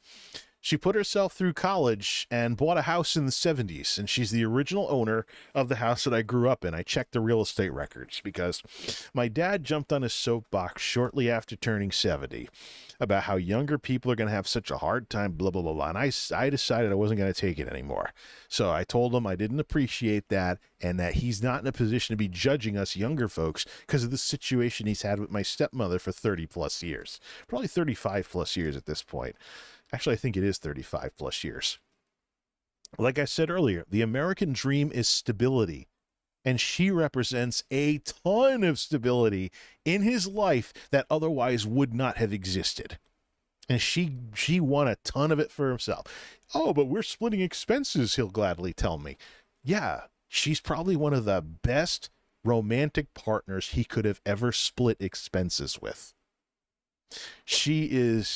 She put herself through college and bought a house in the 70s, and she's the original owner of the house that I grew up in. I checked the real estate records because my dad jumped on his soapbox shortly after turning 70 about how younger people are going to have such a hard time, blah, blah, blah, blah. And I decided I wasn't going to take it anymore. So I told him I didn't appreciate that and that he's not in a position to be judging us younger folks because of the situation he's had with my stepmother for 30 plus years, probably 35 plus years at this point. Actually, I think it is 35 plus years. Like I said earlier, the American dream is stability, and she represents a ton of stability in his life that otherwise would not have existed. And she won a ton of it for herself. Oh, but we're splitting expenses, he'll gladly tell me. Yeah, she's probably one of the best romantic partners he could have ever split expenses with. She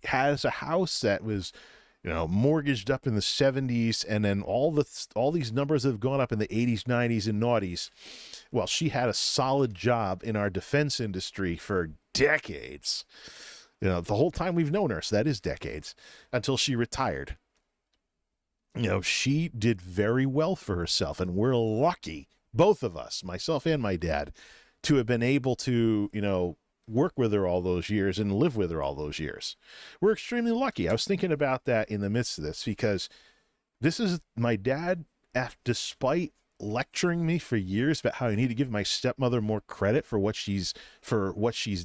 has a house that was, mortgaged up in the 70s, and then all these numbers have gone up in the 80s, 90s, and noughties. Well, she had a solid job in our defense industry for decades. The whole time we've known her, so that is decades, until she retired. She did very well for herself, and we're lucky, both of us, myself and my dad, to have been able to, work with her all those years and live with her all those years. We're extremely lucky. I was thinking about that in the midst of this because this is my dad, despite lecturing me for years about how I need to give my stepmother more credit for what she's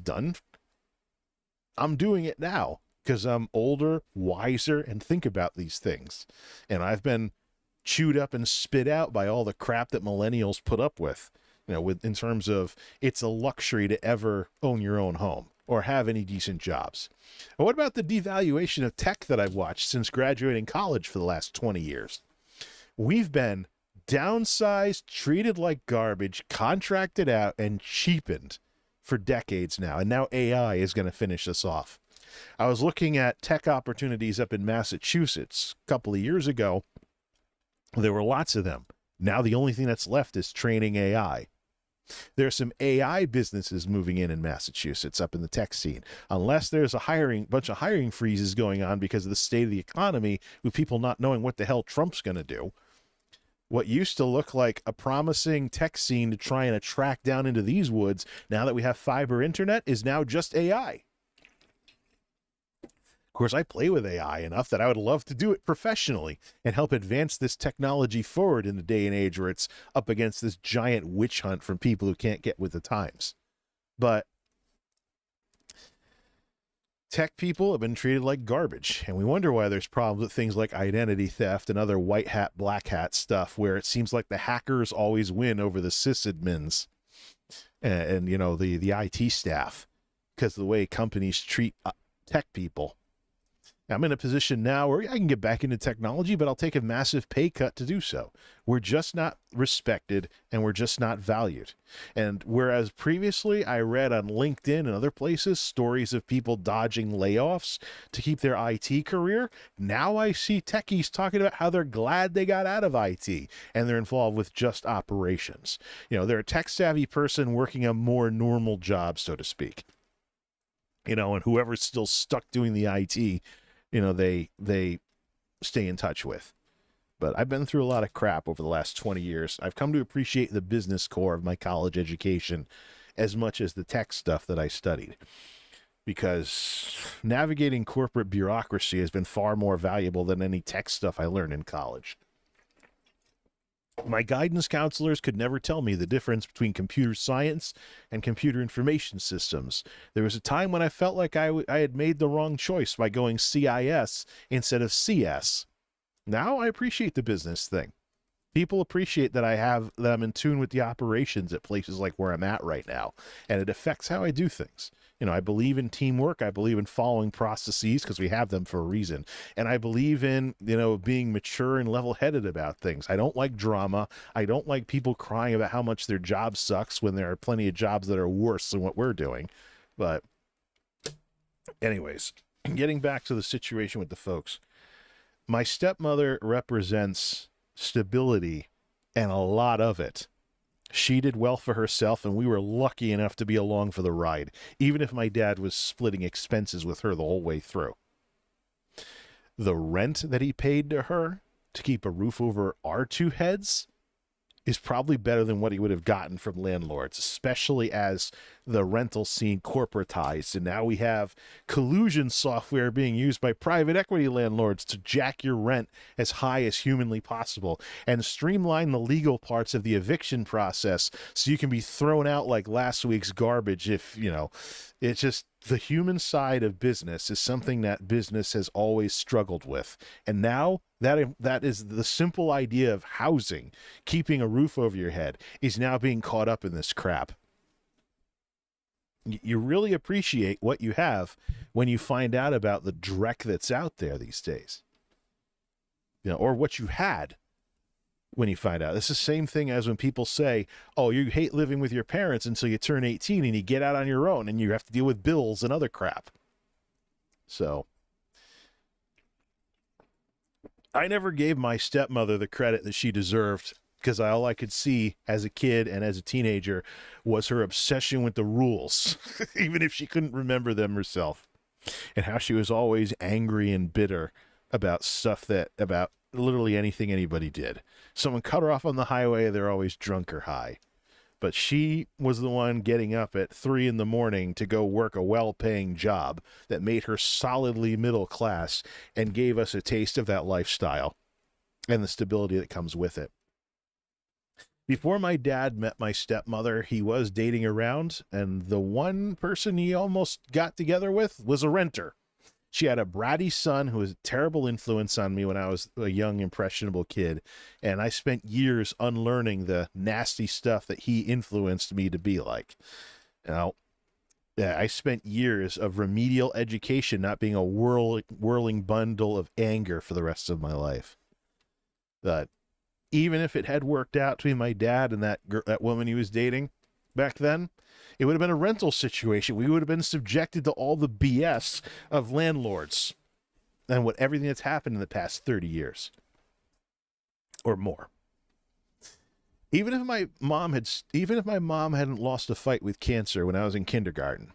done. I'm doing it now because I'm older, wiser, and think about these things. And I've been chewed up and spit out by all the crap that millennials put up with. In terms of it's a luxury to ever own your own home or have any decent jobs. And what about the devaluation of tech that I've watched since graduating college for the last 20 years? We've been downsized, treated like garbage, contracted out, and cheapened for decades now. And now AI is going to finish us off. I was looking at tech opportunities up in Massachusetts a couple of years ago. There were lots of them. Now the only thing that's left is training AI. There are some AI businesses moving in Massachusetts up in the tech scene, unless there's a bunch of hiring freezes going on because of the state of the economy with people not knowing what the hell Trump's going to do. What used to look like a promising tech scene to try and attract down into these woods, now that we have fiber internet, is now just AI. Of course, I play with AI enough that I would love to do it professionally and help advance this technology forward in the day and age where it's up against this giant witch hunt from people who can't get with the times. But tech people have been treated like garbage, and we wonder why there's problems with things like identity theft and other white hat, black hat stuff, where it seems like the hackers always win over the sysadmins and you know, the IT staff, because of the way companies treat tech people. I'm in a position now where I can get back into technology, but I'll take a massive pay cut to do so. We're just not respected, and we're just not valued. And whereas previously I read on LinkedIn and other places stories of people dodging layoffs to keep their IT career, now I see techies talking about how they're glad they got out of IT and they're involved with just operations. You know, they're a tech-savvy person working a more normal job, so to speak. You know, and whoever's still stuck doing the IT, you know, they stay in touch with. But I've been through a lot of crap over the last 20 years. I've come to appreciate the business core of my college education as much as the tech stuff that I studied, because navigating corporate bureaucracy has been far more valuable than any tech stuff I learned in college. My guidance counselors could never tell me the difference between computer science and computer information systems. There was a time when I felt like I had made the wrong choice by going CIS instead of CS. Now I appreciate the business thing. People appreciate that I'm in tune with the operations at places like where I'm at right now, and it affects how I do things. You know, I believe in teamwork. I believe in following processes because we have them for a reason. And I believe in, you know, being mature and level-headed about things. I don't like drama. I don't like people crying about how much their job sucks when there are plenty of jobs that are worse than what we're doing. But anyways, getting back to the situation with the folks. My stepmother represents stability, and a lot of it. She did well for herself, and we were lucky enough to be along for the ride, even if my dad was splitting expenses with her the whole way through. The rent that he paid to her to keep a roof over our two heads is probably better than what he would have gotten from landlords, especially as the rental scene corporatized. And now we have collusion software being used by private equity landlords to jack your rent as high as humanly possible and streamline the legal parts of the eviction process so you can be thrown out like last week's garbage if, you know, it's just the human side of business is something that business has always struggled with. And now that is the simple idea of housing, keeping a roof over your head, is now being caught up in this crap. You really appreciate what you have when you find out about the dreck that's out there these days. You know, or what you had when you find out. It's the same thing as when people say, oh, you hate living with your parents until you turn 18 and you get out on your own and you have to deal with bills and other crap. So I never gave my stepmother the credit that she deserved, because all I could see as a kid and as a teenager was her obsession with the rules, even if she couldn't remember them herself, and how she was always angry and bitter about about literally anything anybody did. Someone cut her off on the highway, they're always drunk or high. But she was the one getting up at 3 a.m. to go work a well-paying job that made her solidly middle class and gave us a taste of that lifestyle and the stability that comes with it. Before my dad met my stepmother, he was dating around, and the one person he almost got together with was a renter. She had a bratty son who was a terrible influence on me when I was a young, impressionable kid, and I spent years unlearning the nasty stuff that he influenced me to be like. You know, I spent years of remedial education not being a whirling bundle of anger for the rest of my life. But even if it had worked out between my dad and that woman he was dating back then, it would have been a rental situation. We would have been subjected to all the BS of landlords and everything that's happened in the past 30 years or more. Even if my mom hadn't lost a fight with cancer when I was in kindergarten,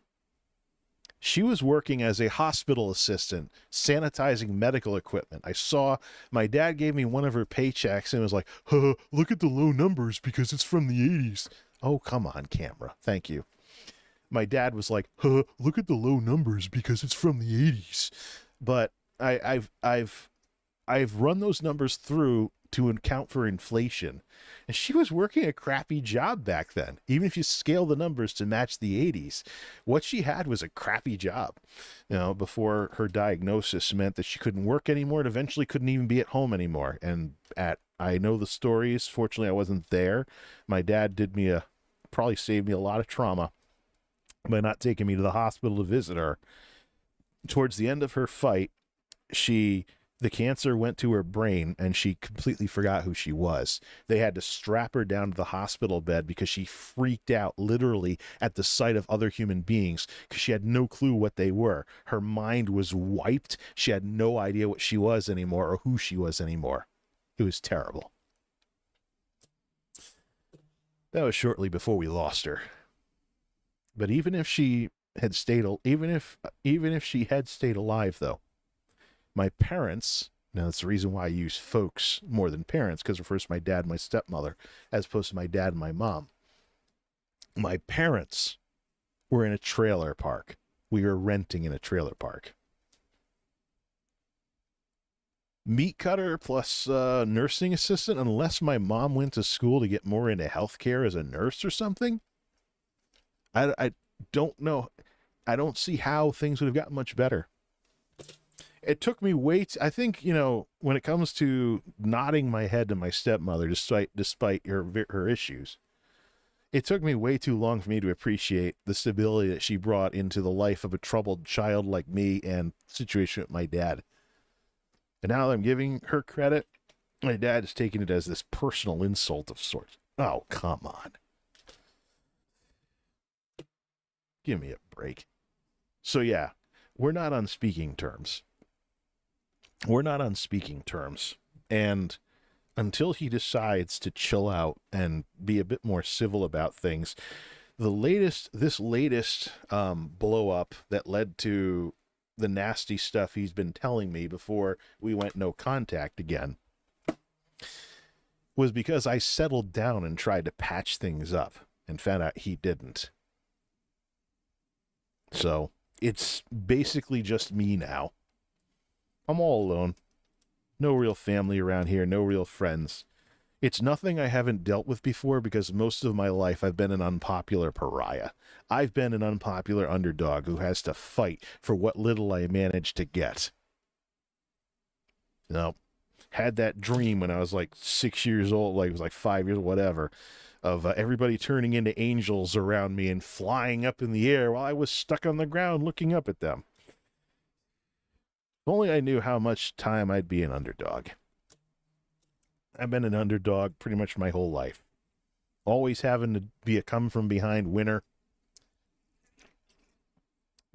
she was working as a hospital assistant, sanitizing medical equipment. I saw my dad gave me one of her paychecks and was like, look at the low numbers because it's from the 80s. Oh, come on, camera. Thank you. My dad was like, look at the low numbers because it's from the 80s. But I've run those numbers through to account for inflation. And she was working a crappy job back then. Even if you scale the numbers to match the 80s, what she had was a crappy job. Before her diagnosis meant that she couldn't work anymore and eventually couldn't even be at home anymore. And I know the stories. Fortunately, I wasn't there. My dad probably saved me a lot of trauma by not taking me to the hospital to visit her. Towards the end of her fight, the cancer went to her brain and she completely forgot who she was. They had to strap her down to the hospital bed because she freaked out literally at the sight of other human beings because she had no clue what they were. Her mind was wiped. She had no idea what she was anymore or who she was anymore. It was terrible. That was shortly before we lost her. But even if she had stayed alive, though, my parents, now that's the reason why I use folks more than parents, because it refers to my dad and my stepmother, as opposed to my dad and my mom. My parents were in a trailer park. We were renting in a trailer park. Meat cutter plus nursing assistant, unless my mom went to school to get more into healthcare as a nurse or something. I don't know. I don't see how things would have gotten much better. It took me I think, when it comes to nodding my head to my stepmother, despite her issues, it took me way too long for me to appreciate the stability that she brought into the life of a troubled child like me and the situation with my dad. And now that I'm giving her credit, my dad is taking it as this personal insult of sorts. Oh, come on. Give me a break. So yeah, we're not on speaking terms. And until he decides to chill out and be a bit more civil about things, this latest blow up that led to the nasty stuff he's been telling me before we went no contact again was because I settled down and tried to patch things up and found out he didn't. So it's basically just me now. I'm all alone. No real family around here, no real friends. It's nothing I haven't dealt with before because most of my life I've been an unpopular pariah. I've been an unpopular underdog who has to fight for what little I managed to get. Had that dream when I was like 6 years old, like it was like 5 years, whatever, of everybody turning into angels around me and flying up in the air while I was stuck on the ground looking up at them. If only I knew how much time I'd be an underdog. I've been an underdog pretty much my whole life. Always having to be a come-from-behind winner.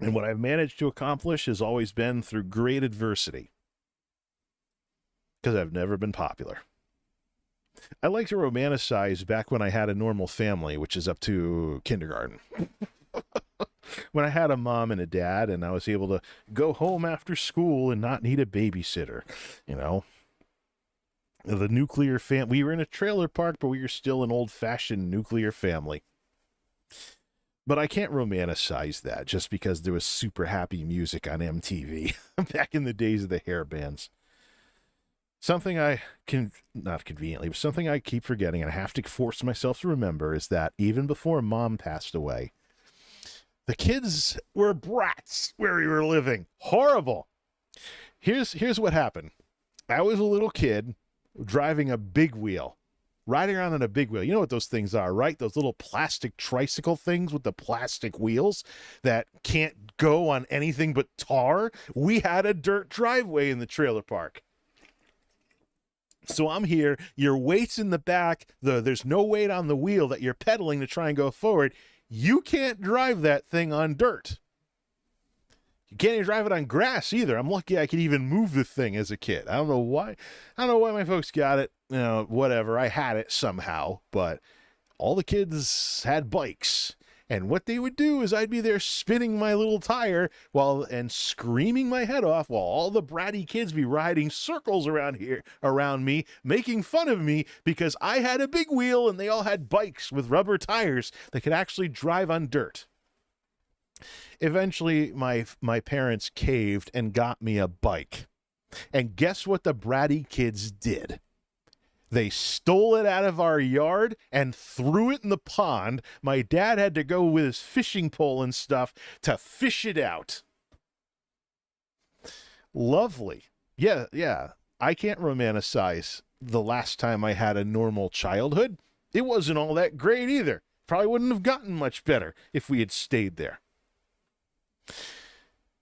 And what I've managed to accomplish has always been through great adversity. Because I've never been popular. I like to romanticize back when I had a normal family, which is up to kindergarten. When I had a mom and a dad, and I was able to go home after school and not need a babysitter, The nuclear family. We were in a trailer park, but we were still an old-fashioned nuclear family. But I can't romanticize that just because there was super happy music on MTV back in the days of the hair bands. Something not conveniently, but something I keep forgetting and I have to force myself to remember is that even before Mom passed away, the kids were brats where we were living. Horrible. Here's what happened. I was a little kid driving a big wheel, riding around on a big wheel. You know what those things are, right? Those little plastic tricycle things with the plastic wheels that can't go on anything but tar. We had a dirt driveway in the trailer park. So I'm here, your weight's in the back, there's no weight on the wheel that you're pedaling to try and go forward. You can't drive that thing on dirt. You can't even drive it on grass either. I'm lucky I could even move the thing as a kid. I don't know why my folks got it. Whatever. I had it somehow, but all the kids had bikes. And what they would do is I'd be there spinning my little tire and screaming my head off while all the bratty kids be riding circles around me, making fun of me because I had a big wheel and they all had bikes with rubber tires that could actually drive on dirt. Eventually, my parents caved and got me a bike. And guess what the bratty kids did? They stole it out of our yard and threw it in the pond. My dad had to go with his fishing pole and stuff to fish it out. Lovely. Yeah. I can't romanticize the last time I had a normal childhood. It wasn't all that great either. Probably wouldn't have gotten much better if we had stayed there.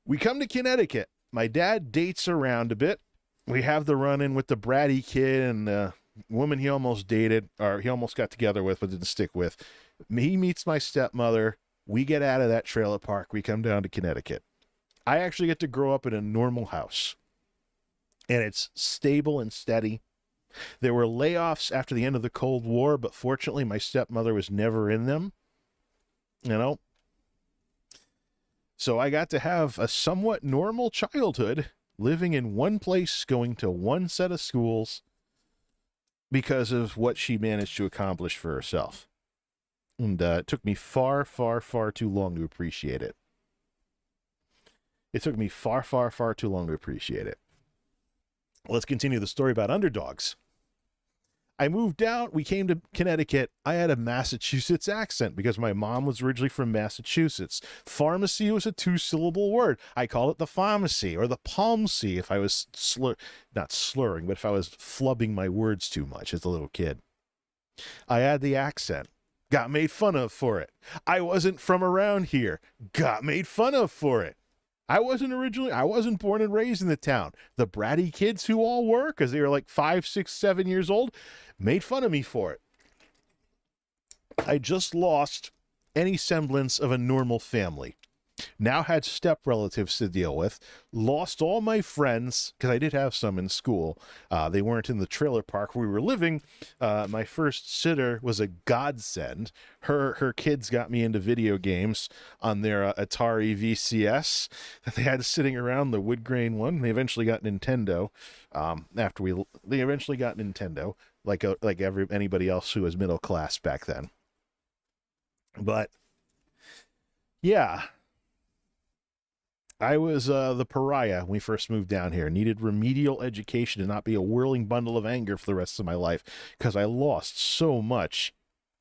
We come to Connecticut. My dad dates around a bit. We have the run-in with the bratty kid and the woman he almost dated, or he almost got together with but didn't stick with. He meets my stepmother. We get out of that trailer park. We come down to Connecticut. I actually get to grow up in a normal house. And it's stable and steady. There were layoffs after the end of the Cold War, but fortunately my stepmother was never in them. You know? So I got to have a somewhat normal childhood, living in one place, going to one set of schools, because of what she managed to accomplish for herself. And it took me far, far, far too long to appreciate it. It took me far, far, far too long to appreciate it. Let's continue the story about underdogs. I moved down. We came to Connecticut. I had a Massachusetts accent because my mom was originally from Massachusetts. Pharmacy was a 2-syllable word. I call it the pharmacy or the palmsy if I was not slurring, but if I was flubbing my words too much as a little kid. I had the accent. Got made fun of for it. I wasn't from around here. Got made fun of for it. I wasn't born and raised in the town. The bratty kids who all were, because they were like 5, 6, 7 years old, made fun of me for it. I just lost any semblance of a normal family. Now had step relatives to deal with. Lost all my friends, because I did have some in school. They weren't in the trailer park where we were living. My first sitter was a godsend. Her kids got me into video games on their Atari VCS that they had sitting around, the wood grain one. They eventually got Nintendo. They eventually got Nintendo, like anybody else who was middle class back then. But yeah. I was the pariah when we first moved down here. Needed remedial education to not be a whirling bundle of anger for the rest of my life because I lost so much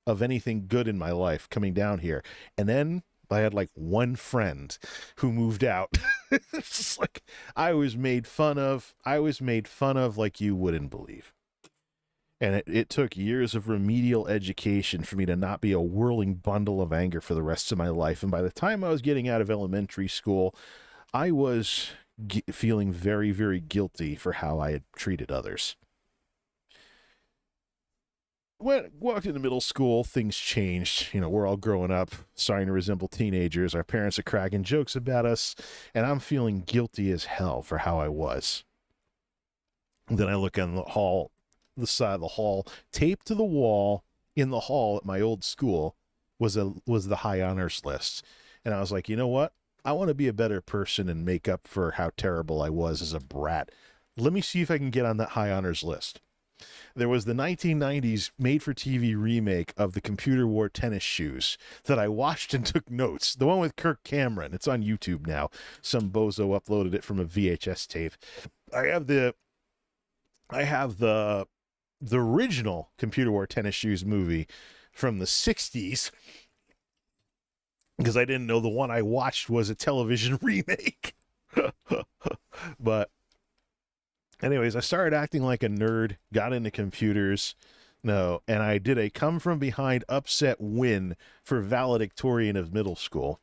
of anything good in my life coming down here. And then I had like one friend who moved out. It's just like I was made fun of. I was made fun of like you wouldn't believe. And it took years of remedial education for me to not be a whirling bundle of anger for the rest of my life. And by the time I was getting out of elementary school, I was feeling very, very guilty for how I had treated others. When I walked into middle school, things changed. You know, we're all growing up, starting to resemble teenagers. Our parents are cracking jokes about us, and I'm feeling guilty as hell for how I was. And then I look in the side of the hall, taped to the wall in the hall at my old school was the high honors list. And I was like, you know what? I want to be a better person and make up for how terrible I was as a brat. Let me see if I can get on that high honors list. There was the 1990s made-for-TV remake of the Computer Wore Tennis Shoes that I watched and took notes. The one with Kirk Cameron. It's on YouTube now. Some bozo uploaded it from a VHS tape. I have the original Computer Wore Tennis Shoes movie from the 60s. Because I didn't know the one I watched was a television remake. But anyways, I started acting like a nerd, got into computers, and I did a come-from-behind upset win for valedictorian of middle school.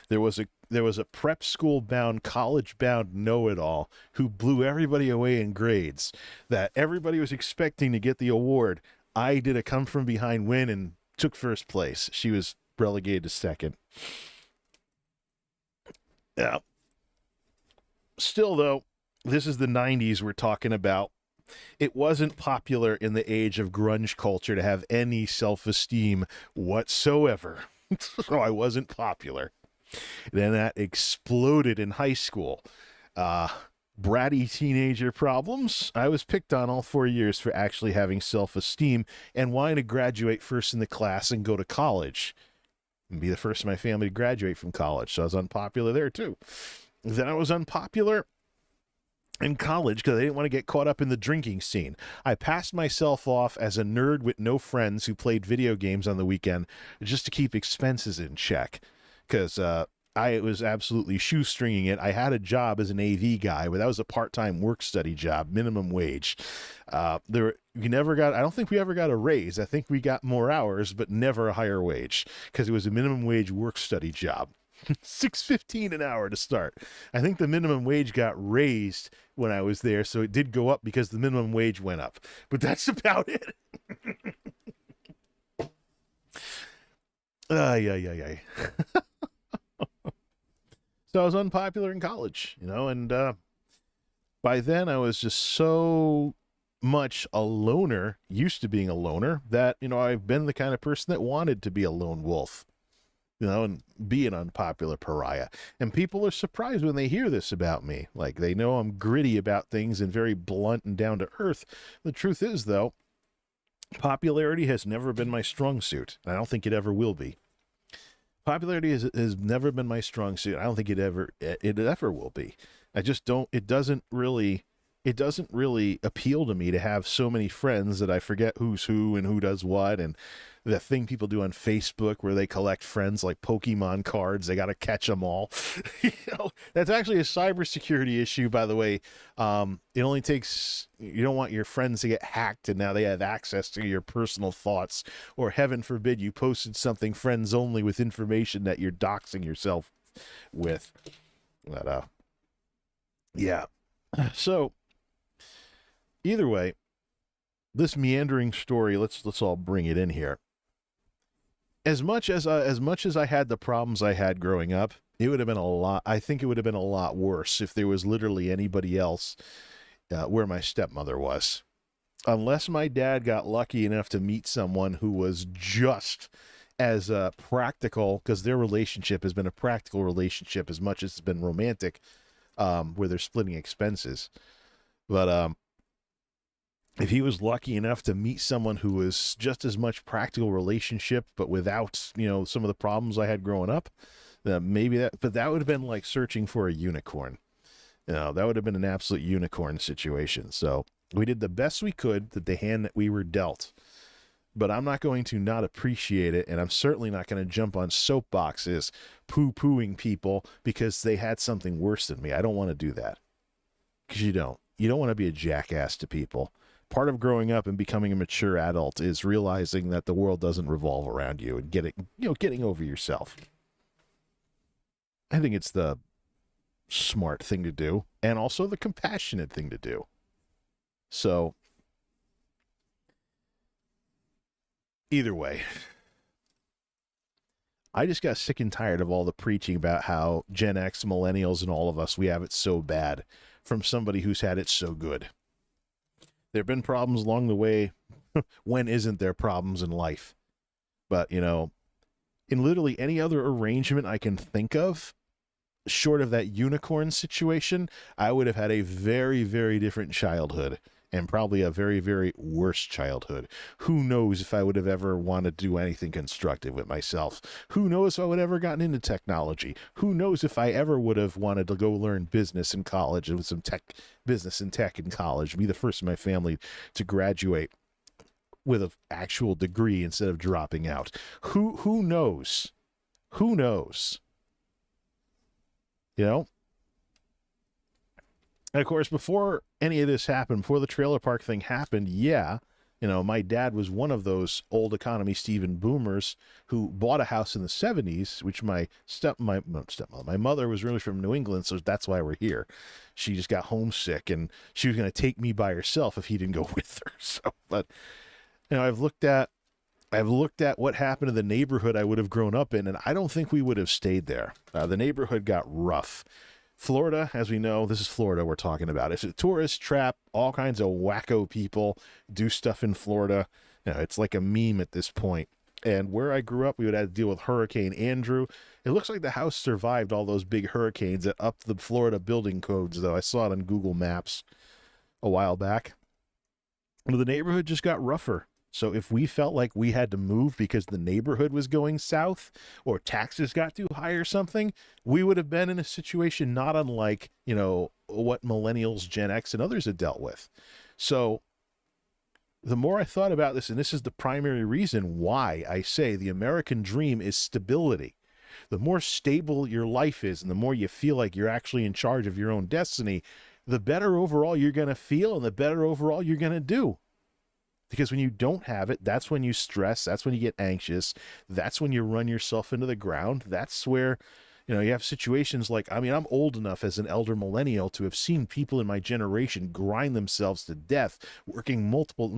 There was a prep school-bound, college-bound know-it-all who blew everybody away in grades that everybody was expecting to get the award. I did a come-from-behind win and took first place. She was relegated to second. Yeah. Still, though, this is the 90s we're talking about. It wasn't popular in the age of grunge culture to have any self-esteem whatsoever. So I wasn't popular. Then that exploded in high school. Bratty teenager problems. I was picked on all 4 years for actually having self-esteem and wanting to graduate first in the class and go to college. And be the first in my family to graduate from college. So I was unpopular there too. Then I was unpopular in college because I didn't want to get caught up in the drinking scene. I passed myself off as a nerd with no friends who played video games on the weekend just to keep expenses in check, because I was absolutely shoestringing it. I had a job as an AV guy, but that was a part-time work-study job, minimum wage. I don't think we ever got a raise. I think we got more hours, but never a higher wage, because it was a minimum wage work-study job. $6.15 an hour to start. I think the minimum wage got raised when I was there, so it did go up because the minimum wage went up. But that's about it. Yeah. So I was unpopular in college, and by then I was just so much a loner, used to being a loner, that, I've been the kind of person that wanted to be a lone wolf, and be an unpopular pariah. And people are surprised when they hear this about me. Like, they know I'm gritty about things and very blunt and down to earth. The truth is, though, popularity has never been my strong suit. I don't think it ever will be. Popularity has never been my strong suit. I don't think it ever will be. I just don't. It doesn't really appeal to me to have so many friends that I forget who's who and who does what. And the thing people do on Facebook where they collect friends like Pokemon cards, they got to catch them all. That's actually a cybersecurity issue, by the way. It only takes, you don't want your friends to get hacked and now they have access to your personal thoughts, or heaven forbid you posted something friends only with information that you're doxing yourself with. But, yeah. So either way, this meandering story, let's all bring it in here. As much as I had the problems I had growing up, it would have been a lot. I think it would have been a lot worse if there was literally anybody else where my stepmother was. Unless my dad got lucky enough to meet someone who was just as practical, because their relationship has been a practical relationship as much as it's been romantic, where they're splitting expenses. But if he was lucky enough to meet someone who was just as much practical relationship, but without, some of the problems I had growing up, but that would have been like searching for a unicorn. That would have been an absolute unicorn situation. So we did the best we could with the hand that we were dealt. But I'm not going to not appreciate it, and I'm certainly not going to jump on soapboxes poo-pooing people because they had something worse than me. I don't want to do that. Because you don't. You don't want to be a jackass to people. Part of growing up and becoming a mature adult is realizing that the world doesn't revolve around you and getting over yourself. I think it's the smart thing to do, and also the compassionate thing to do. So, either way, I just got sick and tired of all the preaching about how Gen X, millennials, and all of us, we have it so bad from somebody who's had it so good. There have been problems along the way. When isn't there problems in life? But, in literally any other arrangement I can think of, short of that unicorn situation, I would have had a very, very different childhood, and probably a very, very worse childhood. Who knows if I would have ever wanted to do anything constructive with myself? Who knows if I would have ever gotten into technology? Who knows if I ever would have wanted to go learn business in college, and with some business and tech in college, be the first in my family to graduate with an actual degree instead of dropping out. Who knows? Who knows? And of course, before any of this happened, before the trailer park thing happened, my dad was one of those old economy Stephen boomers who bought a house in the 70s, which my mother was really from New England, so that's why we're here. She just got homesick, and she was going to take me by herself if he didn't go with her. So, but I've looked at what happened to the neighborhood I would have grown up in, and I don't think we would have stayed there. The neighborhood got rough. Florida, as we know, this is Florida we're talking about. It's a tourist trap. All kinds of wacko people do stuff in Florida. It's like a meme at this point. And where I grew up, we would have to deal with Hurricane Andrew. It looks like the house survived all those big hurricanes that upped the Florida building codes, though. I saw it on Google Maps a while back. But the neighborhood just got rougher. So if we felt like we had to move because the neighborhood was going south or taxes got too high or something, we would have been in a situation not unlike, what millennials, Gen X, and others have dealt with. So the more I thought about this, and this is the primary reason why I say the American dream is stability. The more stable your life is, and the more you feel like you're actually in charge of your own destiny, the better overall you're going to feel, and the better overall you're going to do. Because when you don't have it, that's when you stress, that's when you get anxious, that's when you run yourself into the ground. That's where, you know, you have situations like, I mean, I'm old enough as an elder millennial to have seen people in my generation grind themselves to death, working multiple,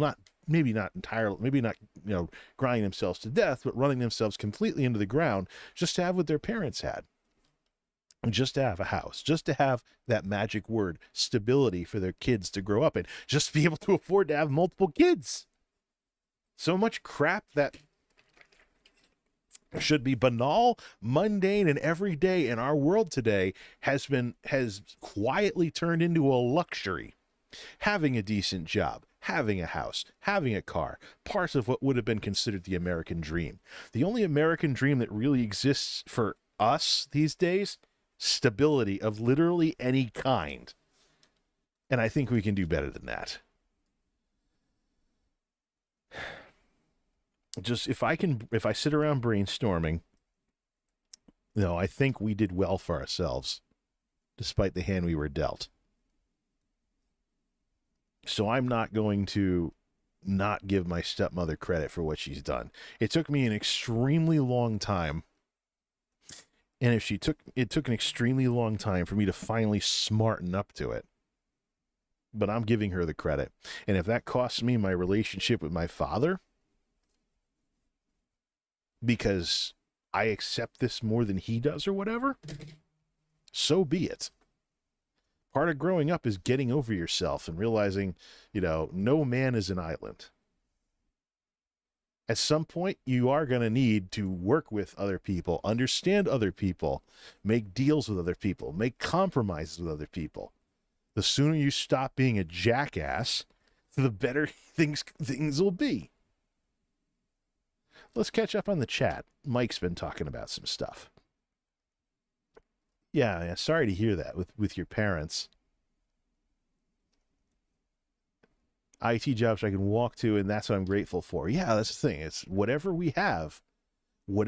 maybe not entirely, maybe not, you know, grinding themselves to death, but running themselves completely into the ground just to have what their parents had. Just to have a house, just to have that magic word, stability, for their kids to grow up in, just to be able to afford to have multiple kids. So much crap that should be banal, mundane, and everyday in our world today has quietly turned into a luxury. Having a decent job, having a house, having a car, parts of what would have been considered the American dream. The only American dream that really exists for us these days, stability of literally any kind. And I think we can do better than that. Just if I sit around brainstorming, you know, I think we did well for ourselves, despite the hand we were dealt. So I'm not going to not give my stepmother credit for what she's done. It took me an extremely long time. And it took an extremely long time for me to finally smarten up to it. But I'm giving her the credit. And if that costs me my relationship with my father, because I accept this more than he does or whatever, so be it. Part of growing up is getting over yourself and realizing, you know, no man is an island. At some point, you are going to need to work with other people, understand other people, make deals with other people, make compromises with other people. The sooner you stop being a jackass, the better things will be. Let's catch up on the chat. Mike's been talking about some stuff. Yeah, sorry to hear that with your parents. IT jobs I can walk to, and that's what I'm grateful for. Yeah, that's the thing. It's whatever we have, we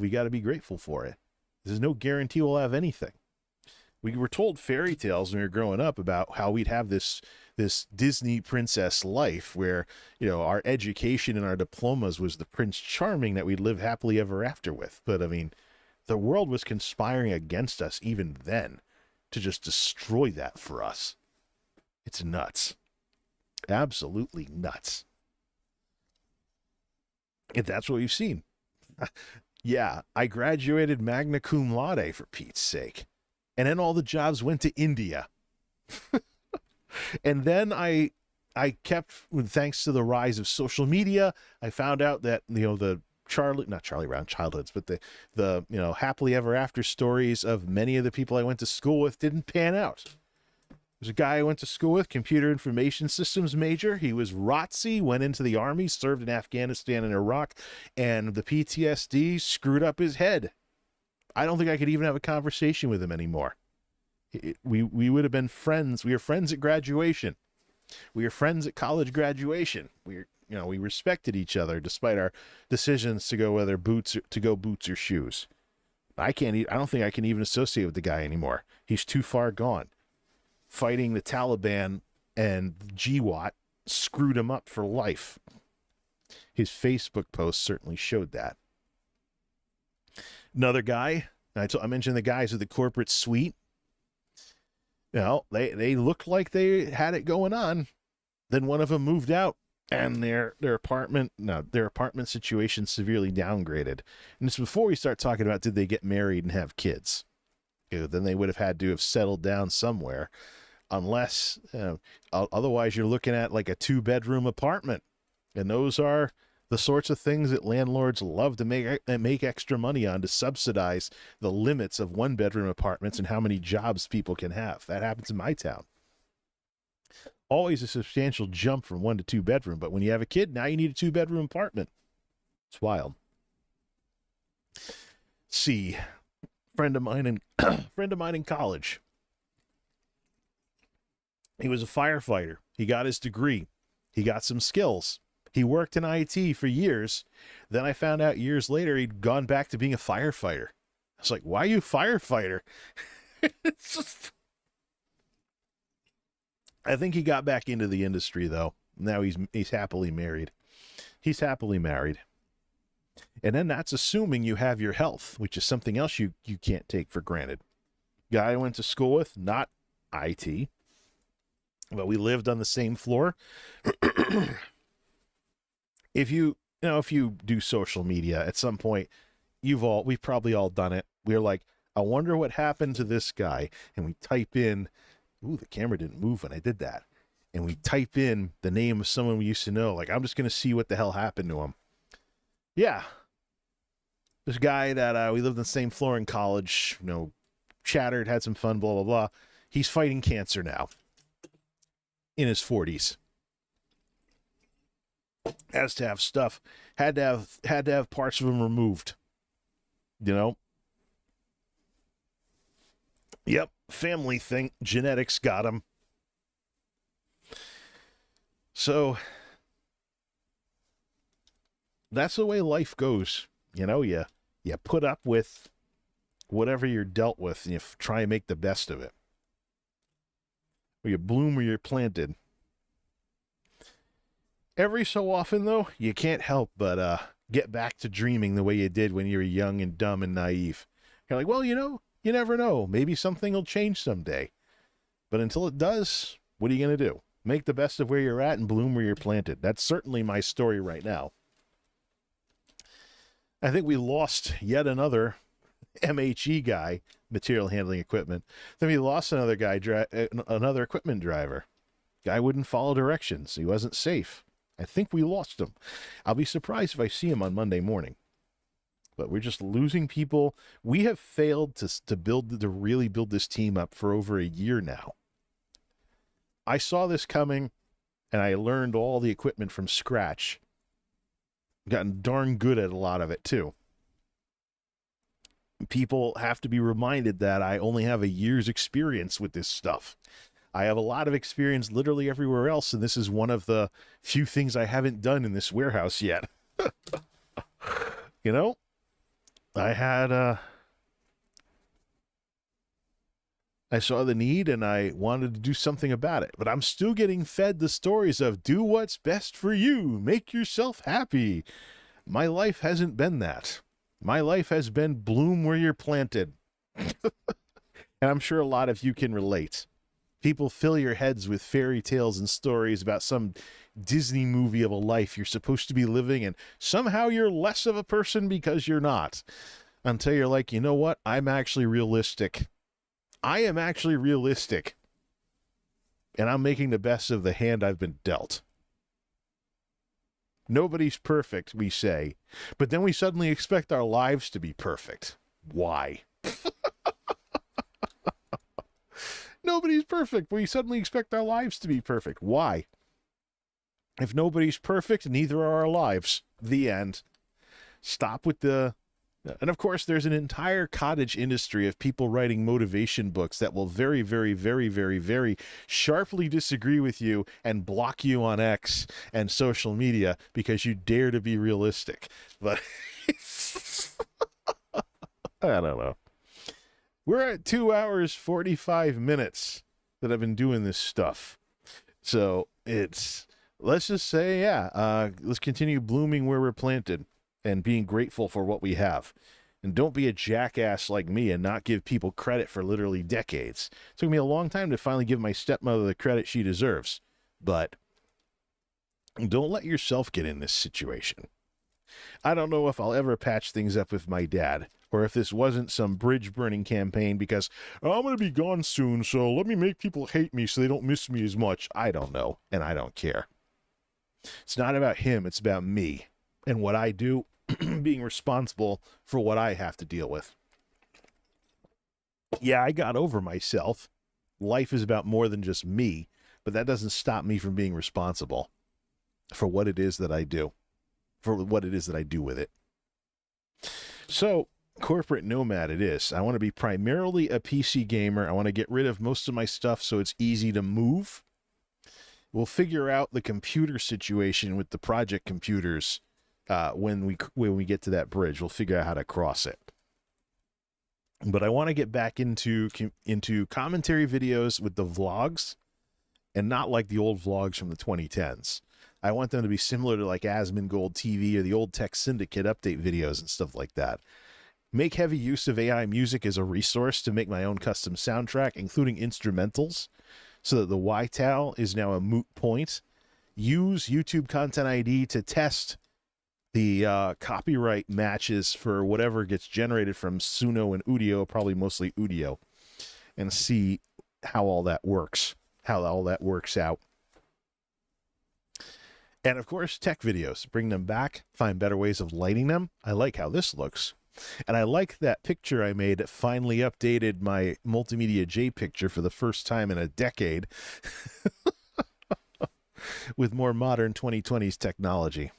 got to be grateful for it. There's no guarantee we'll have anything. We were told fairy tales when we were growing up about how we'd have this Disney princess life where, you know, our education and our diplomas was the Prince Charming that we'd live happily ever after with. But I mean, the world was conspiring against us even then to just destroy that for us. It's nuts. Absolutely nuts. And that's what we've seen. Yeah, I graduated magna cum laude, for Pete's sake. And then all the jobs went to India. And then I kept, thanks to the rise of social media, I found out that, you know, the not Charlie Brown childhoods, but the you know, happily ever after stories of many of the people I went to school with didn't pan out. There's a guy I went to school with, computer information systems major. He was ROTC, went into the army, served in Afghanistan and Iraq, and the PTSD screwed up his head. I don't think I could even have a conversation with him anymore. We would have been friends. We were friends at graduation. We were friends at college graduation. We respected each other despite our decisions to go boots or shoes. I don't think I can even associate with the guy anymore. He's too far gone. Fighting the Taliban and GWAT screwed him up for life. His Facebook post certainly showed that. Another guy, I mentioned the guys with the corporate suite. You know, they looked like they had it going on. Then one of them moved out, and their apartment situation severely downgraded. And it's before we start talking about did they get married and have kids. You know, then they would have had to have settled down somewhere, unless otherwise you're looking at like a 2-bedroom apartment, and those are the sorts of things that landlords love to make extra money on, to subsidize the limits of 1-bedroom apartments and how many jobs people can have. That happens in my town. Always a substantial jump from 1 to 2-bedroom, but when you have a kid, now you need a 2-bedroom apartment. It's wild. See, friend of mine in college. He was a firefighter. He got his degree. He got some skills. He worked in IT for years. Then I found out years later he'd gone back to being a firefighter. I was like, why are you a firefighter? It's just... I think he got back into the industry, though. Now he's happily married. He's happily married. And then that's assuming you have your health, which is something else you can't take for granted. Guy I went to school with, not IT, but we lived on the same floor. If you do social media at some point, we've probably all done it. We're like, I wonder what happened to this guy. And we type in, ooh, the camera didn't move when I did that. And we type in the name of someone we used to know. Like, I'm just going to see what the hell happened to him. Yeah. This guy that we lived on the same floor in college, chattered, had some fun, blah, blah, blah. He's fighting cancer now. In his 40s. Has to have stuff. Had to have parts of him removed. Yep, family thing. Genetics got him. So that's the way life goes. You put up with whatever you're dealt with, and you try and make the best of it. Or you bloom where you're planted. Every so often, though, you can't help but get back to dreaming the way you did when you were young and dumb and naive. You're like, well, you never know. Maybe something will change someday. But until it does, what are you going to do? Make the best of where you're at and bloom where you're planted. That's certainly my story right now. I think we lost yet another MHE guy, material handling equipment. Then we lost another guy, another equipment driver. Guy wouldn't follow directions. He wasn't safe. I think we lost him. I'll be surprised if I see him on Monday morning. But we're just losing people. We have failed to really build this team up for over a year now. I saw this coming, and I learned all the equipment from scratch. Gotten darn good at a lot of it, too. People have to be reminded that I only have a year's experience with this stuff. I have a lot of experience literally everywhere else, and this is one of the few things I haven't done in this warehouse yet. I saw the need, and I wanted to do something about it. But I'm still getting fed the stories of do what's best for you, make yourself happy. My life hasn't been that. My life has been bloom where you're planted. And I'm sure a lot of you can relate. People fill your heads with fairy tales and stories about some Disney movie of a life you're supposed to be living, and somehow you're less of a person because you're not. Until you're like, you know what? I'm actually realistic. I am actually realistic. And I'm making the best of the hand I've been dealt. Nobody's perfect, we say. But then we suddenly expect our lives to be perfect. Why? Nobody's perfect. We suddenly expect our lives to be perfect. Why? If nobody's perfect, neither are our lives. The end. Stop with the... And of course, there's an entire cottage industry of people writing motivation books that will very, very, very, very, very sharply disagree with you and block you on X and social media because you dare to be realistic. But I don't know. We're at 2 hours, 45 minutes that I've been doing this stuff. So let's just say, let's continue blooming where we're planted and being grateful for what we have. And don't be a jackass like me and not give people credit for literally decades. It took me a long time to finally give my stepmother the credit she deserves. But don't let yourself get in this situation. I don't know if I'll ever patch things up with my dad, or if this wasn't some bridge-burning campaign because I'm going to be gone soon, so let me make people hate me so they don't miss me as much. I don't know, and I don't care. It's not about him, it's about me and what I do, being responsible for what I have to deal with. Yeah, I got over myself. Life is about more than just me, but that doesn't stop me from being responsible for what it is that I do, for what it is that I do with it. So, corporate nomad it is. I want to be primarily a PC gamer. I want to get rid of most of my stuff so it's easy to move. We'll figure out the computer situation with the project computers when we get to that bridge. We'll figure out how to cross it. But I want to get back into commentary videos with the vlogs, and not like the old vlogs from the 2010s. I want them to be similar to like Asmongold TV or the old Tech Syndicate update videos and stuff like that. Make heavy use of AI music as a resource to make my own custom soundtrack, including instrumentals, so that the YTAL is now a moot point. Use YouTube Content ID to test the copyright matches for whatever gets generated from Suno and Udio, probably mostly Udio, and see how all that works, out. And of course, tech videos, bring them back, find better ways of lighting them. I like how this looks. And I like that picture I made that finally updated my Multimedia J picture for the first time in a decade with more modern 2020s technology.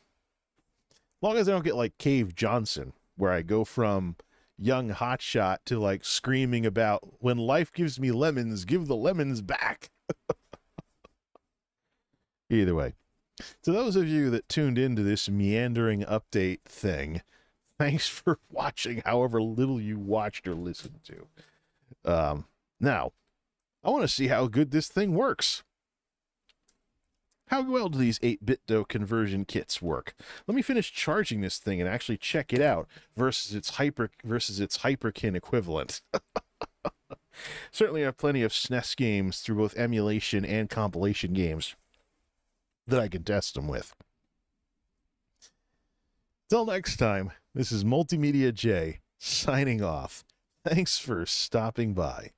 As long as I don't get like Cave Johnson, where I go from young hotshot to like screaming about, when life gives me lemons, give the lemons back. Either way, to those of you that tuned into this meandering update thing, thanks for watching, however little you watched or listened to. Now, I want to see how good this thing works. How well do these 8-bit-do conversion kits work? Let me finish charging this thing and actually check it out versus its Hyperkin equivalent. Certainly have plenty of SNES games through both emulation and compilation games that I can test them with. Till next time, this is Multimedia J signing off. Thanks for stopping by.